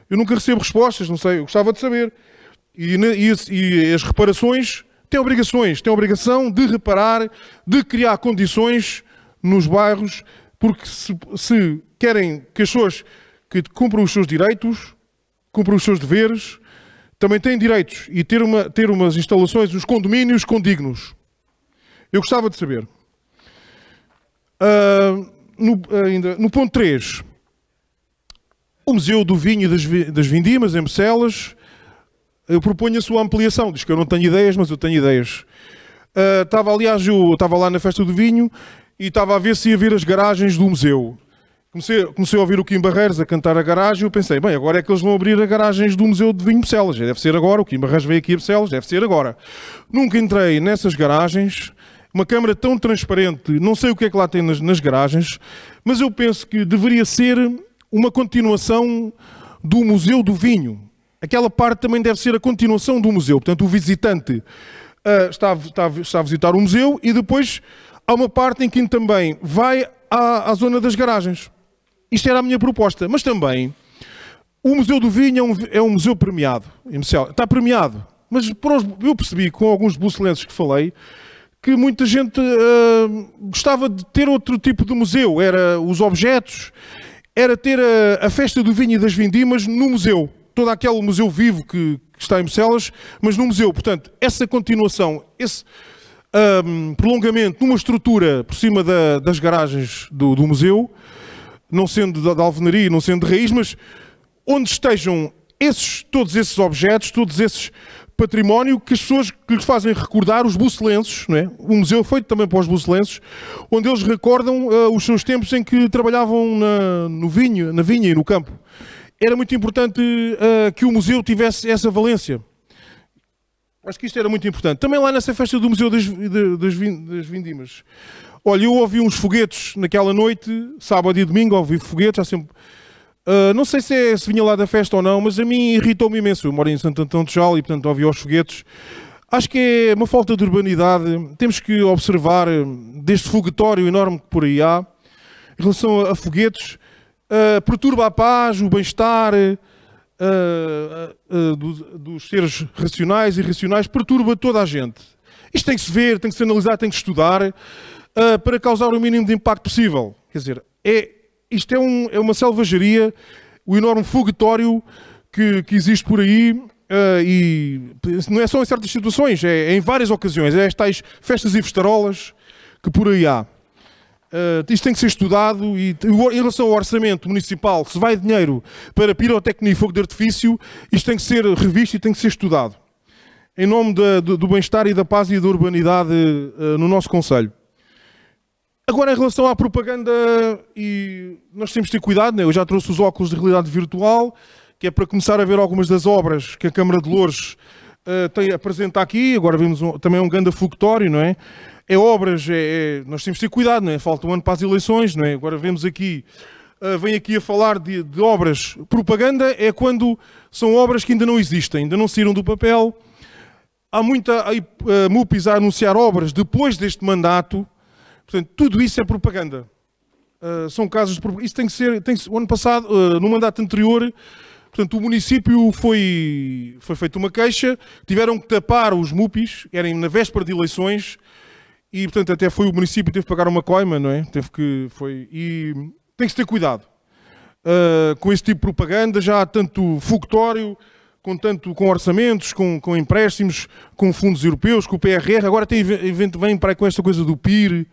Eu nunca recebo respostas, não sei, eu gostava de saber. E as reparações têm obrigações, têm a obrigação de reparar, de criar condições nos bairros, porque se querem que as pessoas que cumpram os seus direitos, cumpram os seus deveres, também têm direitos e ter umas instalações, uns condomínios condignos. Eu gostava de saber. Ainda no ponto 3, o Museu do Vinho e das Vindimas, em Mecelas, eu proponho a sua ampliação. Diz que eu não tenho ideias, mas eu tenho ideias. Aliás, eu estava lá na Festa do Vinho e estava a ver se ia ver as garagens do museu. Comecei a ouvir o Kim Barreiros a cantar a garagem e eu pensei, bem, agora é que eles vão abrir as garagens do Museu de Vinho de Mecelas. Deve ser agora, o Kim Barreiros veio aqui a Mecelas, deve ser agora. Nunca entrei nessas garagens, uma câmara tão transparente, não sei o que é que lá tem nas garagens, mas eu penso que deveria ser uma continuação do Museu do Vinho. Aquela parte também deve ser a continuação do museu. Portanto, o visitante está a visitar o museu e depois há uma parte em que também vai à zona das garagens. Isto era a minha proposta. Mas também, o Museu do Vinho é um museu premiado. Está premiado. Mas eu percebi, com alguns bucelenses que falei, que muita gente gostava de ter outro tipo de museu. Era os objetos, era ter a Festa do Vinho e das Vindimas no museu. Todo aquele museu vivo que está em Mecelas, mas no museu. Portanto, essa continuação, esse prolongamento numa estrutura por cima das garagens do museu, não sendo de alvenaria, não sendo de raiz, mas onde estejam todos esses objetos, todos esses património que as pessoas que lhes fazem recordar os bucelenses, não é? O museu feito também para os bucelenses, onde eles recordam os seus tempos em que trabalhavam na vinha e no campo. Era muito importante que o museu tivesse essa valência. Acho que isto era muito importante. Também lá nessa festa do Museu das Vindimas. Olha, eu ouvi uns foguetes naquela noite, sábado e domingo, ouvi foguetes, não sei se vinha lá da festa ou não, mas a mim irritou-me imenso. Eu moro em Santo Antão de Jal e, portanto, ouvi os foguetes. Acho que é uma falta de urbanidade. Temos que observar deste foguetório enorme que por aí há, em relação a foguetes, perturba a paz, o bem-estar dos seres racionais e irracionais, perturba toda a gente. Isto tem que se ver, tem que se analisar, tem que estudar, para causar o mínimo de impacto possível. Quer dizer, isto é uma selvageria, o enorme foguetório que existe por aí, e não é só em certas situações, é em várias ocasiões, é as tais festas e festarolas que por aí há. Isto tem que ser estudado e em relação ao orçamento municipal, se vai dinheiro para pirotecnia e fogo de artifício, isto tem que ser revisto e tem que ser estudado. Em nome do bem-estar e da paz e da urbanidade no nosso concelho. Agora, em relação à propaganda, e nós temos de ter cuidado, né? Eu já trouxe os óculos de realidade virtual, que é para começar a ver algumas das obras que a Câmara de Loures apresenta aqui. Agora vemos também um grande foguetório, não é? Nós temos de ter cuidado, não é? Falta um ano para as eleições, não é? Agora vemos aqui, vem aqui a falar de obras. Propaganda é quando são obras que ainda não existem, ainda não saíram do papel. Há muita MUPIs a anunciar obras depois deste mandato. Portanto, tudo isso é propaganda. São casos de propaganda. Isso tem que ser... o ano passado, no mandato anterior, portanto, o município foi feita uma queixa, tiveram que tapar os MUPIs, eram na véspera de eleições, e, portanto, até foi o município que teve que pagar uma coima, não é? E tem que se ter cuidado com esse tipo de propaganda. Já há tanto foguetório, com orçamentos, com empréstimos, com fundos europeus, com o PRR. Agora vem para aí com esta coisa do PIR,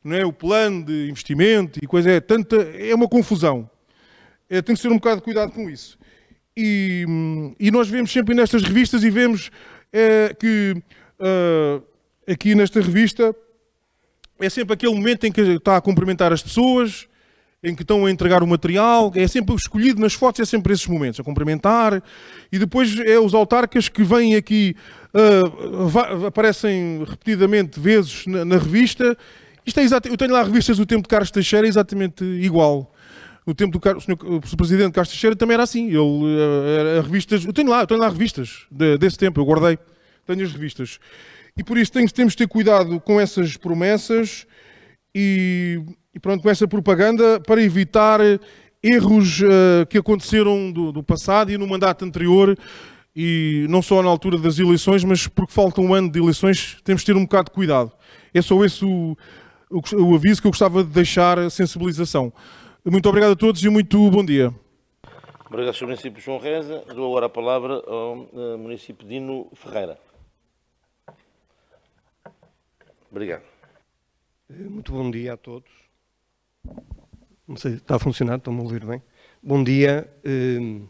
não é? O plano de investimento e coisa. É uma confusão. Tem que ser um bocado de cuidado com isso. E nós vemos sempre nestas revistas e vemos que aqui nesta revista é sempre aquele momento em que está a cumprimentar as pessoas, em que estão a entregar o material, é sempre escolhido nas fotos, é sempre esses momentos, a cumprimentar, e depois é os autarcas que vêm aqui, aparecem repetidamente vezes na revista. Isto é eu tenho lá revistas do tempo de Carlos Teixeira, exatamente igual. No tempo do o presidente Carlos Teixeira também era assim. Revistas, eu tenho lá revistas desse tempo, eu guardei. tenho as revistas. E por isso temos de ter cuidado com essas promessas e pronto, com essa propaganda para evitar erros que aconteceram do passado e no mandato anterior, e não só na altura das eleições, mas porque falta um ano de eleições, temos de ter um bocado de cuidado. É só esse o aviso que eu gostava de deixar, a sensibilização. Muito obrigado a todos e muito bom dia. Obrigado, Sr. Município João Reza. Dou agora a palavra ao Município Dino Ferreira. Obrigado. Muito bom dia a todos. Não sei, está a funcionar? Estão-me a ouvir bem? Bom dia.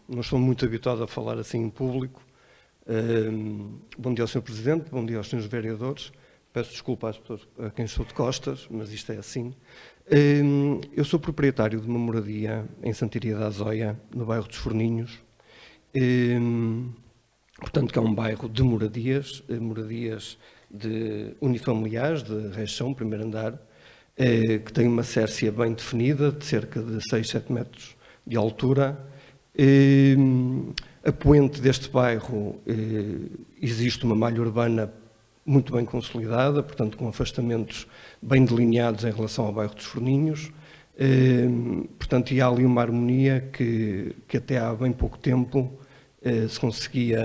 Não estou muito habituado a falar assim em público. Bom dia ao Sr. Presidente, bom dia aos Srs. Vereadores. Peço desculpa às pessoas a quem estou de costas, mas isto é assim. Eu sou proprietário de uma moradia em Santiria da Azóia, no bairro dos Forninhos. Portanto, que é um bairro de moradias de unifamiliares, de rechão, primeiro andar, que tem uma cércia bem definida, de cerca de 6, 7 metros de altura. A poente deste bairro existe uma malha urbana muito bem consolidada, portanto com afastamentos bem delineados em relação ao bairro dos Forninhos. Portanto, e há ali uma harmonia que até há bem pouco tempo se conseguia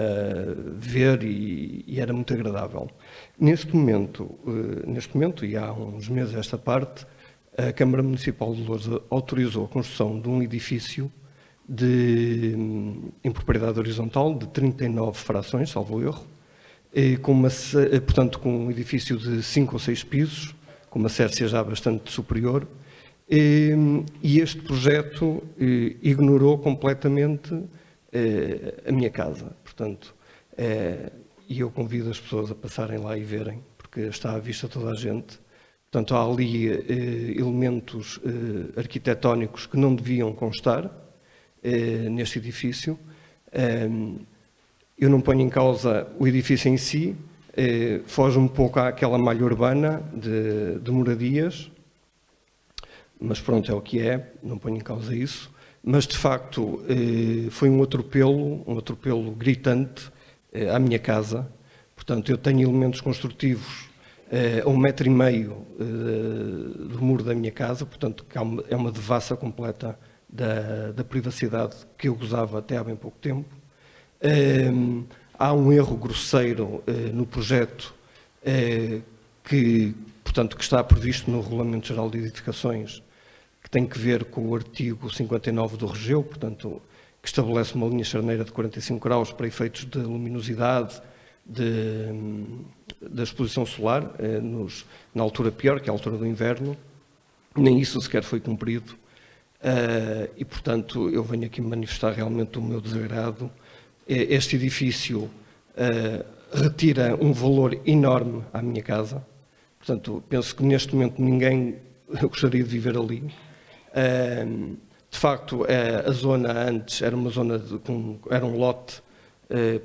ver e era muito agradável. Neste momento, e há uns meses esta parte, a Câmara Municipal de Loures autorizou a construção de um edifício em propriedade horizontal de 39 frações, salvo erro, portanto com um edifício de 5 ou 6 pisos, com uma cércia já bastante superior, e este projeto ignorou completamente a minha casa. Portanto, e eu convido as pessoas a passarem lá e verem, porque está à vista toda a gente. Portanto, há ali elementos arquitetónicos que não deviam constar neste edifício. Eu não ponho em causa o edifício em si, foge um pouco àquela malha urbana de moradias, mas pronto, é o que é, não ponho em causa isso. Mas, de facto, foi um atropelo gritante à minha casa. Portanto, eu tenho elementos construtivos a 1,5 m do muro da minha casa, portanto, é uma devassa completa da privacidade que eu gozava até há bem pouco tempo. Há um erro grosseiro no projeto que está previsto no Regulamento Geral de Edificações, que tem que ver com o artigo 59 do RGEU, portanto, que estabelece uma linha charneira de 45 graus para efeitos de luminosidade da exposição solar, na altura pior, que é a altura do inverno. Nem isso sequer foi cumprido. E, portanto, eu venho aqui manifestar realmente o meu desagrado. Este edifício retira um valor enorme à minha casa. Portanto, penso que neste momento ninguém gostaria de viver ali. De facto, a zona antes era uma zona era um lote,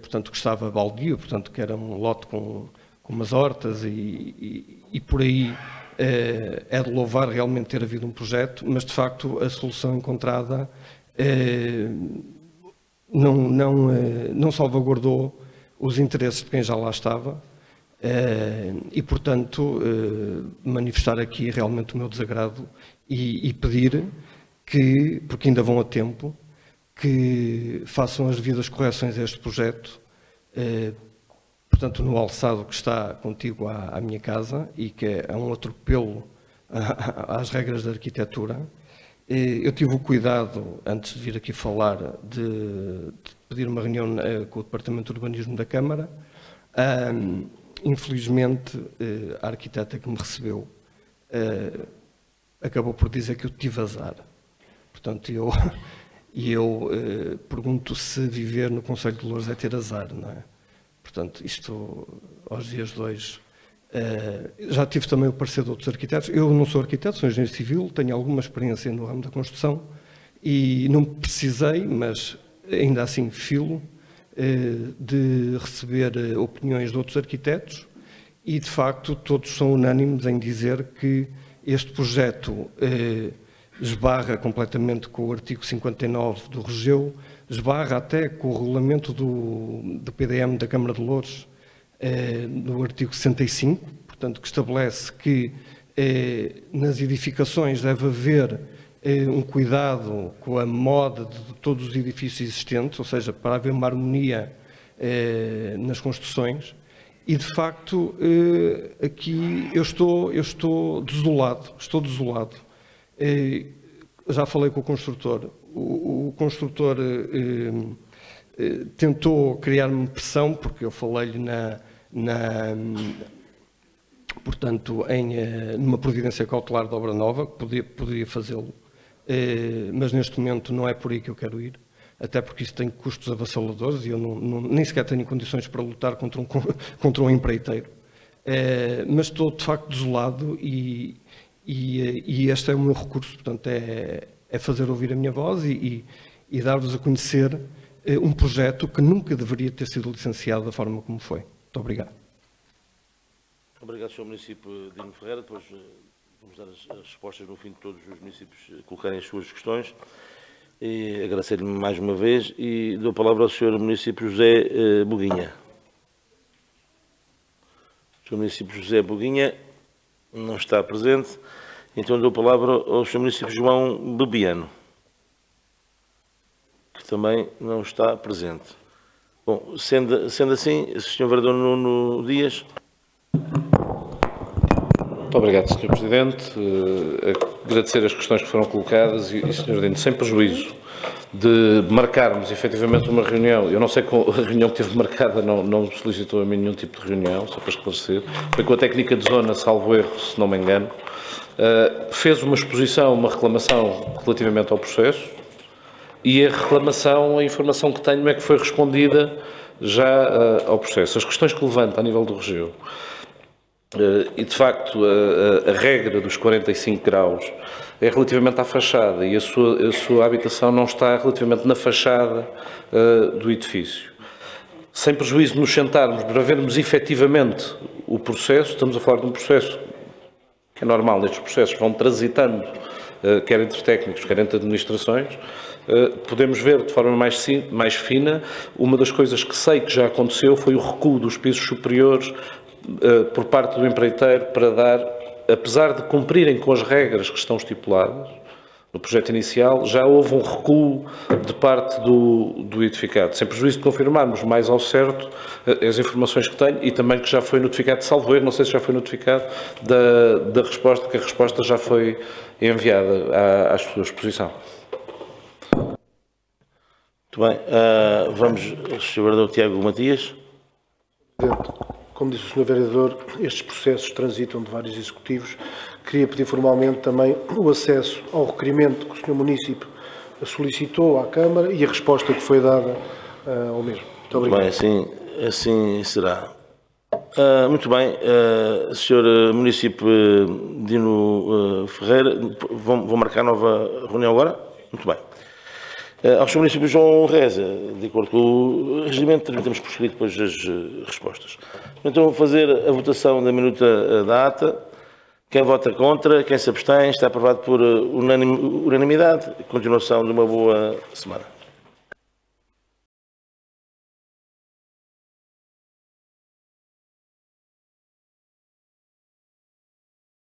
portanto, que estava baldio, portanto, que era um lote com umas hortas e por aí é de louvar realmente ter havido um projeto, mas de facto a solução encontrada não salvaguardou os interesses de quem já lá estava e, portanto, manifestar aqui realmente o meu desagrado e pedir que, porque ainda vão a tempo, que façam as devidas correções a este projeto, portanto, no alçado que está contíguo à minha casa e que é um atropelo às regras da arquitetura. Eu tive o cuidado, antes de vir aqui falar, de pedir uma reunião com o Departamento de Urbanismo da Câmara. Infelizmente, a arquiteta que me recebeu acabou por dizer que eu tive azar. Portanto, eu pergunto se viver no Concelho de Loures é ter azar, não é? Portanto, isto, aos dias de hoje, já tive também o parecer de outros arquitetos. Eu não sou arquiteto, sou engenheiro civil, tenho alguma experiência no ramo da construção e não precisei, mas ainda assim filo, de receber opiniões de outros arquitetos e, de facto, todos são unânimes em dizer que este projeto esbarra completamente com o artigo 59 do RGEU, esbarra até com o regulamento do PDM da Câmara de Loures, do artigo 65, portanto, que estabelece que nas edificações deve haver um cuidado com a moda de todos os edifícios existentes, ou seja, para haver uma harmonia nas construções. E, de facto, aqui eu estou desolado, já falei com o construtor. O construtor tentou criar-me pressão, porque eu falei-lhe portanto, numa providência cautelar de obra nova, que poderia fazê-lo, mas neste momento não é por aí que eu quero ir, até porque isso tem custos avassaladores e eu nem sequer tenho condições para lutar contra um empreiteiro. Mas estou, de facto, desolado e este é o meu recurso, portanto, é fazer ouvir a minha voz e dar-vos a conhecer um projeto que nunca deveria ter sido licenciado da forma como foi. Muito obrigado. Obrigado, Sr. Município Dino Ferreira. Depois vamos dar as respostas no fim de todos os municípios colocarem as suas questões. E agradecer-lhe mais uma vez e dou a palavra ao Sr. Município José Boguinha. O Sr. Município José Boguinha não está presente, então dou a palavra ao Sr. Município João Bebiano, que também não está presente. Bom, sendo assim, Sr. Vereador Nuno Dias. Muito obrigado, Sr. Presidente. Agradecer as questões que foram colocadas e Sr. Dino, sem prejuízo de marcarmos efetivamente uma reunião. Eu não sei qual a reunião que teve marcada, não solicitou a mim nenhum tipo de reunião, só para esclarecer. Foi com a técnica de zona, salvo erro, se não me engano. Fez uma exposição, uma reclamação relativamente ao processo e a reclamação, a informação que tenho é que foi respondida já ao processo. As questões que levanta a nível do regeu e, de facto, a regra dos 45 graus é relativamente à fachada e a sua habitação não está relativamente na fachada do edifício. Sem prejuízo de nos sentarmos para vermos efetivamente o processo, estamos a falar de um processo que é normal, nestes processos vão transitando, quer entre técnicos, quer entre administrações, podemos ver de forma mais fina. Uma das coisas que sei que já aconteceu foi o recuo dos pisos superiores por parte do empreiteiro para dar, apesar de cumprirem com as regras que estão estipuladas no projeto inicial, já houve um recuo de parte do edificado, sem prejuízo de confirmarmos mais ao certo as informações que tenho e também que já foi notificado, salvo erro, não sei se já foi notificado, da resposta, que a resposta já foi enviada à sua exposição. Muito bem. Vamos, Sr. Vereador Tiago Matias. Presidente, como disse o Sr. Vereador, estes processos transitam de vários executivos. Queria pedir formalmente também o acesso ao requerimento que o Sr. Município solicitou à Câmara e a resposta que foi dada ao mesmo. Muito obrigado. Muito bem, assim será. Muito bem, Sr. Município Dino Ferreira, vão marcar nova reunião agora? Muito bem. Ao Sr. Município João Reza, de acordo com o regimento, temos por escrito depois as respostas. Então, vou fazer a votação da minuta da ata. Quem vota contra, quem se abstém, está aprovado por unanimidade. Continuação de uma boa semana.